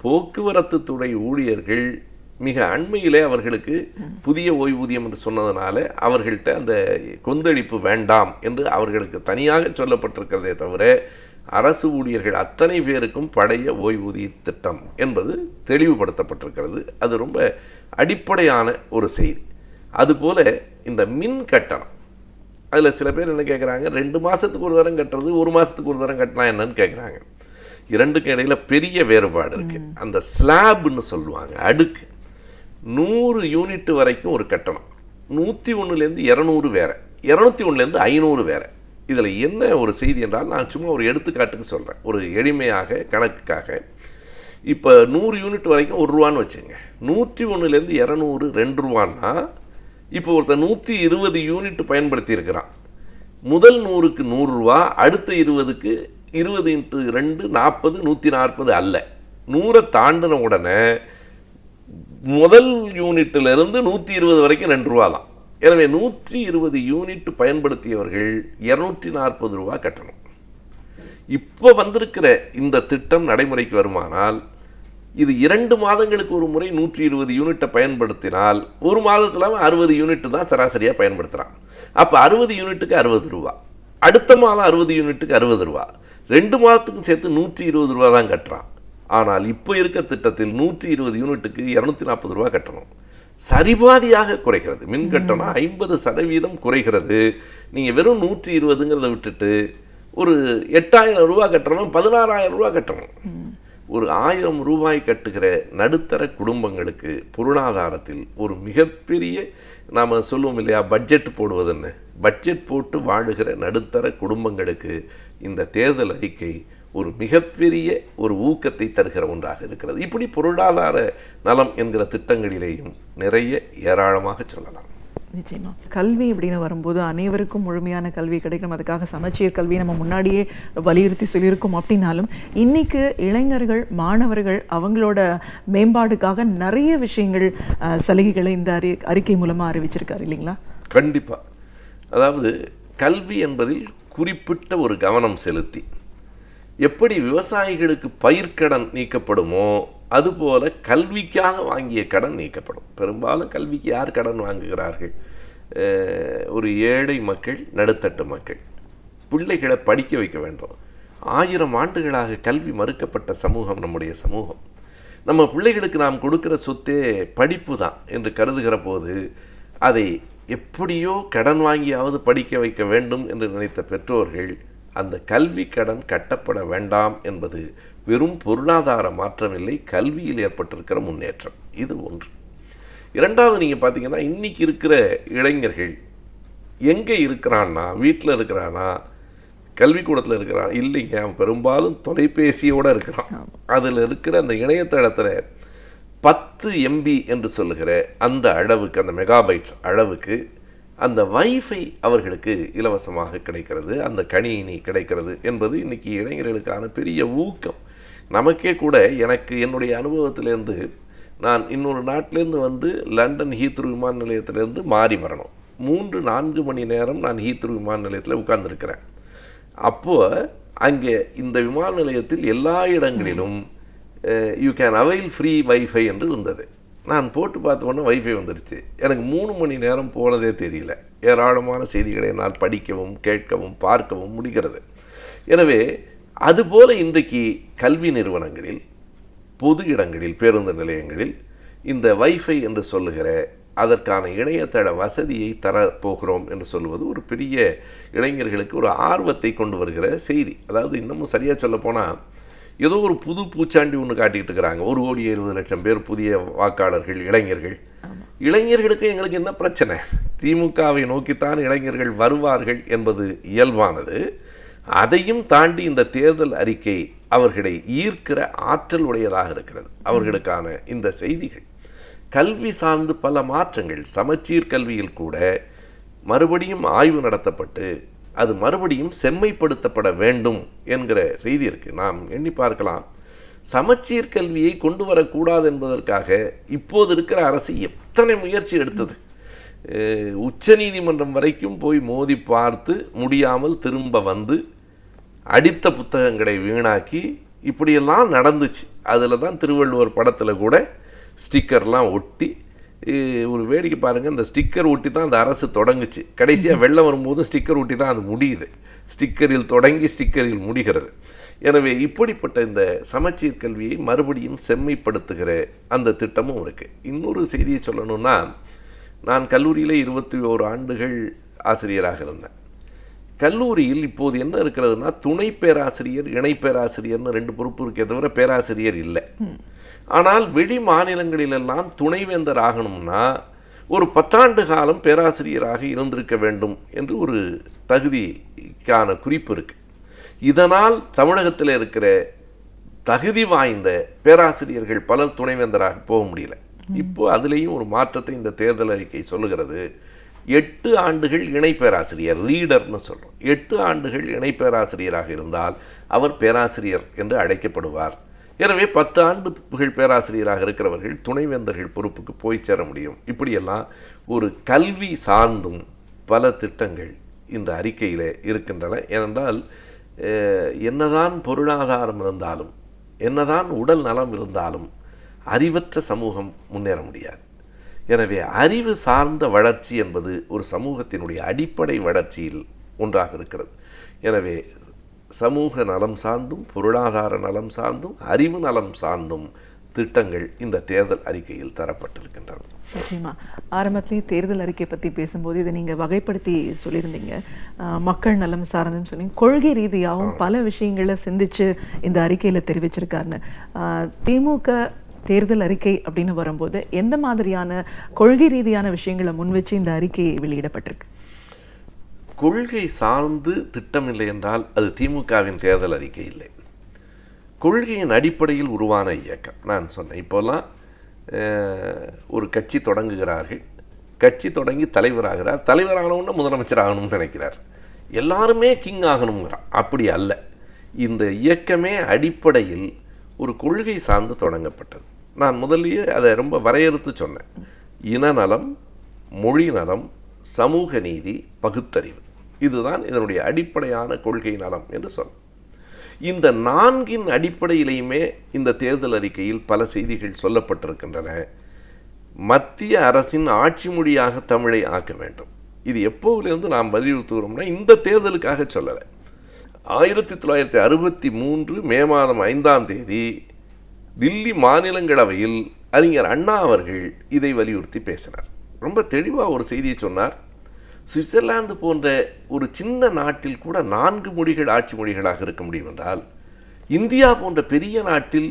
E: போக்குவரத்து துறை ஊழியர்கள் மிக அண்மையிலே அவர்களுக்கு புதிய ஓய்வூதியம் என்று சொன்னதுனால அவர்கள்ட்ட அந்த கொந்தளிப்பு வேண்டாம் என்று அவர்களுக்கு தனியாக சொல்லப்பட்டிருக்கிறதே தவிர, அரசு ஊழியர்கள் அத்தனை பேருக்கும் பழைய ஓய்வூதிய திட்டம் என்பது தெளிவுபடுத்தப்பட்டிருக்கிறது. அது ரொம்ப அடிப்படையான ஒரு செய்தி. அதுபோல் இந்த மின் கட்டணம், அதில் சில பேர் என்ன கேட்குறாங்க, 2 மாதத்துக்கு ஒரு தரம் கட்டுறது, 1 மாதத்துக்கு ஒரு தரம் கட்டினா என்னன்னு கேட்குறாங்க. இரண்டுக்கும் இடையில் பெரிய வேறுபாடு இருக்குது. அந்த ஸ்லாப்னு சொல்லுவாங்க, அடுக்கு, 100 யூனிட் வரைக்கும் ஒரு கட்டணம், 101லேருந்து 200 வேறு, 201லேருந்து 500 வேறு. இதில் என்ன ஒரு செய்தி என்றால், நான் சும்மா ஒரு எடுத்துக்காட்டுக்கு சொல்கிறேன், ஒரு எளிமையாக கணக்குக்காக. இப்போ 100 யூனிட் வரைக்கும் 1 ரூபான்னு வச்சுங்க, 101லேருந்து 200 2 ரூபான்னா, இப்போ ஒருத்தர் 120 யூனிட் பயன்படுத்தி இருக்கிறான். முதல் 100க்கு 100 ரூபா, அடுத்த 20க்கு 20 × 2 40, 140 அல்ல, 100 தாண்டின உடனே முதல் யூனிட்டிலிருந்து 120 வரைக்கும் 2 ரூபா தான். எனவே 120 யூனிட் பயன்படுத்தியவர்கள் 240 ரூபா கட்டணும். இப்போ வந்திருக்கிற இந்த திட்டம் நடைமுறைக்கு வருமானால், இது 2 மாதங்களுக்கு ஒரு முறை 120 யூனிட்டை பயன்படுத்தினால், ஒரு மாதத்தில் 60 யூனிட் தான் சராசரியாக பயன்படுத்துகிறான். அப்போ 60 யூனிட்டுக்கு 60 ரூபா, அடுத்த மாதம் 60 யூனிட்டுக்கு 60 ரூபா, 2 மாதத்துக்கும் சேர்த்து 120 ரூபா தான் கட்டுறான். ஆனால் இப்போ இருக்க திட்டத்தில் 120 யூனிட்டுக்கு 240 ரூபா கட்டணும். சரிபாதியாக குறைகிறது. மின் கட்டணம் 50% குறைகிறது. நீங்கள் வெறும் 120ங்கிறத விட்டுட்டு ஒரு 8000 ரூபா கட்டணும், 16000 ரூபா கட்டணும். ஒரு 1000 ரூபாய் கட்டுகிற நடுத்தர குடும்பங்களுக்கு பொருளாதாரத்தில் ஒரு மிகப்பெரிய, நாம் சொல்லுவோம் இல்லையா, பட்ஜெட் போடுவதுன்னு, பட்ஜெட் போட்டு வாழுகிற நடுத்தர குடும்பங்களுக்கு இந்த தேர்தல் அறிக்கை ஒரு மிகப்பெரிய ஒரு ஊக்கத்தை தருகிற ஒன்றாக இருக்கிறது. இப்படி பொருளாதார நலம் என்கிற திட்டங்களிலேயும் நிறைய ஏராளமாக சொல்லலாம்.
D: நிச்சயமா கல்வி அப்படின்னு வரும்போது அனைவருக்கும் முழுமையான கல்வி கிடைக்கும், அதுக்காக சமச்சீர் கல்வி நம்ம முன்னாடியே வலியுறுத்தி சொல்லியிருக்கோம். அப்படின்னாலும் இன்னைக்கு இளைஞர்கள், மாணவர்கள் அவங்களோட மேம்பாடுக்காக நிறைய விஷயங்கள், சலுகைகளை இந்த அறிக்கை மூலமாக அறிவிச்சிருக்காரு இல்லைங்களா?
E: கண்டிப்பாக. அதாவது கல்வி என்பதில் குறிப்பிட்ட ஒரு கவனம் செலுத்தி, எப்படி விவசாயிகளுக்கு பயிர்க்கடன் நீக்கப்படுமோ அதுபோல் கல்விக்காக வாங்கிய கடன் நீக்கப்படும். பெரும்பாலும் கல்விக்கு யார் கடன் வாங்குகிறார்கள்? ஒரு ஏழை மக்கள், நடுத்தட்டு மக்கள். பிள்ளைகளை படிக்க வைக்க வேண்டும். 1000 ஆண்டுகளாக கல்வி மறுக்கப்பட்ட சமூகம் நம்முடைய சமூகம். நம்ம பிள்ளைகளுக்கு நாம் கொடுக்கிற சொத்தே படிப்பு தான் என்று கருதுகிற போது, அதை எப்படியோ கடன் வாங்கியாவது படிக்க வைக்க வேண்டும் என்று நினைத்த பெற்றோர்கள் அந்த கல்வி கடன் கட்டப்பட வேண்டாம் என்பது வெறும் பொருளாதார மாற்றமில்லை, கல்வியில் ஏற்பட்டிருக்கிற முன்னேற்றம். இது ஒன்று. இரண்டாவது, நீங்கள் பார்த்தீங்கன்னா இன்றைக்கி இருக்கிற இளைஞர்கள் எங்கே இருக்கிறான்னா, வீட்டில் இருக்கிறானா, கல்விக்கூடத்தில் இருக்கிறான் இல்லைங்க, அவன் பெரும்பாலும் தொலைபேசியோடு இருக்கிறான். அதில் இருக்கிற அந்த இணையதளத்தில் 10 MB என்று சொல்லுகிற அந்த அளவுக்கு, அந்த மெகாபைட்ஸ் அளவுக்கு அந்த வைஃபை அவர்களுக்கு இலவசமாக கிடைக்கிறது, அந்த கணினி கிடைக்கிறது என்பது இன்றைக்கி இளைஞர்களுக்கான பெரிய ஊக்கம். நமக்கே கூட, எனக்கு என்னுடைய அனுபவத்திலேருந்து, நான் இன்னொரு நாட்டிலேருந்து வந்து லண்டன் ஹீத்ரூ விமான நிலையத்திலேருந்து மாறி வரணும். 3-4 மணி நேரம் நான் ஹீத்ரூ விமான நிலையத்தில் உட்கார்ந்துருக்கிறேன். அப்போது அங்கே இந்த விமான நிலையத்தில் எல்லா இடங்களிலும் you can avail free wifi என்று இருந்தது. நான் போட்டு பார்த்த உடனே வைஃபை வந்துடுச்சு. எனக்கு 3 மணி நேரம் போனதே தெரியல. ஏராளமான செய்திகளை என்னால் படிக்கவும், கேட்கவும், பார்க்கவும் முடிகிறது. எனவே அதுபோல் இன்றைக்கு கல்வி நிறுவனங்களில், பொது இடங்களில், பேருந்து நிலையங்களில் இந்த வைஃபை என்று சொல்லுகிற அதற்கான இணையதள வசதியை தரப்போகிறோம் என்று சொல்வது ஒரு பெரிய இளைஞர்களுக்கு ஒரு ஆர்வத்தை கொண்டு வருகிற செய்தி. அதாவது இன்னமும் சரியாக சொல்லப்போனால், ஏதோ ஒரு புது பூச்சாண்டி ஒன்று காட்டிகிட்டு இருக்கிறாங்க. 1,70,00,000 பேர் புதிய வாக்காளர்கள், இளைஞர்கள். இளைஞர்களுக்கு எங்களுக்கு என்ன பிரச்சனை? திமுகவை நோக்கித்தான் இளைஞர்கள் வருவார்கள் என்பது இயல்பானது. அதையும் தாண்டி இந்த தேர்தல் அறிக்கை அவர்களை ஈர்க்கிற ஆற்றல் உடையதாக இருக்கிறது. அவர்களுக்கான இந்த செய்திகள், கல்வி சார்ந்து பல மாற்றங்கள், சமச்சீர் கல்வியில் கூட மறுபடியும் ஆய்வு நடத்தப்பட்டு அது மறுபடியும் செம்மைப்படுத்தப்பட வேண்டும் என்கிற செய்தி இருக்குது. நாம் எண்ணி பார்க்கலாம், சமச்சீர் கல்வியை கொண்டு வரக்கூடாது என்பதற்காக இப்போது இருக்கிற அரசு எத்தனை முயற்சி எடுத்தது. உச்சநீதிமன்றம் வரைக்கும் போய் மோதி பார்த்து முடியாமல் திரும்ப வந்து அடித்த புத்தகங்களை வீணாக்கி இப்படியெல்லாம் நடந்துச்சு. அதில் தான் திருவள்ளுவர் படத்தில் கூட ஸ்டிக்கர்லாம் ஒட்டி ஒரு வேடிக்கை பாருங்கள், இந்த ஸ்டிக்கர் ஒட்டி தான் அந்த அரசு தொடங்குச்சு. கடைசியாக வெள்ளம் வரும்போது ஸ்டிக்கர் ஒட்டி தான் அது முடியுது. ஸ்டிக்கரில் தொடங்கி ஸ்டிக்கரில் முடிகிறது. எனவே இப்படிப்பட்ட இந்த சமச்சீர் கல்வியை மறுபடியும் செம்மைப்படுத்துகிற அந்த திட்டமும் இருக்குது. இன்னொரு செய்தியை சொல்லணும்னா, நான் கல்லூரியில் 21 ஆண்டுகள் ஆசிரியராக இருந்தேன். கல்லூரியில் இப்போது என்ன இருக்கிறதுனா, துணை பேராசிரியர், இணை பேராசிரியர்னு 2 பொறுப்பு இருக்கே தவிர பேராசிரியர் இல்லை. ஆனால் வெளி மாநிலங்களிலெல்லாம் துணைவேந்தர் ஆகணும்னா ஒரு 10 ஆண்டு காலம் பேராசிரியராக இருந்திருக்க வேண்டும் என்று ஒரு தகுதிக்கான குறிப்பு இருக்குது. இதனால் தமிழகத்தில் இருக்கிற தகுதி வாய்ந்த பேராசிரியர்கள் பலர் துணைவேந்தராக போக முடியல. இப்போது அதுலேயும் ஒரு மாற்றத்தை இந்த தேர்தல் அறிக்கை சொல்லுகிறது. 8 ஆண்டுகள் இணை பேராசிரியர், ரீடர்னு சொல்கிறோம், 8 ஆண்டுகள் இணை பேராசிரியராக இருந்தால் அவர் பேராசிரியர் என்று அழைக்கப்படுவார். எனவே 10 ஆண்டுகள் பேராசிரியராக இருக்கிறவர்கள் துணைவேந்தர்கள் பொறுப்புக்கு போய் சேர முடியும். இப்படியெல்லாம் ஒரு கல்வி சார்ந்தும் பல திட்டங்கள் இந்த அறிக்கையில் இருக்கின்றன. ஏனென்றால் என்னதான் பொருளாதாரம் இருந்தாலும், என்னதான் உடல் நலம் இருந்தாலும் அறிவற்ற சமூகம் முன்னேற முடியாது. எனவே அறிவு சார்ந்த வளர்ச்சி என்பது ஒரு சமூகத்தினுடைய அடிப்படை வளர்ச்சியில் ஒன்றாக இருக்கிறது. எனவே சமூக நலம் சார்ந்தும் பொருளாதார நலம் சார்ந்தும் அறிவு நலம் சார்ந்தும் திட்டங்கள் இந்த தேர்தல் அறிக்கையில் தரப்பட்டிருக்கின்றன.
D: நிச்சயமா ஆரம்பத்திலேயே தேர்தல் அறிக்கை பற்றி பேசும்போது இதை நீங்கள் வகைப்படுத்தி சொல்லியிருந்தீங்க. மக்கள் நலம் சார்ந்துன்னு சொல்லி கொள்கை ரீதியாகவும் பல விஷயங்களை சிந்திச்சு இந்த அறிக்கையில் தெரிவிச்சிருக்காருன்னு. திமுக தேர்தல் அறிக்கை அப்படின்னு வரும்போது எந்த மாதிரியான கொள்கை ரீதியான விஷயங்களை முன்வச்சு இந்த அறிக்கை வெளியிடப்பட்டிருக்கு?
E: கொள்கை சார்ந்து திட்டம் இல்லை என்றால் அது திமுகவின் தேர்தல் அறிக்கை இல்லை. கொள்கையின் அடிப்படையில் உருவான இயக்கம். நான் சொன்னேன், இப்போல்லாம் ஒரு கட்சி தொடங்குகிறார்கள், கட்சி தொடங்கி தலைவராகிறார், தலைவரானவுன்னா முதலமைச்சர் ஆகணும்னு நினைக்கிறார், எல்லாருமே கிங் ஆகணுங்கிறார். அப்படி அல்ல. இந்த இயக்கமே அடிப்படையில் ஒரு கொள்கை சார்ந்து தொடங்கப்பட்டது. நான் முதலியே அதை ரொம்ப வரையறுத்து சொன்னேன். இனநலம், மொழி நலம், சமூக நீதி, பகுத்தறிவு, இதுதான் இதனுடைய அடிப்படையான கொள்கை நலம் என்று சொன்னேன். இந்த 4 அடிப்படையிலையுமே இந்த தேர்தல் அறிக்கையில் பல செய்திகள் சொல்லப்பட்டிருக்கின்றன. மத்திய அரசின் ஆட்சி மொழியாக தமிழை ஆக்க வேண்டும். இது எப்போதிலிருந்து நாம் வலியுறுத்துகிறோம்னா, இந்த தேர்தலுக்காக சொல்லலை. 1963 மே மாதம் 5ஆம் தேதி தில்லி மாநிலங்களவையில் அறிஞர் அண்ணா அவர்கள் இதை வலியுறுத்தி பேசினார். ரொம்ப தெளிவாக ஒரு செய்தியை சொன்னார். சுவிட்சர்லாந்து போன்ற ஒரு சின்ன நாட்டில் கூட 4 மொழிகள் ஆட்சி மொழிகளாக இருக்க முடியும் என்றால், இந்தியா போன்ற பெரிய நாட்டில்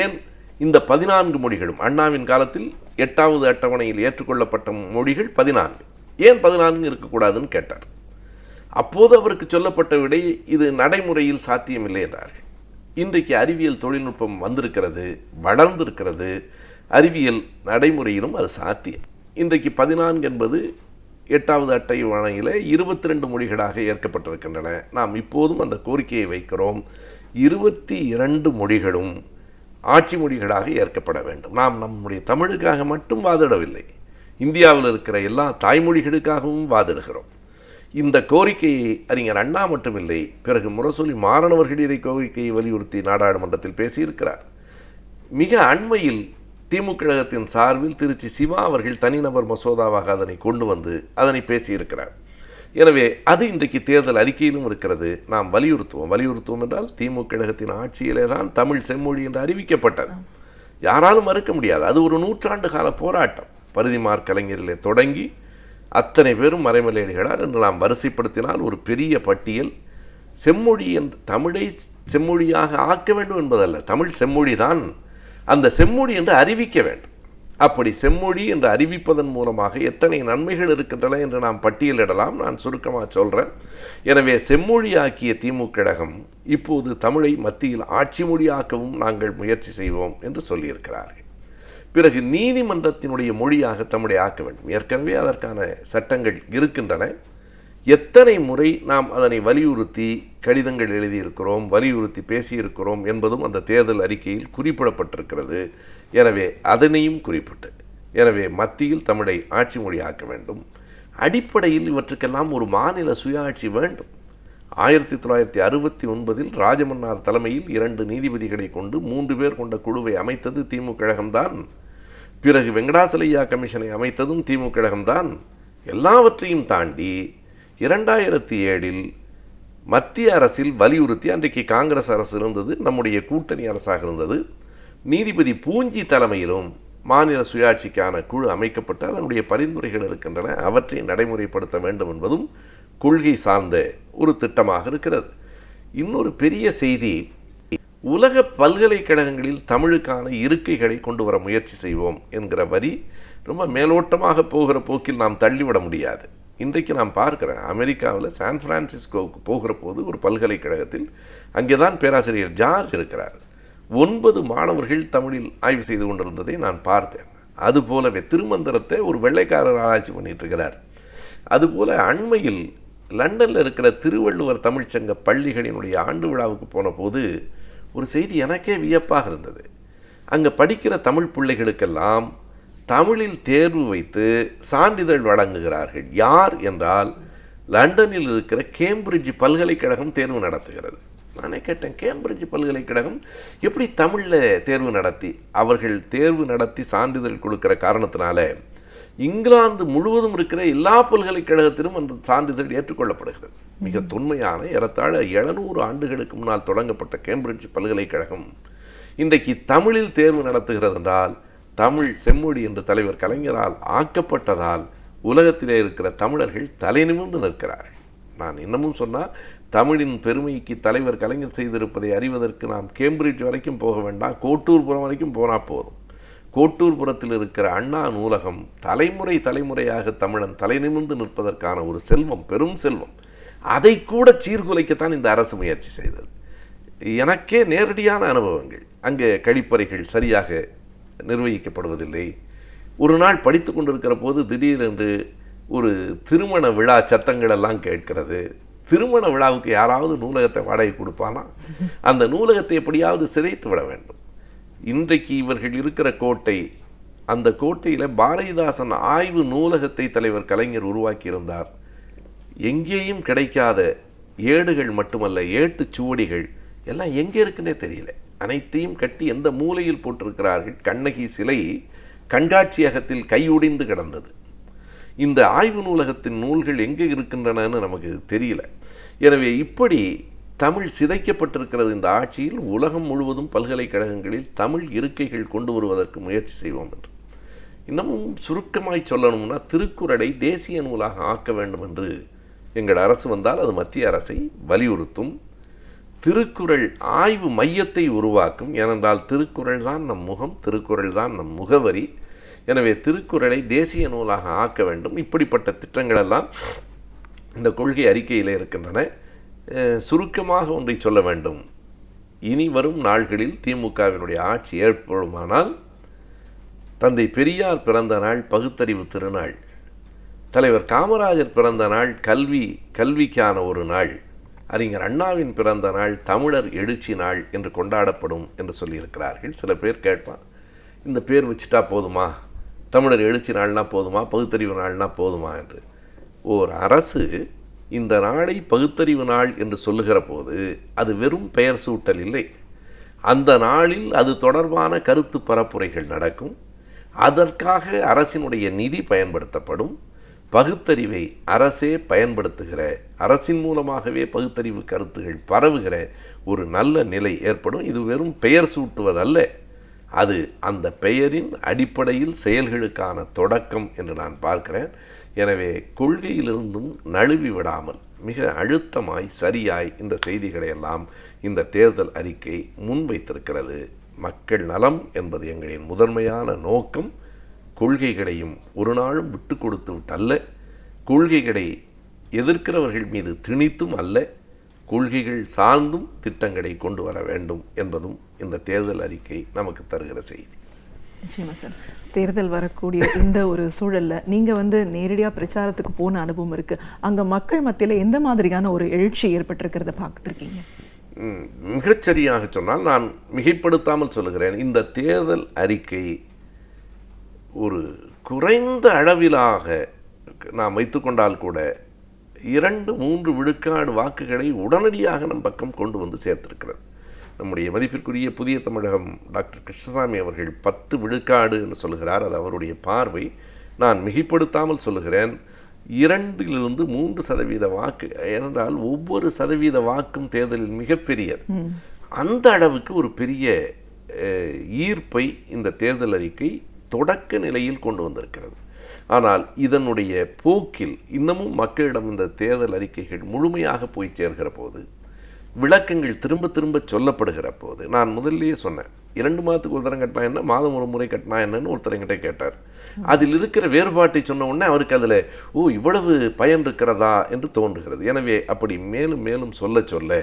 E: ஏன் இந்த 14 மொழிகளும்? அண்ணாவின் காலத்தில் 8வது அட்டவணையில் ஏற்றுக்கொள்ளப்பட்ட மொழிகள் 14, ஏன் 14 இருக்கக்கூடாதுன்னு கேட்டார். அப்போது அவருக்கு சொல்லப்பட்ட விடை, இது நடைமுறையில் சாத்தியமில்லை என்றார்கள். இன்றைக்கு அறிவியல் தொழில்நுட்பம் வந்திருக்கிறது, வளர்ந்திருக்கிறது, அறிவியல் நடைமுறையிலும் அது சாத்தியம். இன்றைக்கு 14 என்பது 8வது அட்டவணையில் 22 மொழிகளாக ஏற்கப்பட்டிருக்கின்றன. நாம் இப்போதும் அந்த கோரிக்கையை வைக்கிறோம். 22 மொழிகளும் ஆட்சி மொழிகளாக ஏற்கப்பட வேண்டும். நாம் நம்முடைய தமிழுக்காக மட்டும் வாதிடவில்லை, இந்தியாவில் இருக்கிற எல்லா தாய்மொழிகளுக்காகவும் வாதிடுகிறோம். இந்த கோரிக்கையை அறிஞர் அண்ணா மட்டுமில்லை, பிறகு முரசொலி மாறனவர்கள் இதை கோரிக்கையை வலியுறுத்தி நாடாளுமன்றத்தில் பேசியிருக்கிறார். மிக அண்மையில் திமுக கழகத்தின் சார்பில் திருச்சி சிவா அவர்கள் தனிநபர் மசோதாவாக அதனை கொண்டு வந்து அதனை பேசியிருக்கிறார். எனவே அது இன்றைக்கு தேர்தல் அறிக்கையிலும் இருக்கிறது. நாம் வலியுறுத்துவோம் என்றால் திமுக கழகத்தின் ஆட்சியிலே தான் தமிழ் செம்மொழி என்று அறிவிக்கப்பட்டது. யாராலும் மறுக்க முடியாது. அது ஒரு 100 ஆண்டு கால போராட்டம். பரிதிமார் கலைஞரிலே தொடங்கி அத்தனை பேரும் மறைமலையடிகளார் என்று நாம் வரிசைப்படுத்தினால் ஒரு பெரிய பட்டியல். செம்மொழி என்று தமிழை செம்மொழியாக ஆக்க வேண்டும் என்பதல்ல, தமிழ் செம்மொழி தான், அந்த செம்மொழி என்று அறிவிக்க வேண்டும். அப்படி செம்மொழி என்று அறிவிப்பதன் மூலமாக எத்தனை நன்மைகள் இருக்கின்றன என்று நாம் பட்டியலிடலாம். நான் சுருக்கமாக சொல்கிறேன். எனவே செம்மொழியாக்கிய திமுக கழகம் இப்போது தமிழை மத்தியில் ஆட்சி மொழியாக்கவும் நாங்கள் முயற்சி செய்வோம் என்று சொல்லியிருக்கிறார்கள். பிறகு நீதிமன்றத்தினுடைய மொழியாக தமிழை ஆக்க வேண்டும். ஏற்கனவே அதற்கான சட்டங்கள் இருக்கின்றன. எத்தனை முறை நாம் அதனை வலியுறுத்தி கடிதங்கள் எழுதியிருக்கிறோம், வலியுறுத்தி பேசியிருக்கிறோம் என்பதும் அந்த தேர்தல் அறிக்கையில் குறிப்பிடப்பட்டிருக்கிறது. எனவே அதனையும் குறிப்பிட்டு, எனவே மத்தியில் தமிழை ஆட்சி மொழியாக்க வேண்டும். அடிப்படையில் இவற்றுக்கெல்லாம் ஒரு மாநில சுயாட்சி வேண்டும். 1969 ராஜமன்னார் தலைமையில் 2 நீதிபதிகளை கொண்டு 3 பேர் கொண்ட குழுவை அமைத்தது திமுக கழகம்தான். பிறகு வெங்கடாசலையா கமிஷனை அமைத்ததும் திமுக கழகம்தான். எல்லாவற்றையும் தாண்டி 2007 மத்திய அரசில் வலியுறுத்தி, அன்றைக்கு காங்கிரஸ் அரசு இருந்தது, நம்முடைய கூட்டணி அரசாக இருந்தது, நீதிபதி பூஞ்சி தலைமையிலும் மாநில சுயாட்சிக்கான குழு அமைக்கப்பட்டு அதனுடைய பரிந்துரைகள் இருக்கின்றன. அவற்றை நடைமுறைப்படுத்த வேண்டும் என்பதும் கொள்கை சார்ந்த ஒரு திட்டமாக இருக்கிறது. இன்னொரு பெரிய செய்தி, உலக பல்கலைக்கழகங்களில் தமிழுக்கான இருக்கைகளை கொண்டு வர முயற்சி செய்வோம் என்கிற வரி ரொம்ப மேலோட்டமாக போகிற போக்கில் நாம் தள்ளிவிட முடியாது. இன்றைக்கு நான் பார்க்குறேன், அமெரிக்காவில் சான் பிரான்சிஸ்கோவுக்கு போகிற போது ஒரு பல்கலைக்கழகத்தில் அங்கே தான் பேராசிரியர் ஜார்ஜ் இருக்கிறார். 9 மாணவர்கள் தமிழில் ஆய்வு செய்து கொண்டிருந்ததை நான் பார்த்தேன். அதுபோலவே திருமந்திரத்தை ஒரு வெள்ளைக்காரர் ஆராய்ச்சி பண்ணிட்டு இருக்கிறார். அதுபோல் அண்மையில் லண்டனில் இருக்கிற திருவள்ளுவர் தமிழ்ச்சங்க பள்ளிகளினுடைய ஆண்டு விழாவுக்கு போன போது ஒரு செய்தி எனக்கே வியப்பாக இருந்தது. அங்கே படிக்கிற தமிழ் பிள்ளைகளுக்கெல்லாம் தமிழில் தேர்வு வைத்து சான்றிதழ் வழங்குகிறார்கள். யார் என்றால் லண்டனில் இருக்கிற கேம்பிரிட்ஜ் பல்கலைக்கழகம் தேர்வு நடத்துகிறது. நானே கேட்டேன், கேம்பிரிட்ஜ் பல்கலைக்கழகம் எப்படி தமிழில் தேர்வு நடத்தி, அவர்கள் தேர்வு நடத்தி சான்றிதழ் கொடுக்கிற காரணத்தினால இங்கிலாந்து முழுவதும் இருக்கிற எல்லா பல்கலைக்கழகத்திலும் அந்த சான்றிதழ் ஏற்றுக்கொள்ளப்படுகிறது. மிக தொன்மையான ஏறத்தாழ 700 ஆண்டுகளுக்கு முன்னால் தொடங்கப்பட்ட கேம்பிரிட்ஜ் பல்கலைக்கழகம் இன்றைக்கு தமிழில் தேர்வு நடத்துகிறது என்றால், தமிழ் செம்மொழி என்ற தலைவர் கலைஞரால் ஆக்கப்பட்டதால் உலகத்திலே இருக்கிற தமிழர்கள் தலை நிமிர்ந்து நிற்கிறார்கள். நான் இன்னமும் சொன்னால், தமிழின் பெருமைக்கு தலைவர் கலைஞர் செய்திருப்பதை அறிவதற்கு நாம் கேம்பிரிட்ஜ் வரைக்கும் போக வேண்டாம், கோட்டூர்புரம் வரைக்கும் போனால் போதும். கோட்டூர்புரத்தில் இருக்கிற அண்ணா நூலகம் தலைமுறையாக தமிழன் தலை நிமிர்ந்து நிற்பதற்கான ஒரு செல்வம், பெரும் செல்வம். அதை கூட சீர்குலைக்கத்தான் இந்த அரசு முயற்சி செய்தது. எனக்கே நேரடியான அனுபவங்கள். அங்கே கழிப்பறைகள் சரியாக நிர்வகிக்கப்படுவதில்லை. ஒரு நாள் படித்து கொண்டிருக்கிற போது திடீரென்று ஒரு திருமண விழா சத்தங்களெல்லாம் கேட்கிறது. திருமண விழாவுக்கு யாராவது நூலகத்தை வாடகை கொடுப்பானா? அந்த நூலகத்தை எப்படியாவது சிதைத்து விட வேண்டும். இன்றைக்கு இவர்கள் இருக்கிற கோட்டை, அந்த கோட்டையில் பாரதிதாசன் ஆய்வு நூலகத்தை தலைவர் கலைஞர் உருவாக்கியிருந்தார். எங்கேயும் கிடைக்காத ஏடுகள் மட்டுமல்ல, ஏட்டுச் சுவடிகள் எல்லாம் எங்கே இருக்குன்னே தெரியல. அனைத்தையும் கட்டி எந்த மூலையில் போட்டிருக்கிறார்கள். கண்ணகி சிலை கண்காட்சியகத்தில் கையொடிந்து கிடந்தது. இந்த ஆய்வு நூலகத்தின் நூல்கள் எங்கே இருக்கின்றனன்னு நமக்கு தெரியல. எனவே இப்படி தமிழ் சிதைக்கப்பட்டிருக்கிறது. இந்த ஆட்சியில் உலகம் முழுவதும் பல்கலைக்கழகங்களில் தமிழ் இருக்கைகள் கொண்டு வருவதற்கு முயற்சி செய்வோம் என்று. இன்னமும் சுருக்கமாய் சொல்லணும்னா, திருக்குறளை தேசிய நூலாக ஆக்க வேண்டும் என்று எங்கள் அரசு வந்தால் அது மத்திய அரசை வலியுறுத்தும். திருக்குறள் ஆய்வு மையத்தை உருவாக்கும். ஏனென்றால் திருக்குறள் தான் நம் முகம், திருக்குறள் தான் நம் முகவரி. எனவே திருக்குறளை தேசிய நூலாக ஆக்க வேண்டும். இப்படிப்பட்ட திட்டங்களெல்லாம் இந்த கொள்கை அறிக்கையில் இருக்கின்றன. சுருக்கமாக ஒன்றை சொல்ல வேண்டும். இனி வரும் நாள்களில் திமுகவினுடைய ஆட்சி ஏற்படுமானால், தந்தை பெரியார் பிறந்த நாள் பகுத்தறிவு திருநாள், தலைவர் காமராஜர் பிறந்த நாள் கல்விக்கான ஒரு நாள், அறிஞர் அண்ணாவின் பிறந்த நாள் தமிழர் எழுச்சி நாள் என்று கொண்டாடப்படும் என்று சொல்லியிருக்கிறார்கள். சில பேர் கேட்பான், இந்த பேர் வச்சுட்டா போதுமா, தமிழர் எழுச்சி நாள்னா போதுமா, பகுத்தறிவு நாள்னா போதுமா என்று. ஓர் அரசு இந்த நாளை பகுத்தறிவு நாள் என்று சொல்லுகிற போது அது வெறும் பெயர் சூட்டல் இல்லை. அந்த நாளில் அது தொடர்பான கருத்து பரப்புரைகள் நடக்கும். அதற்காக அரசினுடைய நிதி பயன்படுத்தப்படும். பகுத்தறிவை அரசே பயன்படுத்துகிற, அரசின் மூலமாகவே பகுத்தறிவு கருத்துகள் பரவுகிற ஒரு நல்ல நிலை ஏற்படும். இது வெறும் பெயர் சூட்டுவதல்ல, அது அந்த பெயரின் அடிப்படையில் செயல்களுக்கான தொடக்கம் என்று நான் பார்க்கிறேன். எனவே கொள்கையிலிருந்தும் நழுவி விடாமல் மிக அழுத்தமாய் சரியாய் இந்த செய்திகளை எல்லாம் இந்த தேர்தல் அறிக்கை முன்வைத்திருக்கிறது. மக்கள் நலம் என்பது எங்களின் முதன்மையான நோக்கம். கொள்கைகளையும் ஒரு நாளும் விட்டு கொடுத்து விட்டல்ல, கொள்கைகளை எதிர்க்கிறவர்கள் மீது திணித்தும் அல்ல, கொள்கைகள் சார்ந்தும் திட்டங்களை கொண்டு வர வேண்டும் என்பதும் இந்த தேர்தல் அறிக்கை நமக்கு தருகிற செய்தி.
D: நிச்சயமா சார். தேர்தல் வரக்கூடிய இந்த ஒரு சூழல்ல நீங்க நேரடியாக பிரச்சாரத்துக்கு போன அனுபவம் இருக்கு. அங்க மக்கள் மத்தியில் எந்த மாதிரியான ஒரு எழுச்சி ஏற்பட்டிருக்கிறத பார்த்துருக்கீங்க?
E: மிகச்சரியாக சொன்னால், நான் மிகைப்படுத்தாமல் சொல்லுகிறேன், இந்த தேர்தல் அறிக்கை ஒரு குறைந்த அளவிலாக நாம் வைத்துக்கொண்டால் கூட 2-3 விழுக்காடு வாக்குகளை உடனடியாக நம் பக்கம் கொண்டு வந்து சேர்த்திருக்கிறது. நம்முடைய மதிப்பிற்குரிய புதிய தமிழகம் டாக்டர் கிருஷ்ணசாமி அவர்கள் 10 விழுக்காடு என்று சொல்கிறார். அது அவருடைய பார்வை. நான் மிகைப்படுத்தாமல் சொல்லுகிறேன், 2-3% வாக்கு. ஏனென்றால் ஒவ்வொரு சதவீத வாக்கும் தேர்தலில் மிகப்பெரியது. அந்த அளவுக்கு ஒரு பெரிய ஈர்ப்பை இந்த தேர்தல் அறிக்கை தொடக்க நிலையில் கொண்டு வந்திருக்கிறது. ஆனால் இதனுடைய போக்கில் இன்னமும் மக்களிடம் இந்த தேர்தல் அறிக்கைகள் முழுமையாக போய் சேர்கிற போது, விளக்கங்கள் திரும்ப திரும்ப சொல்லப்படுகிற போது, நான் முதல்லையே சொன்னேன், 2 மாதத்துக்கு ஒரு தரம் கட்டினா என்ன, மாதம் ஒரு முறை கட்டினா என்னன்னு ஒருத்தர் என்கிட்ட கேட்டார். அதில் இருக்கிற வேறுபாட்டை சொன்ன உடனே அவருக்கு அதில் இவ்வளவு பயன் இருக்கிறதா என்று தோன்றுகிறது. எனவே அப்படி மேலும் மேலும் சொல்ல சொல்ல,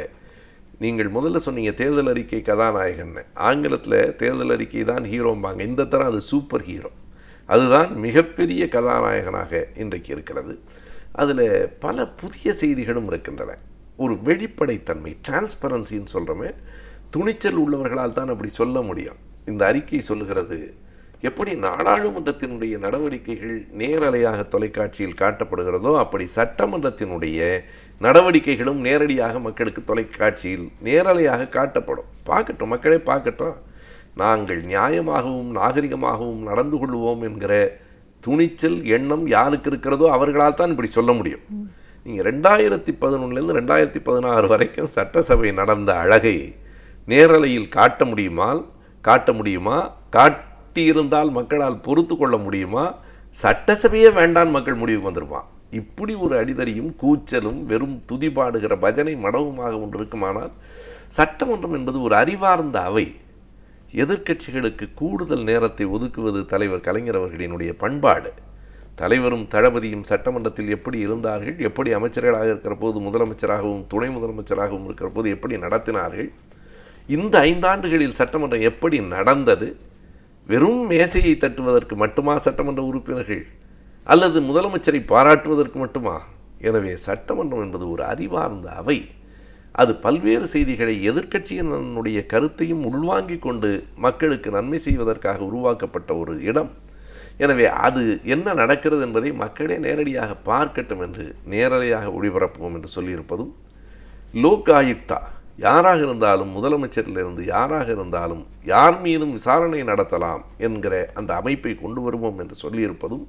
E: நீங்கள் முதல்ல சொன்னீங்க தேர்தல் அறிக்கை கதாநாயகன், ஆங்கிலத்தில் தேர்தல் அறிக்கை தான் ஹீரோம்பாங்க, இந்த தரம் அது சூப்பர் ஹீரோ, அதுதான் மிகப்பெரிய கதாநாயகனாக இன்றைக்கு இருக்கிறது. அதில் பல புதிய செய்திகளும் இருக்கின்றன. ஒரு வெளிப்படைத்தன்மை, டிரான்ஸ்பரன்சின்னு சொல்கிறோமே, துணிச்சல் உள்ளவர்களால் தான் அப்படி சொல்ல முடியும். இந்த அறிக்கை சொல்லுகிறது, எப்படி நாடாளுமன்றத்தினுடைய நடவடிக்கைகள் நேரலையாக தொலைக்காட்சியில் காட்டப்படுகிறதோ அப்படி சட்டமன்றத்தினுடைய நடவடிக்கைகளும் நேரடியாக மக்களுக்கு தொலைக்காட்சியில் நேரலையாக காட்டப்படும். பார்க்கட்டும், மக்களே பார்க்கட்டும். நாங்கள் நியாயமாகவும் நாகரிகமாகவும் நடந்து கொள்வோம் என்கிற துணிச்சல் எண்ணம் யாருக்கு இருக்கிறதோ அவர்களால் தான் இப்படி சொல்ல முடியும். நீங்கள் 2011 2016 வரைக்கும் சட்டசபை நடந்த அழகை நேரலையில் காட்ட முடியுமா? காட்டியிருந்தால் மக்களால் பொறுத்து கொள்ள முடியுமா? சட்டசபையே வேண்டான் மக்கள் முடிவுக்கு வந்திருப்பான். இப்படி ஒரு அடிதறியும் கூச்சலும் வெறும் துதிபாடுகிற பஜனை மடவுமாக ஒன்று இருக்குமானால், சட்டமன்றம் என்பது ஒரு அறிவார்ந்த அவை. எதிர்க்கட்சிகளுக்கு கூடுதல் நேரத்தை ஒதுக்குவது தலைவர் கலைஞர் அவர்களினுடைய பண்பாடு. தலைவரும் தளபதியும் சட்டமன்றத்தில் எப்படி இருந்தார்கள், எப்படி அமைச்சர்களாக இருக்கிற போது முதலமைச்சராகவும் துணை முதலமைச்சராகவும் இருக்கிற போது எப்படி நடத்தினார்கள், இந்த 5 ஆண்டுகளில் சட்டமன்றம் எப்படி நடந்தது, வெறும் மேசையை தட்டுவதற்கு மட்டுமா சட்டமன்ற உறுப்பினர்கள், அல்லது முதலமைச்சரை பாராட்டுவதற்கு மட்டுமா? எனவே சட்டமன்றம் என்பது ஒரு அறிவார்ந்த அவை. அது பல்வேறு செய்திகளை எதிர்க்கட்சியினுடைய கருத்தையும் உள்வாங்கிக் கொண்டு மக்களுக்கு நன்மை செய்வதற்காக உருவாக்கப்பட்ட ஒரு இடம். எனவே அது என்ன நடக்கிறது என்பதை மக்களே நேரடியாக பார்க்கட்டும் என்று நேரடியாக ஒளிபரப்புவோம் என்று சொல்லியிருப்பதும், லோக் ஆயுக்தா யாராக இருந்தாலும், முதலமைச்சரிலிருந்து யாராக இருந்தாலும் யார் மீதும் விசாரணை நடத்தலாம் என்கிற அந்த அமைப்பை கொண்டு வருவோம் என்று சொல்லியிருப்பதும்,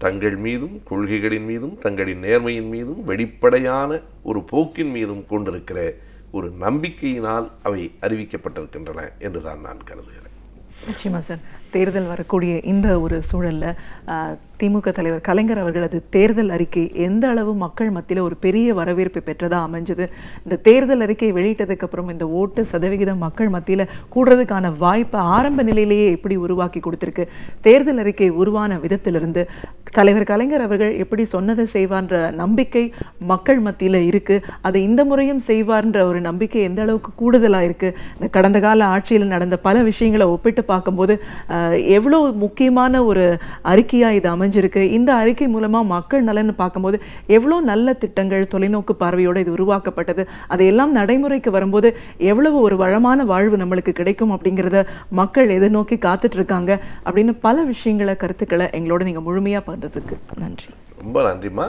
E: தங்கள் மீதும் கொள்கைகளின் மீதும் தங்களின் நேர்மையின் மீதும் வெளிப்படையான ஒரு போக்கின் மீதும் கொண்டிருக்கிற ஒரு நம்பிக்கையினால் அவை அறிவிக்கப்பட்டிருக்கின்றன என்றுதான் நான் கருதுகிறேன்.
D: நிச்சயமா சார், தேர்தல் வரக்கூடிய இந்த ஒரு சூழல்ல திமுக தலைவர் கலைஞர் அவர்களது தேர்தல் அறிக்கை எந்த அளவு மக்கள் மத்தியில் ஒரு பெரிய வரவேற்பை பெற்றதா அமைஞ்சது. இந்த தேர்தல் அறிக்கை வெளியிட்டதுக்கு அப்புறம் இந்த ஓட்டு சதவிகிதம் மக்கள் மத்தியில் கூடுறதுக்கான வாய்ப்பை ஆரம்ப நிலையிலேயே எப்படி உருவாக்கி கொடுத்திருக்கு. தேர்தல் அறிக்கை உருவான விதத்திலிருந்து தலைவர் கலைஞர் அவர்கள் எப்படி சொன்னதை செய்வார்ன்ற நம்பிக்கை மக்கள் மத்தியில் இருக்கு. அதை இந்த முறையும் செய்வார்ன்ற ஒரு நம்பிக்கை எந்த அளவுக்கு கூடுதலாக இருக்கு. இந்த கடந்த கால ஆட்சியில் நடந்த பல விஷயங்களை ஒப்பிட்டு பார்க்கும்போது எவ்வளோ முக்கியமான ஒரு அறிக்கையா இது அமைஞ்சிருக்கு. இந்த அறிக்கை மூலமா மக்கள் நலன் பார்க்கும்போது எவ்வளோ நல்ல திட்டங்கள் தொலைநோக்கு பார்வையோடு இது உருவாக்கப்பட்டது. அதையெல்லாம் நடைமுறைக்கு வரும்போது எவ்வளவு ஒரு வளமான வாழ்வு நம்மளுக்கு கிடைக்கும் அப்படிங்கிறத மக்கள் எதிர்நோக்கி காத்துட்டு இருக்காங்க அப்படின்னு பல விஷயங்களை கருத்துக்களை எங்களோட நீங்க முழுமையா பண்றதுக்கு நன்றி.
E: ரொம்ப நன்றிம்மா.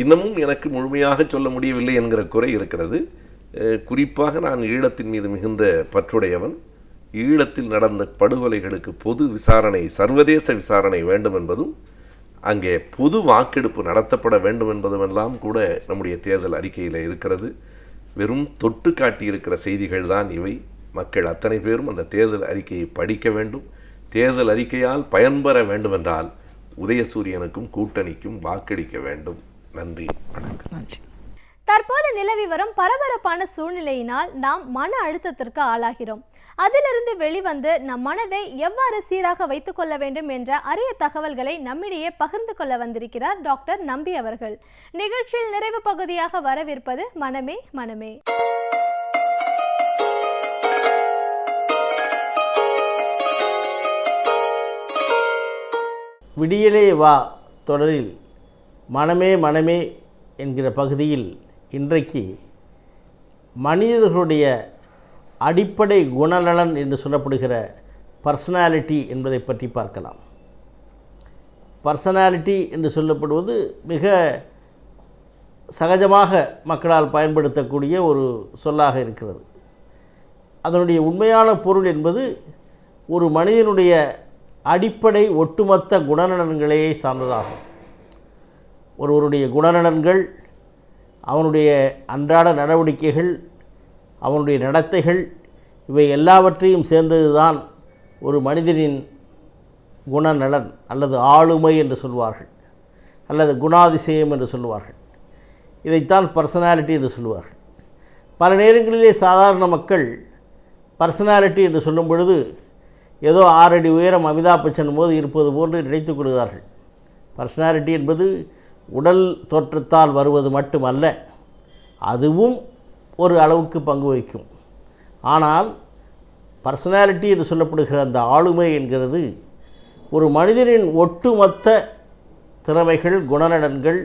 E: இன்னமும் எனக்கு முழுமையாக சொல்ல முடியவில்லை என்கிற குறை இருக்கிறது. குறிப்பாக நான் ஈழத்தின் மீது மிகுந்த பற்றுடையவன். ஈழத்தில் நடந்த படுகொலைகளுக்கு பொது விசாரணை, சர்வதேச விசாரணை வேண்டும் என்பதும், அங்கே பொது வாக்கெடுப்பு நடத்தப்பட வேண்டும் என்பதுமெல்லாம் கூட நம்முடைய தேர்தல் அறிக்கையில் இருக்கிறது. வெறும் தொட்டு காட்டியிருக்கிற செய்திகள் தான் இவை. மக்கள் அத்தனை பேரும் அந்த தேர்தல் அறிக்கையை படிக்க வேண்டும். தேர்தல் அறிக்கையால் பயன்பெற வேண்டுமென்றால் உதயசூரியனுக்கும் கூட்டணிக்கும் வாக்களிக்க வேண்டும். நன்றி, வணக்கம்.
D: நன்றி.
A: தற்போது நிலவி வரும் பரபரப்பான சூழ்நிலையினால் நாம் மன அழுத்தத்திற்கு ஆளாகிறோம். அதிலிருந்து வெளிவந்து நம் மனதை எவ்வாறு சீராக வைத்துக் கொள்ள வேண்டும் என்ற அரிய தகவல்களை நம்மிடையே பகிர்ந்து கொள்ள வந்திருக்கிறார் டாக்டர் நம்பி அவர்கள். நிகழ்ச்சியில் நிறைவு பகுதியாக வரவிருப்பது மனமே மனமே.
F: விடியலே வா தொடரில் மனமே மனமே என்கிற பகுதியில் இன்றைக்கு மனிதர்களுடைய அடிப்படை குணநலன் என்று சொல்லப்படுகிற பர்சனாலிட்டி என்பதை பற்றி பார்க்கலாம். பர்சனாலிட்டி என்று சொல்லப்படுவது மிக சகஜமாக மக்களால் பயன்படுத்தக்கூடிய ஒரு சொல்லாக இருக்கிறது. அதனுடைய உண்மையான பொருள் என்பது ஒரு மனிதனுடைய அடிப்படை ஒட்டுமொத்த குணநலன்களே சார்ந்ததாகும். ஒருவருடைய குணநலன்கள், அவனுடைய அன்றாட நடவடிக்கைகள், அவனுடைய நடத்தைகள், இவை எல்லாவற்றையும் சேர்ந்தது தான் ஒரு மனிதனின் குணநலன் அல்லது ஆளுமை என்று சொல்வார்கள், அல்லது குணாதிசயம் என்று சொல்வார்கள். இதைத்தான் பர்சனாலிட்டி என்று சொல்வார்கள். பல நேரங்களிலே சாதாரண மக்கள் பர்சனாலிட்டி என்று சொல்லும் பொழுது ஏதோ 6 அடி உயரம் அமிதாப் பச்சன் போது இருப்பது போன்று நினைத்துக் கொள்கிறார்கள். பர்சனாலிட்டி என்பது உடல் தோற்றத்தால் வருவது மட்டுமல்ல, அதுவும் ஒரு அளவுக்கு பங்கு வகிக்கும். ஆனால் பர்சனாலிட்டி என்று சொல்லப்படுகிற அந்த ஆளுமை என்கிறது ஒரு மனிதனின் ஒட்டுமொத்த திறமைகள், குணநலன்கள்,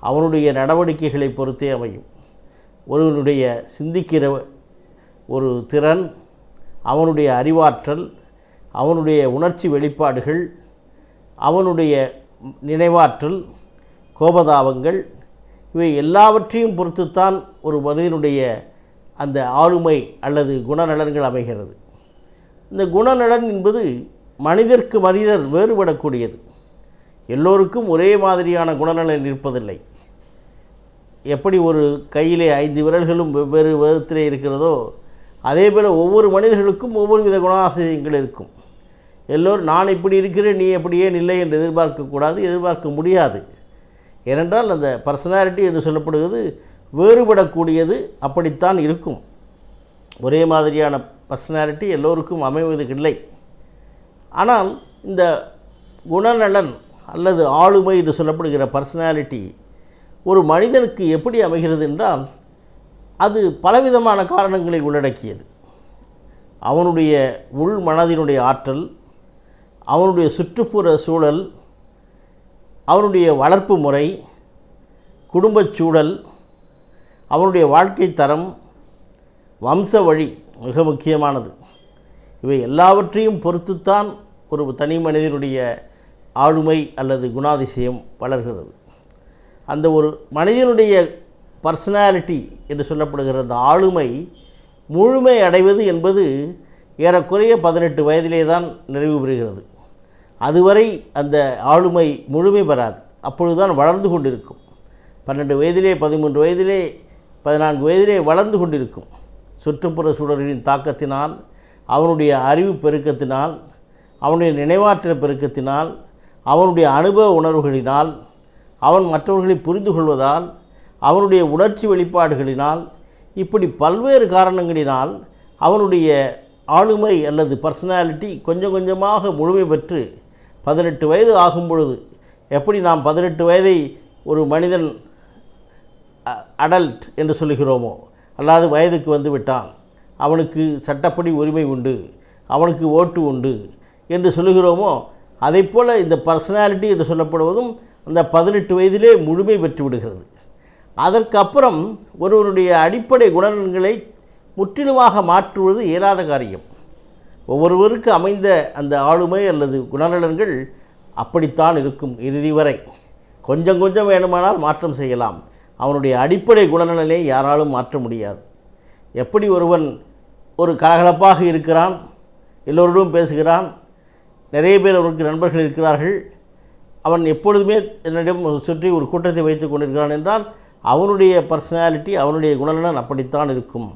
F: அவனுடைய நடவடிக்கைகளை பொறுத்தே அமையும். ஒருவனுடைய சிந்திக்கிற ஒரு திறன், அவனுடைய அறிவாற்றல், அவனுடைய உணர்ச்சி வெளிப்பாடுகள், அவனுடைய நினைவாற்றல், கோபதாபங்கள், இவை எல்லாவற்றையும் பொறுத்துத்தான் ஒரு மனிதனுடைய அந்த ஆளுமை அல்லது குணநலன்கள் அமைகிறது. இந்த குணநலன் என்பது மனிதருக்கு மனிதர் வேறுபடக்கூடியது. எல்லோருக்கும் ஒரே மாதிரியான குணநலன் இருப்பதில்லை. எப்படி ஒரு கையிலே 5 விரல்களும் வெவ்வேறு விதத்திலே இருக்கிறதோ, அதேபோல் ஒவ்வொரு மனிதர்களுக்கும் ஒவ்வொரு வித குணாதிசயங்கள் இருக்கும். எல்லோரும் நான் இப்படி இருக்கிறேன், நீ எப்படி ஏன் இல்லை என்று எதிர்பார்க்கக்கூடாது, எதிர்பார்க்க முடியாது. ஏனென்றால் அந்த பர்சனாலிட்டி என்று சொல்லப்படுவது வேறுபடக்கூடியது. அப்படித்தான் இருக்கும். ஒரே மாதிரியான பர்சனாலிட்டி எல்லோருக்கும் அமைவது இல்லை. ஆனால் இந்த குணநலன் அல்லது ஆளுமை என்று சொல்லப்படுகிற பர்சனாலிட்டி ஒரு மனிதனுக்கு எப்படி அமைகிறது என்றால், அது பலவிதமான காரணங்களை உள்ளடக்கியது. அவனுடைய உள் மனதினுடைய ஆற்றல், அவனுடைய சுற்றுப்புற சூழல், அவனுடைய வளர்ப்பு முறை, குடும்பச் சூழல், அவனுடைய வாழ்க்கை தரம், வம்ச வழி மிக முக்கியமானது. இவை எல்லாவற்றையும் பொறுத்துத்தான் ஒரு தனி மனிதனுடைய ஆளுமை அல்லது குணாதிசயம் வளர்கிறது. அந்த ஒரு மனிதனுடைய பர்சனாலிட்டி என்று சொல்லப்படுகிற அந்த ஆளுமை முழுமை அடைவது என்பது ஏறக்குறைய 18 வயதிலே தான் நிறைவு பெறுகிறது. அதுவரை அந்த ஆளுமை முழுமை பெறாது. அப்பொழுதுதான் வளர்ந்து கொண்டிருக்கும். 12 வயதிலே, 13 வயதிலே, 14 வயதிலே வளர்ந்து கொண்டிருக்கும். சுற்றுப்புற சூழலின் தாக்கத்தினால், அவனுடைய அறிவு பெருக்கத்தினால், அவனுடைய நினைவாற்றல் பெருக்கத்தினால், அவனுடைய அனுபவ உணர்வுகளினால், அவன் மற்றவர்களை புரிந்து கொள்வதால், அவனுடைய உணர்ச்சி வெளிப்பாடுகளினால், இப்படி பல்வேறு காரணங்களினால் அவனுடைய ஆளுமை அல்லது பர்சனாலிட்டி கொஞ்சம் கொஞ்சமாக முழுமை பெற்று 18 வயது ஆகும் பொழுது, எப்படி நாம் 18 வயதை ஒரு மனிதன் அடல்ட் என்று சொல்லுகிறோமோ, அல்லாது வயதுக்கு வந்து விட்டான், அவனுக்கு சட்டப்படி உரிமை உண்டு, அவனுக்கு ஓட்டு உண்டு என்று சொல்லுகிறோமோ, அதைப்போல் இந்த பர்சனாலிட்டி என்று சொல்லப்படுவதும் அந்த 18 வயதிலே முழுமை பெற்று விடுகிறது. அதற்கப்புறம் ஒருவருடைய அடிப்படை குணநலன்களை முற்றிலுமாக மாற்றுவது இயலாத காரியம். ஒவ்வொருவருக்கு அமைந்த அந்த ஆளுமை அல்லது குணநலன்கள் அப்படித்தான் இருக்கும் இறுதி வரை. கொஞ்சம் கொஞ்சம் வேணுமானால் மாற்றம் செய்யலாம். அவனுடைய அடிப்படை குணநலனை யாராலும் மாற்ற முடியாது. எப்படி ஒருவன் ஒரு கலகலப்பாக இருக்கிறான், எல்லோருடன் பேசுகிறான், நிறைய பேர் அவருக்கு நண்பர்கள் இருக்கிறார்கள், அவன் எப்பொழுதுமே என்னிடம் சுற்றி ஒரு கூட்டத்தை வைத்து கொண்டிருக்கிறான் என்றால் அவனுடைய பர்சனாலிட்டி, அவனுடைய குணநலன் அப்படித்தான் இருக்கும்.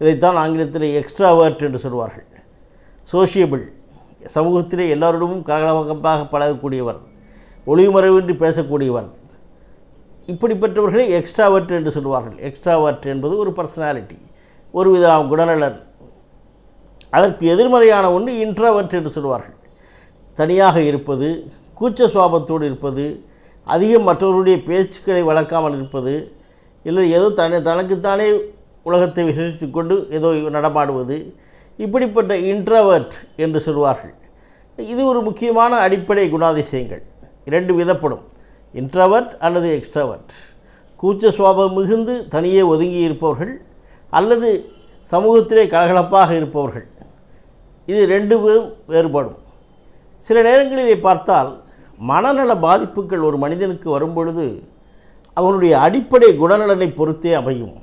F: இதைத்தான் ஆங்கிலத்தில் எக்ஸ்ட்ராவர்ட் என்று சொல்வார்கள். சோஷியபிள், சமூகத்திலே எல்லோரிடமும் கலகலப்பாக பழகக்கூடியவர், ஒளிமறைவின்றி பேசக்கூடியவர், இப்படிப்பட்டவர்களை எக்ஸ்ட்ராவர்ட் என்று சொல்வார்கள். எக்ஸ்ட்ராவர்ட் என்பது ஒரு பர்சனாலிட்டி, ஒரு வித குணநலன். அதற்கு எதிர்மறையான ஒன்று இன்ட்ராவர்ட் என்று சொல்வார்கள். தனியாக இருப்பது, கூச்ச சுபாவத்தோடு இருப்பது, அதிகம் மற்றவருடைய பேச்சுக்களை வளர்க்காமல் இருப்பது, இல்லை ஏதோ தனக்குத்தானே உலகத்தை விசேஷித்து கொண்டு ஏதோ நடமாடுவது, இப்படிப்பட்ட இன்ட்ராவர்ட் என்று சொல்வார்கள். இது ஒரு முக்கியமான அடிப்படை குணாதிசயங்கள். 2 விதப்படும், இன்ட்ராவர்ட் அல்லது எக்ஸ்ட்ராவர்ட். கூச்ச சுபாவம் மிகுந்து தனியே ஒதுங்கி இருப்பவர்கள் அல்லது சமூகத்திலே கலகலப்பாக இருப்பவர்கள். இது 2 பேரும் வேறுபடும். சில நேரங்களிலே பார்த்தால் மனநல பாதிப்புகள் ஒரு மனிதனுக்கு வரும்பொழுது அவனுடைய அடிப்படை குணநலனை பொறுத்தே அமையும்.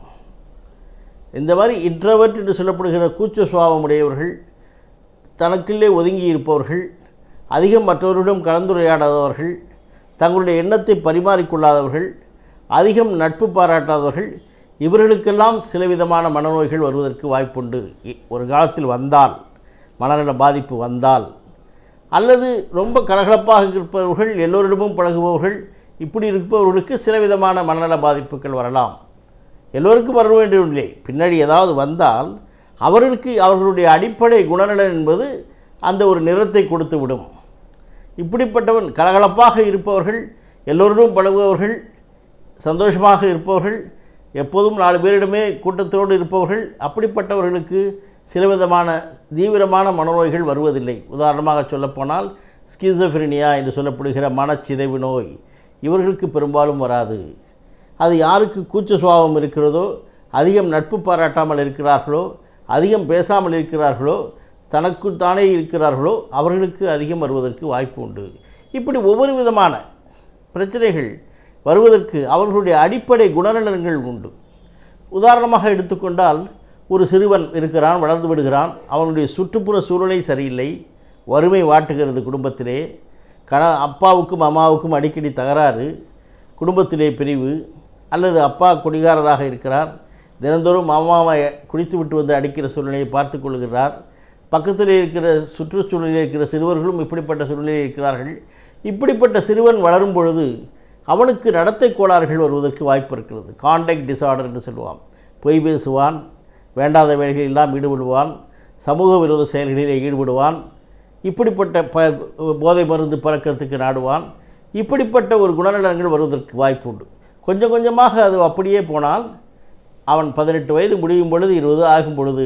F: இந்த மாதிரி இன்ட்ரோவர்ட் என்று சொல்லப்படுகிற கூச்ச சுபாவம் உடையவர்கள், தனக்குள்ளே ஒதுங்கி இருப்பவர்கள், அதிகம் மற்றவரிடம் கலந்துரையாடாதவர்கள், தங்களுடைய எண்ணத்தை பரிமாறிக்கொள்ளாதவர்கள், அதிகம் நட்பு பாராட்டாதவர்கள், இவர்களுக்கெல்லாம் சில விதமான மனநோய்கள் வருவதற்கு வாய்ப்புண்டு. ஒரு காலத்தில் வந்தால், மனநல பாதிப்பு வந்தால், அல்லது ரொம்ப கலகலப்பாக இருப்பவர்கள், எல்லோரிடமும் பழகுபவர்கள், இப்படி இருப்பவர்களுக்கு சில விதமான மனநல பாதிப்புகள் வரலாம். எல்லோருக்கும் வர வேண்டியதில்லை. பின்னாடி ஏதாவது வந்தால் அவர்களுக்கு அவர்களுடைய அடிப்படை குணநலன் என்பது அந்த ஒரு நிறத்தை கொடுத்து விடும். இப்படிப்பட்டவன் கலகலப்பாக இருப்பவர்கள், எல்லோரிடம் பழகுபவர்கள், சந்தோஷமாக இருப்பவர்கள், எப்போதும் 4 பேரிடமே கூட்டத்தோடு இருப்பவர்கள், அப்படிப்பட்டவர்களுக்கு சில விதமான தீவிரமான மனநோய்கள் வருவதில்லை. உதாரணமாக சொல்லப்போனால் ஸ்கிசோஃப்ரினியா என்று சொல்லப்படுகிற மனச்சிதைவு நோய் இவர்களுக்கு பெரும்பாலும் வராது. அது யாருக்கு கூச்ச சுபாவம் இருக்கிறதோ, அதிகம் நட்பு பாராட்டாமல் இருக்கிறார்களோ, அதிகம் பேசாமல் இருக்கிறார்களோ, தனக்குள் தானே இருக்கிறார்களோ, அவர்களுக்கு அதிகம் வருவதற்கு வாய்ப்பு உண்டு. இப்படி ஒவ்வொரு விதமான பிரச்சனைகள் வருவதற்கு அவர்களுடைய அடிப்படை குணநலன்கள் உண்டு. உதாரணமாக எடுத்துக்கொண்டால், ஒரு சிறுவன் இருக்கிறான், வளர்ந்து விடுகிறான், அவனுடைய சுற்றுப்புற சூழ்நிலை சரியில்லை, வறுமை வாட்டுகிறது குடும்பத்திலே, அப்பாவுக்கும் அம்மாவுக்கும் அடிக்கடி தகராறு, குடும்பத்திலே பிரிவு, அல்லது அப்பா குடிகாரராக இருக்கிறார், தினந்தோறும் அம்மாவை குடித்து விட்டு வந்து அடிக்கிற சூழ்நிலையை பார்த்து கொள்கிறார். பக்கத்தில் இருக்கிற சுற்றுச்சூழலில் இருக்கிற சிறுவர்களும் இப்படிப்பட்ட சூழ்நிலையில் இருக்கிறார்கள். இப்படிப்பட்ட சிறுவன் வளரும் பொழுது அவனுக்கு நடத்தை கோளாறுகள் வருவதற்கு வாய்ப்பு இருக்கிறது. கான்டக்ட் டிஸார்டர் என்று சொல்லுவான். பொய் பேசுவான், வேண்டாத வேலைகளில் எல்லாம் ஈடுபடுவான், சமூக விரோத செயல்களிலே ஈடுபடுவான், இப்படிப்பட்ட போதை மருந்து பழக்கத்துக்கு நாடுவான். இப்படிப்பட்ட ஒரு குணநலன்கள் வருவதற்கு வாய்ப்பு உண்டு. கொஞ்சம் கொஞ்சமாக அது அப்படியே போனால் அவன் 18 வயது முடியும் பொழுது, 20 ஆகும் பொழுது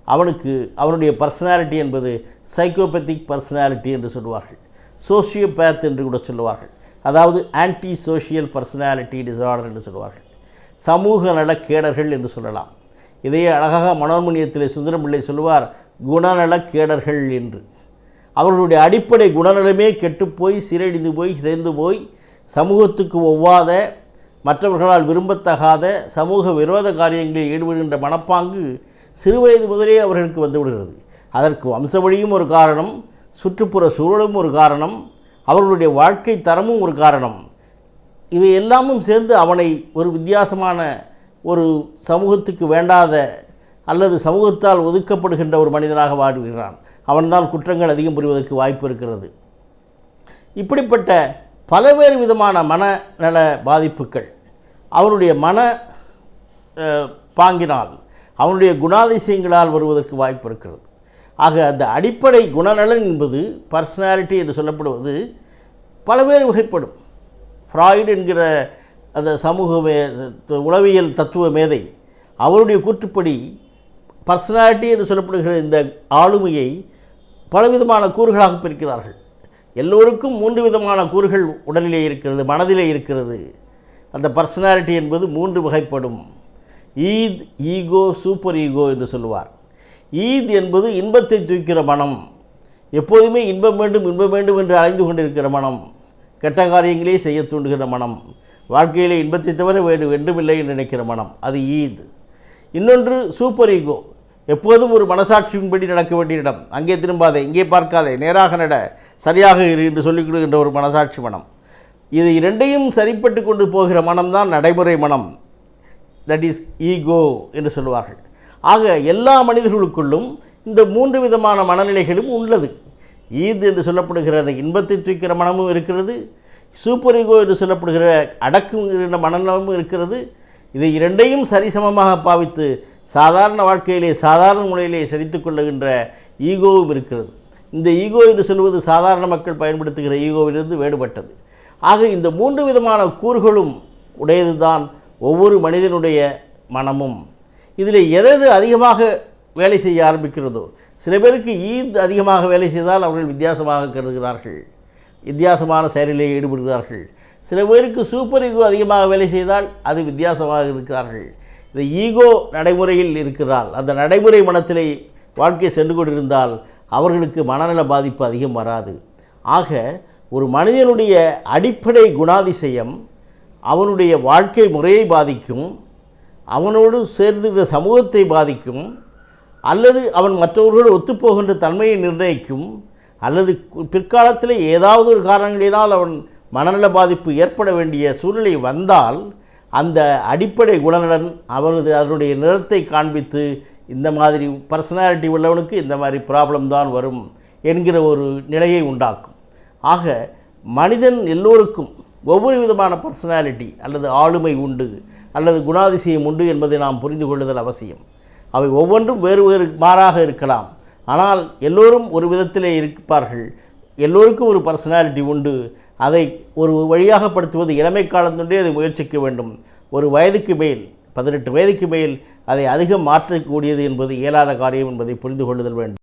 F: அவனுக்கு அவனுடைய பர்சனாலிட்டி என்பது சைக்கோபேத்திக் பர்சனாலிட்டி என்று சொல்லுவார்கள். சோசியோபேத் என்று கூட சொல்லுவார்கள். அதாவது ஆன்டி சோஷியல் பர்சனாலிட்டி டிஸார்டர் என்று சொல்லுவார்கள். சமூக நலக்கேடர்கள் என்று சொல்லலாம். இதையே அழகாக மனோன்மணியத்திலே சுந்தரம்பிள்ளை சொல்லுவார், குணநலக்கேடர்கள் என்று. அவர்களுடைய அடிப்படை குணநலமே கெட்டுப்போய், சீரழிந்து போய், சிதைந்து போய், சமூகத்துக்கு ஒவ்வாத, மற்றவர்களால் விரும்பத்தகாத, சமூக விரோத காரியங்களில் ஈடுபடுகின்ற மனப்பாங்கு சிறுவயது முதலே அவர்களுக்கு வந்துவிடுகிறது. அதற்கு வம்ச வழியும் ஒரு காரணம், சுற்றுப்புற சூழலும் ஒரு காரணம், அவர்களுடைய வாழ்க்கை தரமும் ஒரு காரணம். இவை எல்லாமும் சேர்ந்து அவனை ஒரு வித்தியாசமான, ஒரு சமூகத்துக்கு வேண்டாத அல்லது சமூகத்தால் ஒதுக்கப்படுகின்ற ஒரு மனிதனாக வாழ்கிறான். அவன்தான் குற்றங்கள் அதிகம் புரிவதற்கு வாய்ப்பு இருக்கிறது. இப்படிப்பட்ட பல்வேறு விதமான மனநல பாதிப்புகள் அவனுடைய மன பாங்கினால், அவனுடைய குணாதிசயங்களால் வருவதற்கு வாய்ப்பு இருக்கிறது. ஆக அந்த அடிப்படை குணநலன் என்பது, பர்சனாலிட்டி என்று சொல்லப்படுவது பல்வேறு வகைப்படும். ஃப்ராய்டு என்கிற அந்த சமூக உளவியல் தத்துவ மேதை அவருடைய கூற்றுப்படி பர்சனாலிட்டி என்று சொல்லப்படுகிற இந்த ஆளுமையை பலவிதமான கூறுகளாக பிரிக்கிறார்கள். எல்லோருக்கும் 3 விதமான கூறுகள் உடலிலே இருக்கிறது, மனதிலே இருக்கிறது. அந்த பர்சனாலிட்டி என்பது 3 வகைப்படும். ஈத், ஈகோ, சூப்பர் ஈகோ என்று சொல்லுவார். ஈத் என்பது இன்பத்தை தூக்கிற மனம், எப்போதுமே இன்பம் வேண்டும் இன்பம் வேண்டும் என்று அலைந்து கொண்டிருக்கிற மனம், கெட்ட காரியங்களே செய்ய தூண்டுகிற மனம், வாழ்க்கையிலே இன்பத்தை தவிர வேண்டுமில்லை என்று நினைக்கிற மனம், அது ஈத். இன்னொன்று சூப்பர் ஈகோ, எப்போதும் ஒரு மனசாட்சியின்படி நடக்க வேண்டிய இடம், அங்கே திரும்பாதே, இங்கே பார்க்காதே, நேராக நட, சரியாக இரு என்று சொல்லிக் கொடுக்கின்ற ஒரு மனசாட்சி மனம். இது இரண்டையும் சரிப்பட்டு கொண்டு போகிற மனம்தான் நடைமுறை மனம், தட் இஸ் ஈகோ என்று சொல்லுவார்கள். ஆக எல்லா மனிதர்களுக்குள்ளும் இந்த 3 விதமான மனநிலைகளும் உள்ளது. ஈத் என்று சொல்லப்படுகிற இன்பத்தை தூக்கிற மனமும் இருக்கிறது, சூப்பர் ஈகோ என்று சொல்லப்படுகிற அடக்குகிற மனநலமும் இருக்கிறது. இதை இரண்டையும் சரிசமமாக பாவித்து சாதாரண வாழ்க்கையிலே சாதாரண முறையிலே சரித்து கொள்ளுகின்ற ஈகோவும் இருக்கிறது. இந்த ஈகோ என்று சொல்வது சாதாரண மக்கள் பயன்படுத்துகிற ஈகோவிலிருந்து வேறுபட்டது. ஆக இந்த 3 விதமான கூறுகளும் உடையது தான் ஒவ்வொரு மனிதனுடைய மனமும். இதில் எது அதிகமாக வேலை செய்ய ஆரம்பிக்கிறதோ, சில பேருக்கு ஈத் அதிகமாக வேலை செய்தால் அவர்கள் வித்தியாசமாக கருதுகிறார்கள், வித்தியாசமான செயலிலே ஈடுபடுகிறார்கள். சில பேருக்கு சூப்பர் ஈகோ அதிகமாக வேலை செய்தால் அது வித்தியாசமாக இருக்கிறார்கள். இந்த ஈகோ நடைமுறையில் இருக்கிறால், அந்த நடைமுறை மனத்திலே வாழ்க்கை சென்று கொண்டிருந்தால் அவர்களுக்கு மனநல பாதிப்பு அதிகம் வராது. ஆக ஒரு மனிதனுடைய அடிப்படை குணாதிசயம் அவனுடைய வாழ்க்கை முறையை பாதிக்கும், அவனோடு சேர்ந்துகிற சமூகத்தை பாதிக்கும், அல்லது அவன் மற்றவர்களோடு ஒத்துப்போகின்ற தன்மையை நிர்ணயிக்கும், அல்லது பிற்காலத்தில் ஏதாவது ஒரு காரணங்களினால் அவன் மனநல பாதிப்பு ஏற்பட வேண்டிய சூழ்நிலை வந்தால் அந்த அடிப்படை குணநலன் அதனுடைய நிறத்தை காண்பித்து இந்த மாதிரி பர்சனாலிட்டி உள்ளவனுக்கு இந்த மாதிரி ப்ராப்ளம் தான் வரும் என்கிற ஒரு நிலையை உண்டாக்கும். ஆக மனிதன் எல்லோருக்கும் ஒவ்வொரு விதமான பர்சனாலிட்டி அல்லது ஆளுமை உண்டு அல்லது குணாதிசயம் உண்டு என்பதை நாம் புரிந்து கொள்ளுதல் அவசியம். அவை ஒவ்வொன்றும் வேறு வேறு மாறாக இருக்கலாம். ஆனால் எல்லோரும் ஒரு விதத்திலே இருப்பார்கள். எல்லோருக்கும் ஒரு பர்சனாலிட்டி உண்டு. அதை ஒரு வழியாகப்படுத்துவது இளமை காலத்துண்டே அதை முயற்சிக்க வேண்டும். ஒரு வயதுக்கு மேல் 18 வயதுக்கு மேல் அதை அதிகம் மாற்றக்கூடியது என்பது இயலாத காரியம் என்பதை புரிந்து கொள்ளுதல் வேண்டும்.